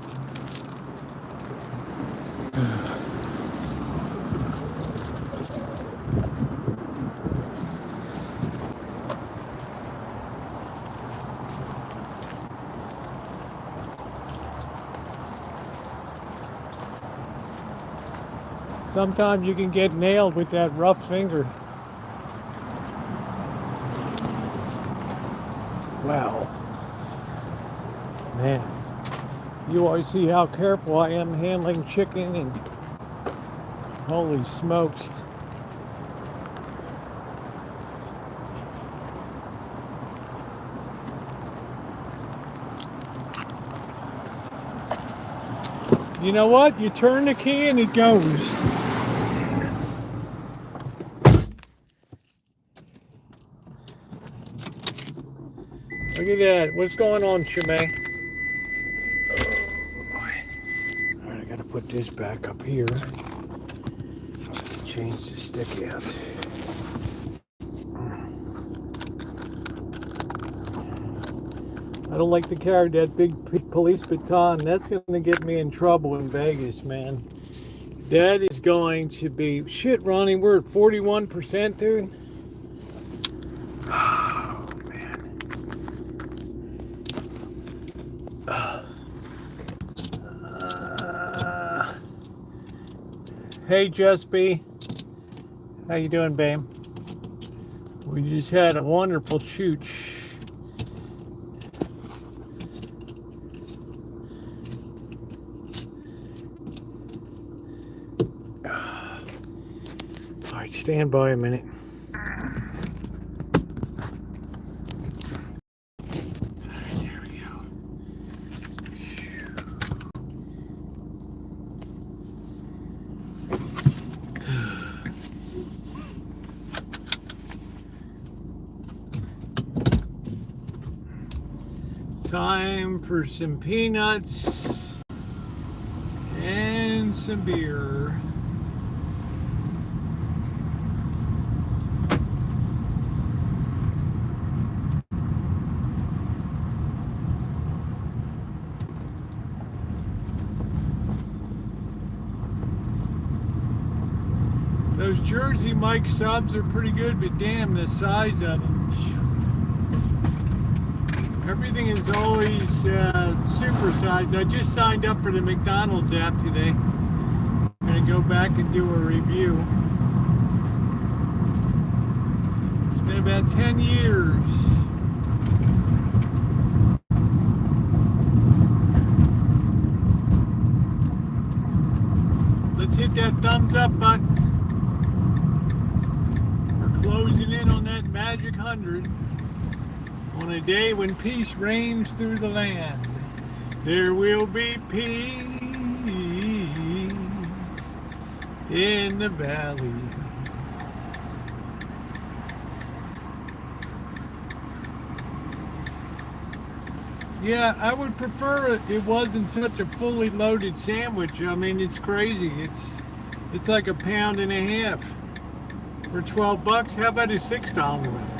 Sometimes you can get nailed with that rough finger. Wow. Man, you always see how careful I am handling chicken, and holy smokes. You know what? You turn the key and it goes. Look at that. What's going on, Shimei? Alright, I gotta put this back up here. Change the stick out. I don't like to carry that big police baton. That's gonna get me in trouble in Vegas, man. That is going to be shit, Ronnie. We're at 41%, dude. Oh man. Hey, Just B. How you doing, babe? We just had a wonderful chooch. All right, stand by a minute. There we go. Time for some peanuts and some beer. Those Jersey Mike subs are pretty good, but damn, the size of them. Everything is always supersized. I just signed up for the McDonald's app today. I'm going to go back and do a review. It's been about 10 years. Let's hit that thumbs up button. We're closing in on that magic 100. On a day when peace reigns through the land, there will be peace in the valley. Yeah, I would prefer it wasn't such a fully loaded sandwich. I mean, it's crazy. It's like £1.50 for $12. How about a $6 one?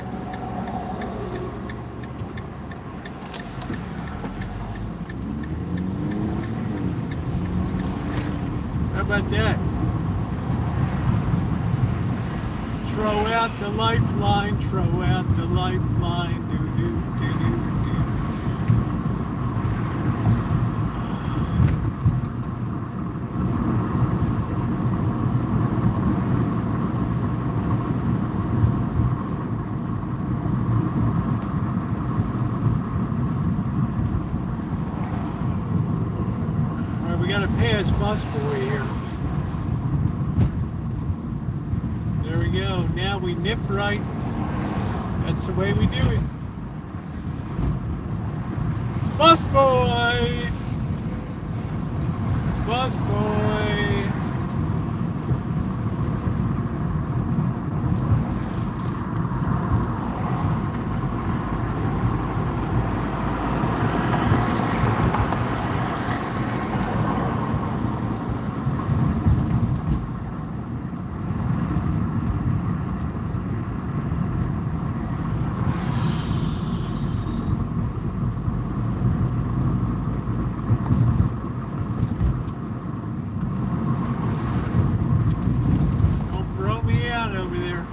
How about that? Throw out the lifeline, throw out the lifeline, do do do do do. All right, we got to pass Busboy here. There we go. Now we nip right. That's the way we do it. Busboy! Busboy! Over there.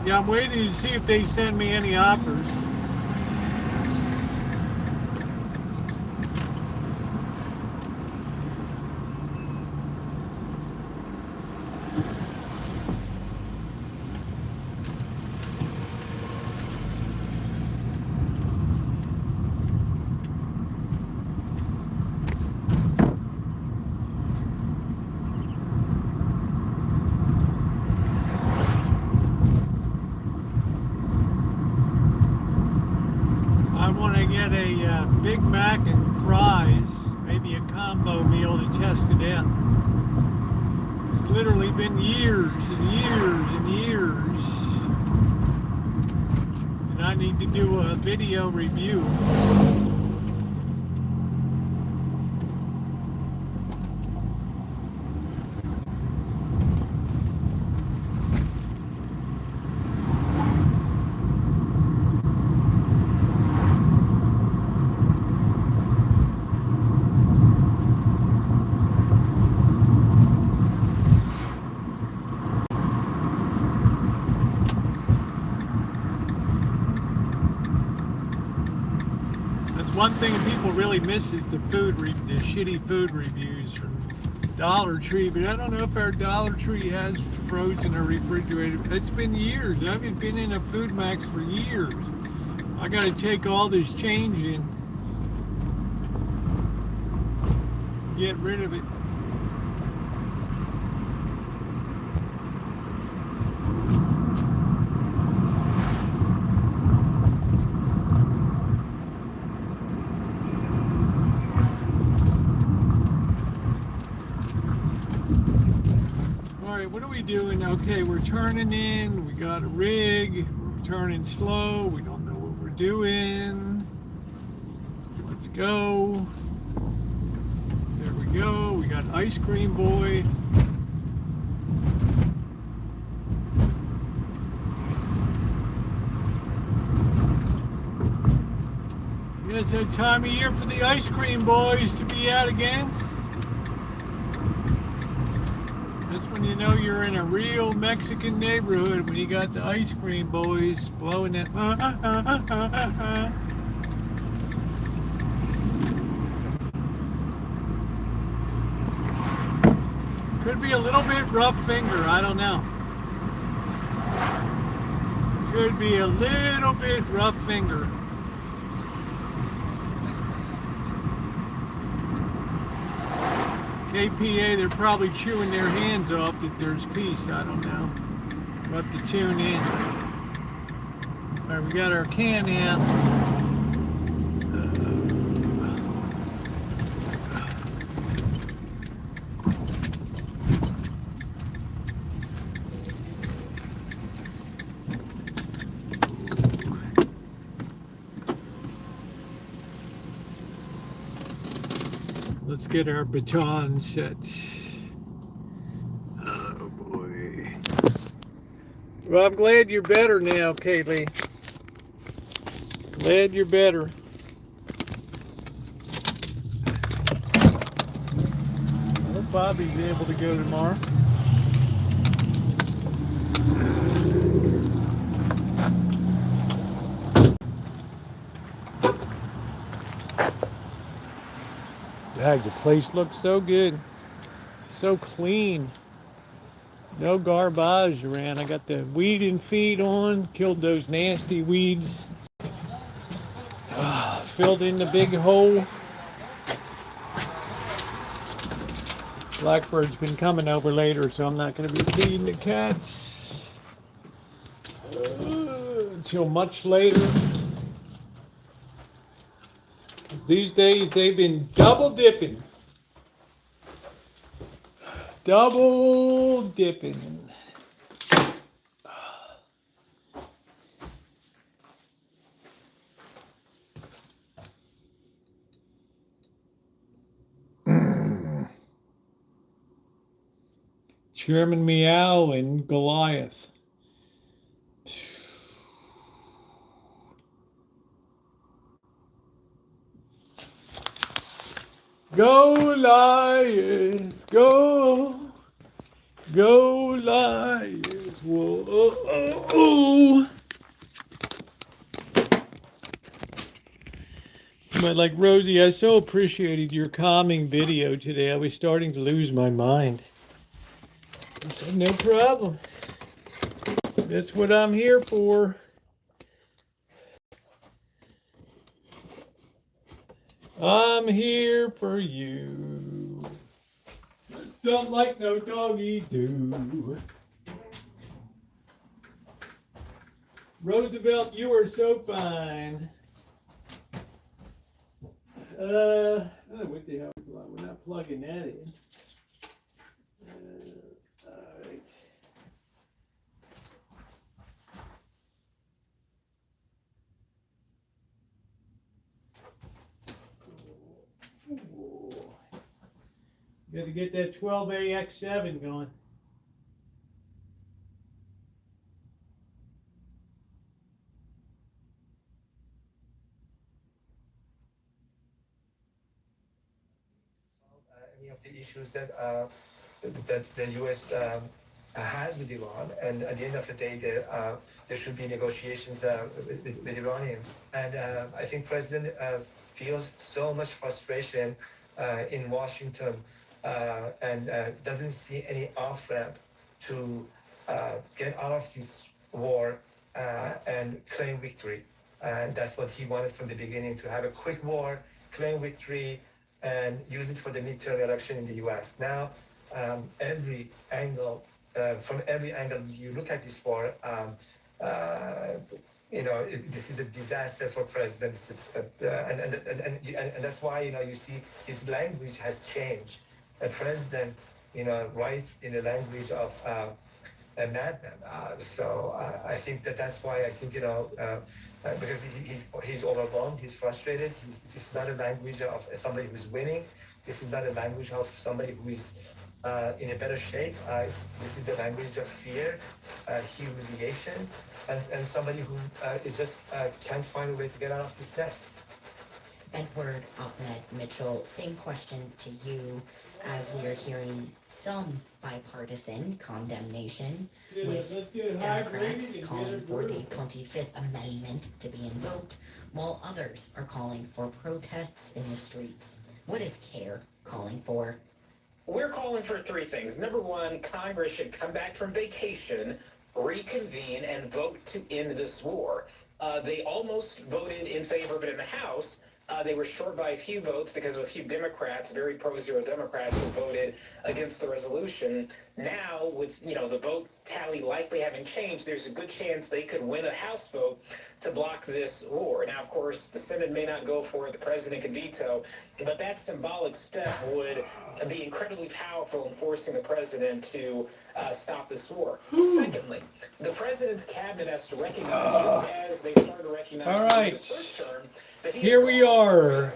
Yeah, I'm waiting to see if they send me any offers. Big Mac and fries, maybe a combo meal to test it out. It's literally been years and years and years. And I need to do a video review. One thing people really miss is the the shitty food reviews from Dollar Tree, but I don't know if our Dollar Tree has frozen or refrigerated. It's been years. I haven't been in a Food Max for years. I got to take all this change in, get rid of it. What are we doing? Okay, we're turning in. We got a rig. We're turning slow. We don't know what we're doing. Let's go. There we go. We got Ice Cream Boy. Yeah, it's that time of year for the Ice Cream Boys to be out again. That's when you know you're in a real Mexican neighborhood, when you got the Ice Cream Boys blowing that. Could be a little bit rough finger, I don't know. Could be a little bit rough finger. KPA, they're probably chewing their hands off that there's peace. I don't know. We'll have to tune in. All right, we got our can out. Let's get our baton set. Oh boy. Well, I'm glad you're better now, Kaylee. Glad you're better. I hope Bobby's able to go tomorrow. Dang, the place looks so good. So clean. No garbage around. I got the weed and feed on. Killed those nasty weeds. Filled in the big hole. Blackbird's been coming over later, so I'm not going to be feeding the cats until much later. These days they've been double dipping. Double dipping. Chairman Meow and Goliath. Goliath, go. Goliath, whoa. But like Rosie, I so appreciated your calming video today. I was starting to lose my mind. I said, no problem. That's what I'm here for. I'm here for you. Don't like no doggy do. Roosevelt, you are so fine. What the hell? We're not plugging that in. Alright. Got to get that 12AX7 going. Any of the issues that the U.S. Has with Iran, and at the end of the day, there should be negotiations with Iranians. And I think President feels so much frustration in Washington and doesn't see any off ramp to get out of this war and claim victory. And that's what he wanted from the beginning, to have a quick war, claim victory, and use it for the midterm election in the U.S. Now, every angle, from every angle you look at this war, this is a disaster for presidents, and that's why you see his language has changed. A president, writes in the language of a madman. So I think that's why I think because he's overwhelmed, he's frustrated. This is not a language of somebody who's winning. This is not a language of somebody who is in a better shape. This is the language of fear, humiliation, and somebody who is just can't find a way to get out of this mess. Edward Ahmed Mitchell, same question to you, as we are hearing some bipartisan condemnation, with Democrats calling for the 25th Amendment to be invoked, while others are calling for protests in the streets. What is CARE calling for? We're calling for three things. Number one, Congress should come back from vacation, reconvene, and vote to end this war. They almost voted in favor of it in the House. They were short by a few votes because of a few Democrats, very pro-zero Democrats, who voted against the resolution. Now, with the vote tally likely having changed, there's a good chance they could win a House vote to block this war. Now, of course, the Senate may not go for it, the president could veto, but that symbolic step would be incredibly powerful in forcing the president to stop this war. Secondly, the president's cabinet has to recognize, just as they started to recognize All right. his first term, that Here we are.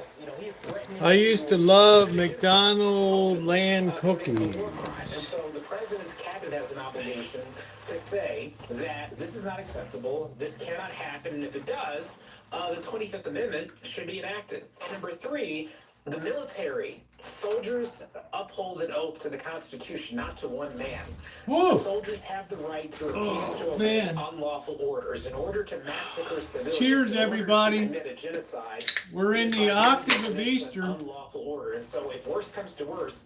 I used to love McDonald's land cookies. And so the president's cabinet has an obligation to say that this is not acceptable, this cannot happen, and if it does, the 25th Amendment should be enacted. And number three, the military, soldiers uphold an oath to the Constitution, not to one man. Whoa. Soldiers have the right to refuse to obey unlawful orders in order to massacre civilians. Cheers, everybody. Commit a genocide. We're in the octave of Easter. Unlawful order. And so if worse comes to worse,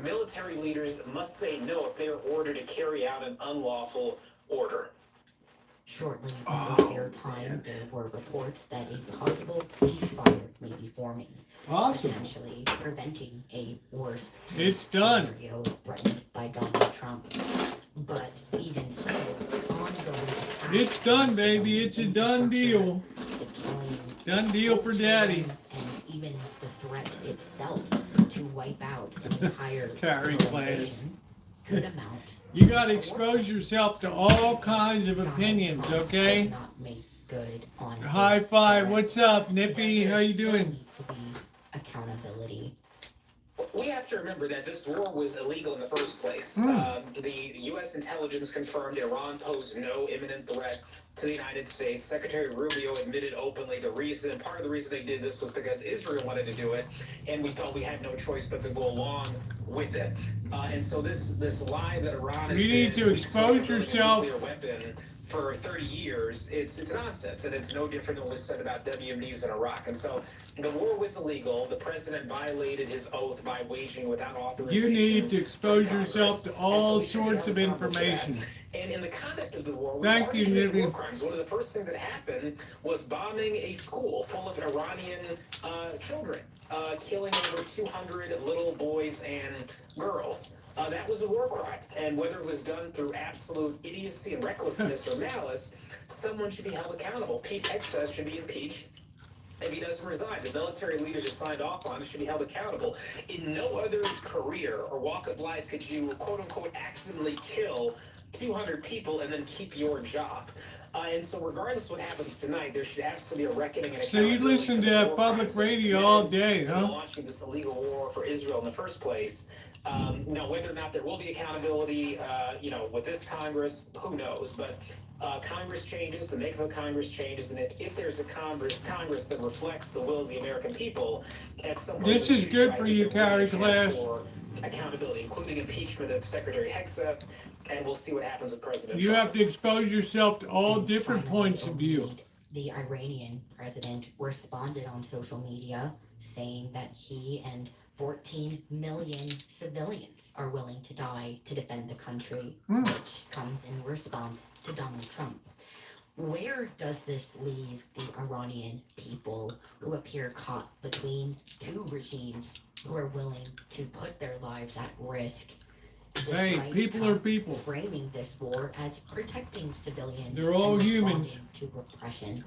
military leaders must say no if they are ordered to carry out an unlawful order. Shortly before airtime, there were reports that a possible ceasefire may be forming, Awesome. potentially preventing a worse It's done. scenario threatened by Donald Trump. But even so, ongoing attacks It's done, baby. It's a done deal. the killing, Done deal for Daddy. and even the threat itself to wipe out an entire Carry class. civilization could amount. You got to expose yourself to all kinds of opinions, Donald Trump okay? does not make good on High his five. threat. What's up, Nippy? How you There doing? need to be accountability. We have to remember that this war was illegal in the first place. The U.S. intelligence confirmed Iran posed no imminent threat to the United States. Secretary Rubio admitted openly and part of the reason they did this was because Israel wanted to do it, and we felt we had no choice but to go along with it. And so this lie that Iran has You need to expose yourself. nuclear weapon for 30 years, it's nonsense, and it's no different than what was said about WMDs in Iraq. And so the war was illegal. The president violated his oath by waging without authorization. You need to expose from yourself to Congress. all And so we should sorts be of held accountable for that. information. And in the conduct of the war, we Thank already you, committed Nippy. war crimes. One of the first things that happened was bombing a school full of Iranian children, killing over 200 little boys and girls. That was a war crime, and whether it was done through absolute idiocy and recklessness or malice, someone should be held accountable. Pete Hegseth should be impeached. if he doesn't resign. The military leaders who signed off on it should be held accountable. In no other career or walk of life could you, quote unquote, accidentally kill 200 people and then keep your job. And so regardless of what happens tonight, there should absolutely be a reckoning and So you accountability listen for to the that war public crimes that were radio all committed day, in huh? launching this illegal war for Israel in the first place. Now, whether or not there will be accountability, with this Congress, who knows? But Congress changes, the makeup of Congress changes, and if there's a Congress that reflects the will of the American people, at some point This in the is future, good I for think you, there will be a Carrie chance Class. for accountability, including impeachment of Secretary Hegseth, and we'll see what happens with President You Trump. have to expose yourself to all And different finally, points of view. The Iranian president responded on social media saying that he and 14 million civilians are willing to die to defend the country, which comes in response to Donald Trump. Where does this leave the Iranian people who appear caught between two regimes who are willing to put their lives at risk? Hey, despite people are Trump people. framing this war as protecting civilians They're all and humans. responding to repression.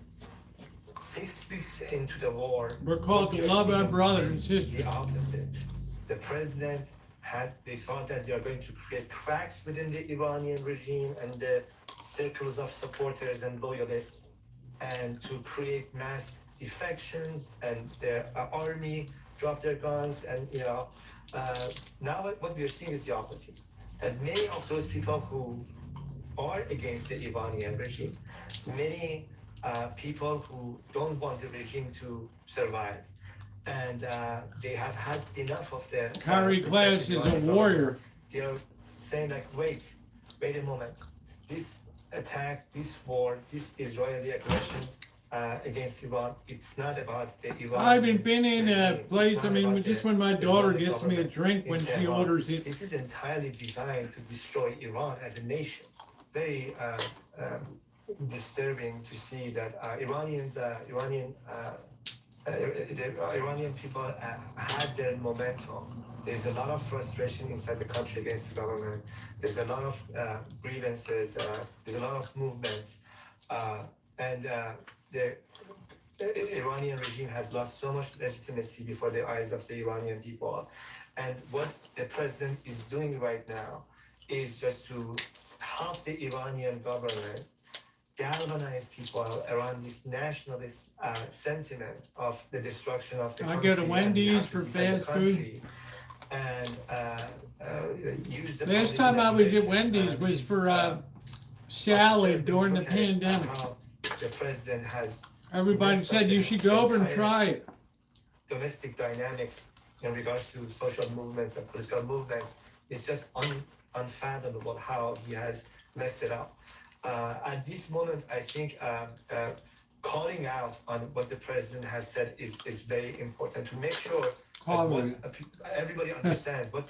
6 weeks into the war, We're called to love our brothers and sisters. the opposite. The president they thought that they are going to create cracks within the Iranian regime and the circles of supporters and loyalists, and to create mass defections, and the army drop their guns, and now what we are seeing is the opposite. That many of those people who are against the Iranian regime, many people who don't want the regime to survive, and they have had enough of the Kyrie Class is a Iranian warrior. They're saying like, wait a moment. This attack, this war, this Israeli aggression against Iran, it's not about the Iran. I haven't been in a regime. place, It's I not mean, about just the when my daughter Islamic gets me a government drink when in she Tehran. orders it. This is entirely designed to destroy Iran as a nation. Very disturbing to see that the Iranian people had their momentum. There's a lot of frustration inside the country against the government. There's a lot of grievances. There's a lot of movements, and the Iranian regime has lost so much legitimacy before the eyes of the Iranian people. And what the president is doing right now is just to help the Iranian government galvanize people around this nationalist sentiment of the destruction of the I country. go to and Wendy's have to for defend the fast food. country, and use the Last public time I was at imagination, Wendy's was to, for salad during the look at pandemic. how the president has Everybody said you should go over and try it. domestic dynamics in regards to social movements and political movements. It's just unfathomable how he has messed it up. At this moment, I think calling out on what the president has said is very important to make sure that everybody understands what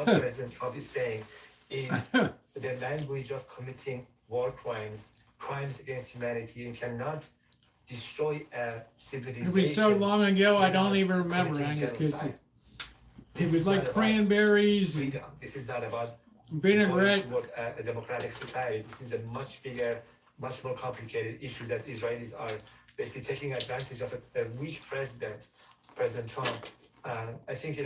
President Trump is saying is the language of committing war crimes, crimes against humanity, and cannot destroy a civilization. It was so long ago, I don't even remember. I just kissed it. It was like cranberries and freedom. This is not about vinaigrette. going toward a democratic society. This is a much bigger, much more complicated issue that Israelis are basically taking advantage of a weak president, President Trump. I think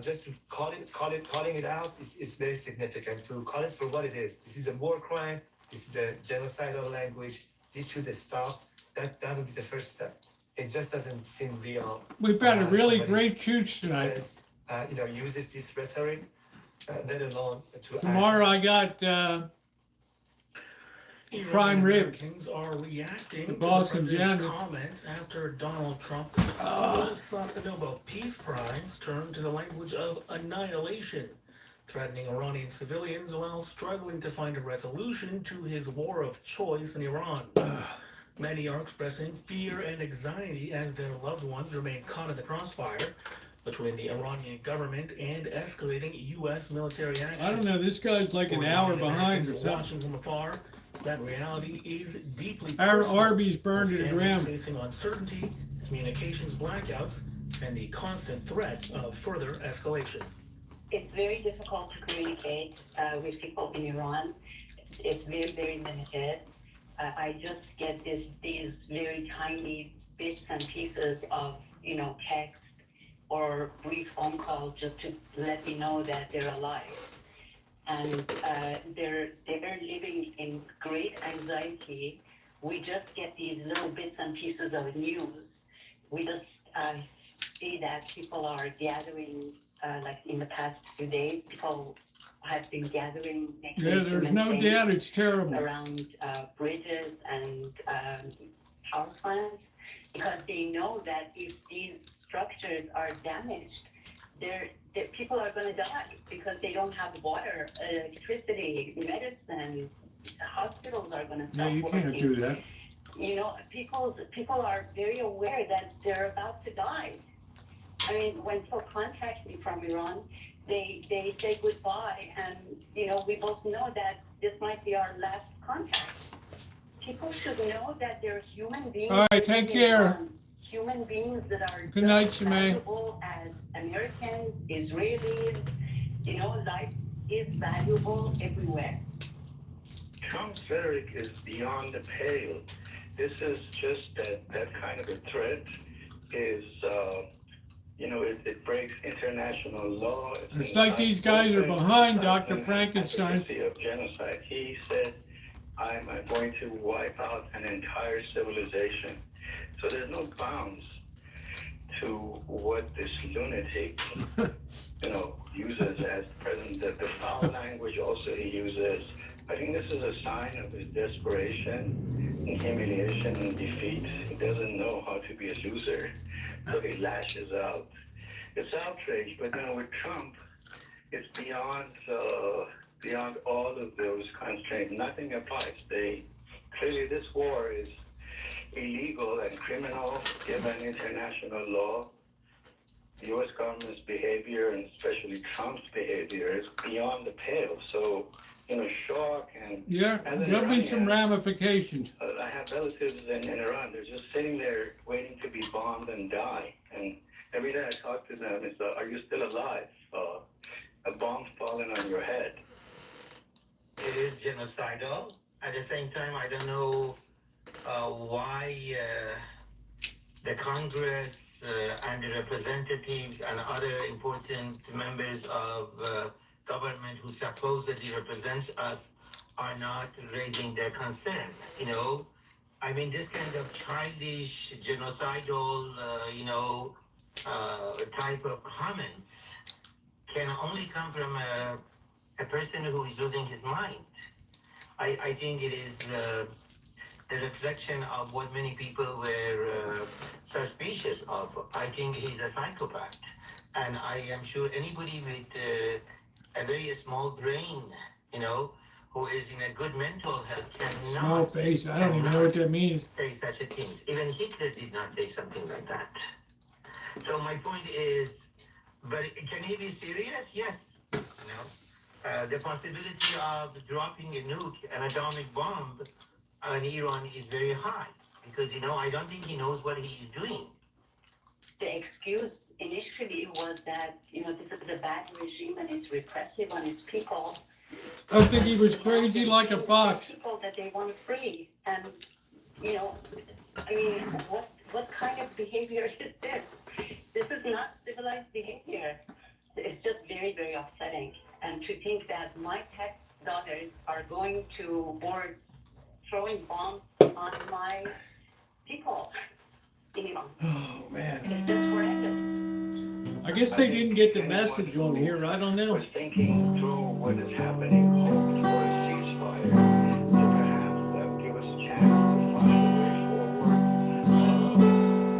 just to calling it out is very significant. To call it for what it is. This is a war crime. This is a genocidal language. This should stop. That would be the first step. It just doesn't seem real. We've got a really Somebody great chooch tonight. says, uses this rhetoric, let alone to Tomorrow I got prime rib. Americans are reacting The to Boston the president's General. comments after Donald Trump sought the Nobel Peace Prize turned to the language of annihilation, threatening Iranian civilians while struggling to find a resolution to his war of choice in Iran. Many are expressing fear and anxiety as their loved ones remain caught in the crossfire between the Iranian government and escalating U.S. military action. I don't know, this guy's like an For hour Iranian behind or Americans something. watching from afar, that reality is deeply Our personal, Arby's burned with to the families ground. facing uncertainty, communications blackouts, and the constant threat of further escalation. It's very difficult to communicate with people in Iran. It's very, very limited. I just get these very tiny bits and pieces of, text or brief phone calls just to let me know that they're alive. And they're living in great anxiety. We just get these little bits and pieces of news. We just see that people are gathering, like in the past few days, people have been gathering next to Yeah, there's no things doubt it's terrible. around bridges and power plants, because they know that if these structures are damaged, people are going to die because they don't have water, electricity, medicine. Hospitals are going to Yeah, stop you working. can't do that. People are very aware that they're about to die. I mean, when people contact me from Iran, they say goodbye, and we both know that this might be our last contact. People should know that there's human beings. All right, take care. Human beings that are Good night, just Shemay. valuable as Americans, Israelis. Life is valuable everywhere. Trump's rhetoric is beyond the pale. This is just that kind of a threat is, it breaks international law. It's like these guys are behind Dr. Frankenstein. Of genocide. He said, I'm going to wipe out an entire civilization. So there's no bounds to what this lunatic, uses as president. The foul language also he uses. I think this is a sign of his desperation, and humiliation, and defeat. He doesn't know how to be a loser, so he lashes out. It's outrage, but with Trump, it's beyond all of those constraints. Nothing applies. Clearly this war is illegal and criminal given international law. The U.S. government's behavior, and especially Trump's behavior, is beyond the pale. So, shock and... Yeah, there'll be some ramifications. I have relatives in Iran. They're just sitting there waiting to be bombed and die. And every day I talk to them, it's, are you still alive? A bomb's falling on your head. It is genocidal. At the same time, I don't know why the Congress and the representatives and other important members of government who supposedly represents us are not raising their concern. I mean, this kind of childish, genocidal, type of comments can only come from a person who is losing his mind. I think it is the reflection of what many people were suspicious of. I think he's a psychopath. And I am sure anybody with a very small brain, who is in a good mental health cannot... Small face, I don't even know what that means. ...say such a thing. Even Hitler did not say something like that. So my point is, but can he be serious? Yes. The possibility of dropping a nuke, an atomic bomb on Iran is very high. Because, I don't think he knows what he is doing. The excuse initially was that, this is a bad regime and it's repressive on its people. I think he was crazy like a fox. People that they want to free. And, what kind of behavior is this? This is not civilized behavior. It's just very, very upsetting. And to think that my tax dollars are going towards throwing bombs on my people. Oh, man. It's just horrendous. I guess they didn't get the message on here. I don't know. Was thinking through what is happening, hoped for a ceasefire to perhaps give us a chance to find a way forward.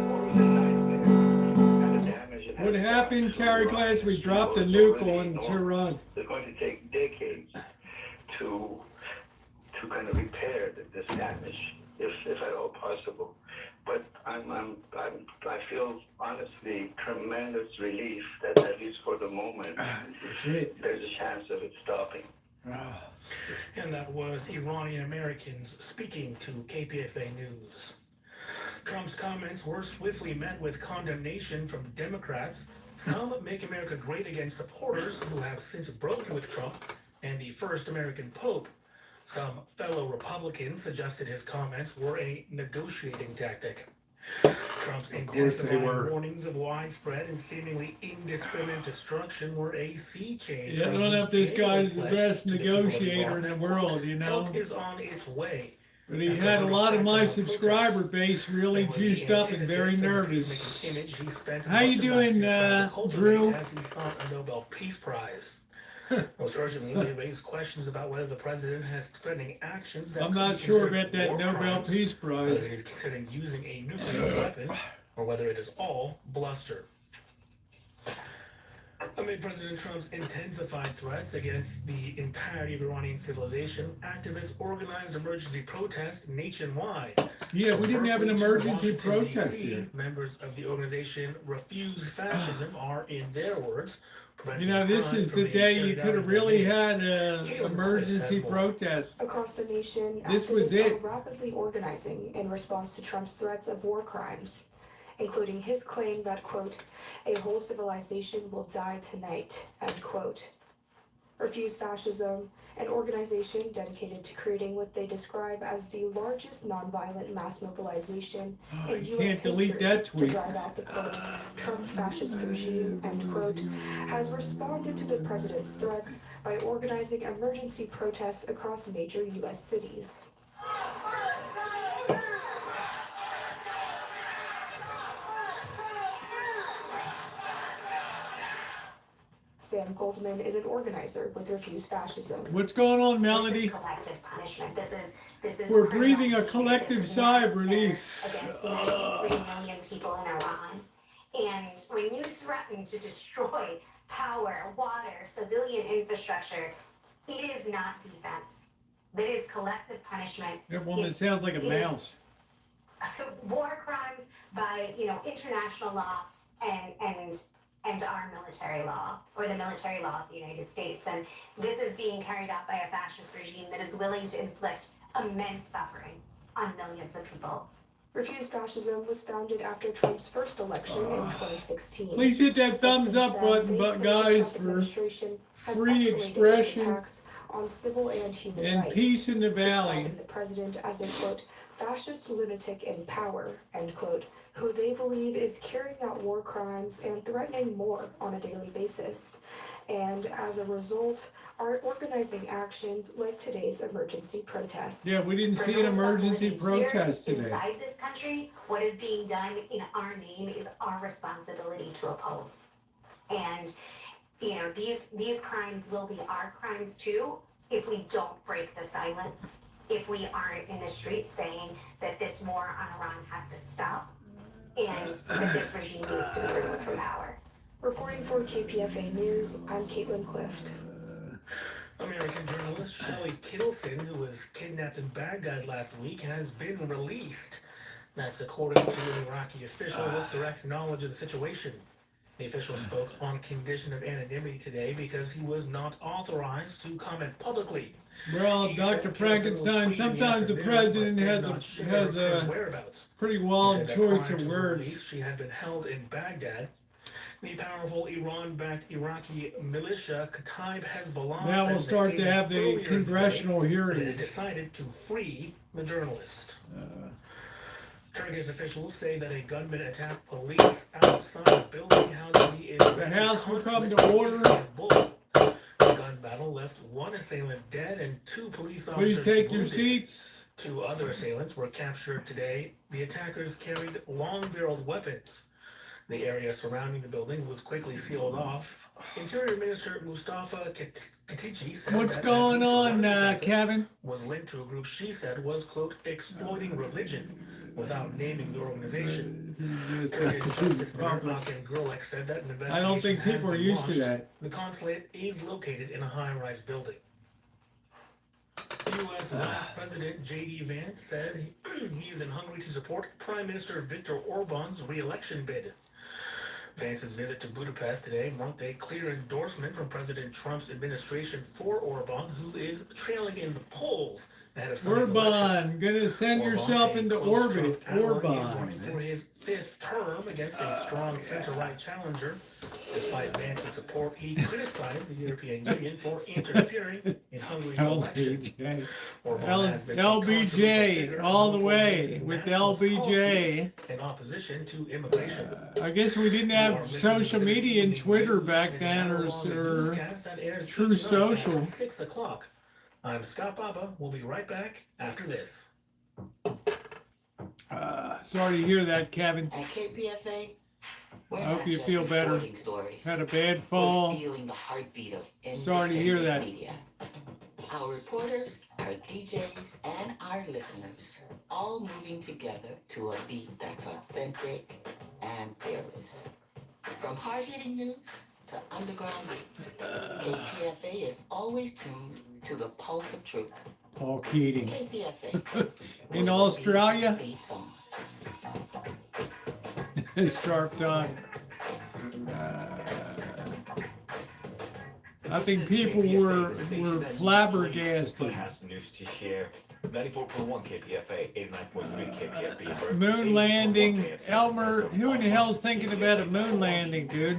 War was a nightmare, and the damage it What has happened, done Carrie to Glass? We Iran dropped a is nuke already on enormous. Tehran. It's going to take decades to kind of repair this damage, if at all possible. But I feel honestly tremendous relief that at least for the moment, That's it. there's a chance of it stopping. And that was Iranian Americans speaking to KPFA News. Trump's comments were swiftly met with condemnation from Democrats, some Make America Great Again supporters who have since broken with Trump and the first American Pope. Some fellow Republicans suggested his comments were a negotiating tactic. Trump's Of course they intensifying were. warnings of widespread and seemingly indiscriminate destruction were a sea change. Yeah, I don't know if this guy's the best negotiator in the world, you know. Help is on its way. But he had a lot of my subscriber base really juiced up and very nervous. How you doing, Drew? As he sought a Nobel Peace Prize. Most urgently, they raised questions about whether the president has threatening actions that I'm not sure about that Nobel Peace Prize. Whether he is considering using a nuclear weapon, or whether it is all bluster. Amid President Trump's intensified threats against the entirety of Iranian civilization, activists organized emergency protests nationwide. Yeah, we didn't have an emergency protest here. Members of the organization Refuse Fascism are, in their words, you know, this is the day you could have really had an emergency protest. Across the nation, this was it. Are rapidly organizing in response to Trump's threats of war crimes, including his claim that, quote, a whole civilization will die tonight, end quote. Refuse Fascism, an organization dedicated to creating what they describe as the largest nonviolent mass mobilization in U.S. history to drive out the, quote, Trump fascist regime, end quote, has responded to the president's threats by organizing emergency protests across major U.S. cities. Sam Goldman is an organizer with Refuse Fascism. What's going on, Melody? Collective punishment. This is We're breathing a collective sigh of relief. Against 93 million people in Iran. And when you threaten to destroy power, water, civilian infrastructure, it is not defense. That is collective punishment. That woman sounds like a mouse. War crimes by, international law and our military law, or the military law of the United States. And this is being carried out by a fascist regime that is willing to inflict immense suffering on millions of people. Refuse Fascism was founded after Trump's first election in 2016. Please hit that thumbs up button, guys, for free expression on civil and human and rights, peace in the valley. The president as a, quote, fascist lunatic in power, end quote, who they believe is carrying out war crimes and threatening more on a daily basis, and as a result are organizing actions like today's emergency protest. Yeah, we didn't see an emergency protest today. Inside this country, what is being done in our name is our responsibility to oppose. And, these crimes will be our crimes too if we don't break the silence, if we aren't in the streets saying that this war on Iran has to stop, and that this regime needs to be removed from power. Reporting for KPFA News, I'm Caitlin Clift. American journalist Shelley Kittleson, who was kidnapped in Baghdad last week, has been released. That's according to an Iraqi official with direct knowledge of the situation. The official spoke on condition of anonymity today because he was not authorized to comment publicly. Well, Dr. Frankenstein, sometimes the president has a pretty wild choice of words. She had been held in Baghdad. The powerful Iran-backed Iraqi militia Kataib Hezbollah. Now we'll start to have the congressional hearings. Decided to free the journalist. Turkish officials say that a gunman attacked police outside a building housing the House will come to order. The gun battle left one assailant dead and two police officers Please take your wounded. seats. Two other assailants were captured today. The attackers carried long-barreled weapons. The area surrounding the building was quickly sealed off. Interior Minister Mustafa Katici said what's going on, Kevin? Was linked to a group she said was, quote, exploiting religion, without naming the organization. Justice Murdoch and Gerlich said that an investigation I don't think people are used to that. The consulate is located in a high-rise building. U.S. Vice President J.D. Vance said he is in Hungary to support Prime Minister Viktor Orban's re-election bid. Vance's visit to Budapest today marked a clear endorsement from President Trump's administration for Orban, who is trailing in the polls Ahead of Sunday's election, Orban, gonna send yourself into orbit. running Orban. for his 5th term against a strong center-right challenger. Despite Vance's support, he criticized the European Union for interfering in Hungary's election. LBJ. Orban has been a LBJ, controversial figure all the among way organizing with nationalist LBJ. policies in opposition to immigration. I guess we didn't have social media and Twitter back then, or True Social. 6 o'clock. I'm Scott Baba. We'll be right back after this. Sorry to hear that, Kevin. At KPFA, we're I hope not you just feel better. reporting stories. Had a bad We're fall. feeling the heartbeat of Sorry to hear independent that. media. Our reporters, our DJs, and our listeners, all moving together to a beat that's authentic and fearless. From hard-hitting news to underground beats, KPFA is always tuned to the pulse of truth. Paul Keating. KPFA. In Australia? Beats on. Sharp tongue. I think people were flabbergasted. Has some news to share. 94.1 KPFA, 89.3 KPFB. Moon landing. Elmer, who in the hell's thinking about a moon landing, dude?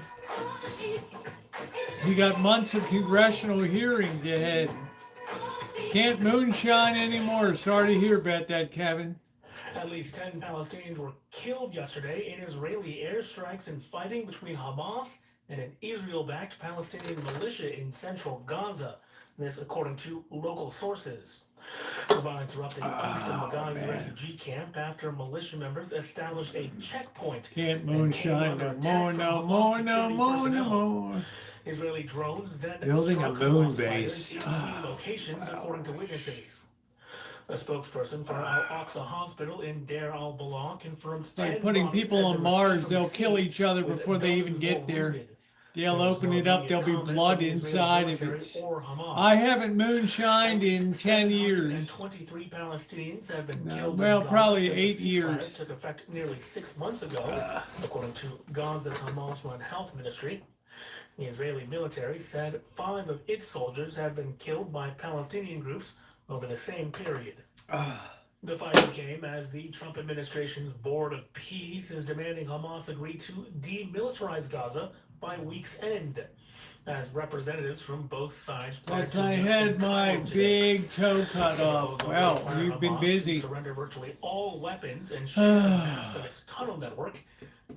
You got months of congressional hearings ahead. Can't moonshine anymore. Sorry to hear about that, Kevin. At least 10 Palestinians were killed yesterday in Israeli airstrikes and fighting between Hamas and an Israel-backed Palestinian militia in central Gaza. This according to local sources. The violence erupted east of Maghazi refugee camp after militia members established a checkpoint. Can't moonshine no more, no more, no more, no more. Israeli drones then Building a struck moon Hamas base. fighters in key locations, according to witnesses. A spokesperson for Al-Aqsa Hospital in Deir al-Balah confirmed It's like 10 putting bodies people had on been Mars. received from They'll the kill scene, each other with before they even dozens get more there. wounded. They'll There was open no it up. There'll be immediate blood comments from the inside of military it. or Hamas. I haven't moonshined in 10 years. 23 Palestinians have been No, killed. well, in Gaza probably since the 8 ceasefire years. Took effect nearly 6 months ago, according to Gaza's Hamas-run health ministry. The Israeli military said 5 of its soldiers have been killed by Palestinian groups over the same period. The fighting came as the Trump administration's Board of Peace is demanding Hamas agree to demilitarize Gaza by week's end, as representatives from both sides. Plus, I had my big toe cut off. Well, you've been busy. Surrender virtually all weapons and shut down its tunnel network.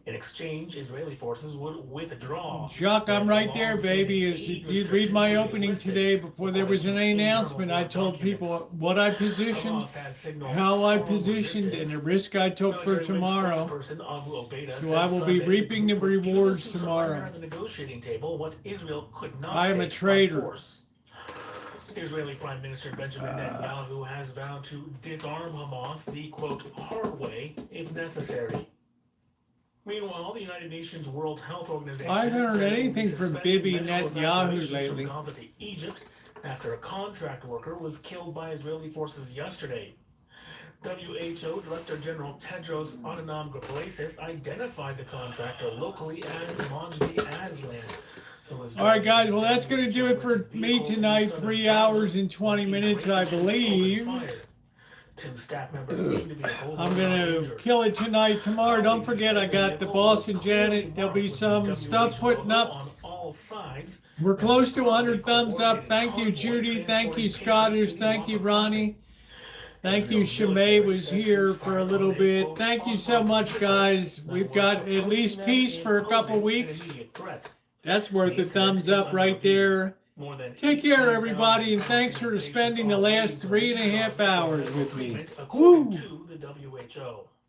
In exchange, Israeli forces would withdraw. Chuck, I'm right there, baby. If you'd read my opening today before there was any announcement, I told people what I positioned, how I positioned, and the risk I took for tomorrow. So I will be reaping the rewards tomorrow. I am a traitor. Israeli Prime Minister Benjamin Netanyahu has vowed to disarm Hamas the, quote, hard way if necessary. Meanwhile, the United Nations World Health Organization... I haven't heard anything from Bibi medical Netanyahu evacuations lately. From Gaza to Egypt after a contract worker was killed by Israeli forces yesterday. WHO Director General Tedros Adhanom Ghebreyesus identified the contractor locally as Majdi Aslan. All right, guys. Well, that's going to do it for me tonight. 3 hours and 20 minutes, I believe. I'm going to kill it tonight. Tomorrow, don't forget, I got the boss and Janet. There'll be some stuff putting up. We're close to 100 thumbs up. Thank you, Judy. Thank you, Scottish. Thank you, Ronnie. Thank you, Shimei was here for a little bit. Thank you so much, guys. We've got at least peace for a couple weeks. That's worth a thumbs up right there. Take care, everybody, and thanks for spending the last 3.5 hours with me. Woo! To the WHO.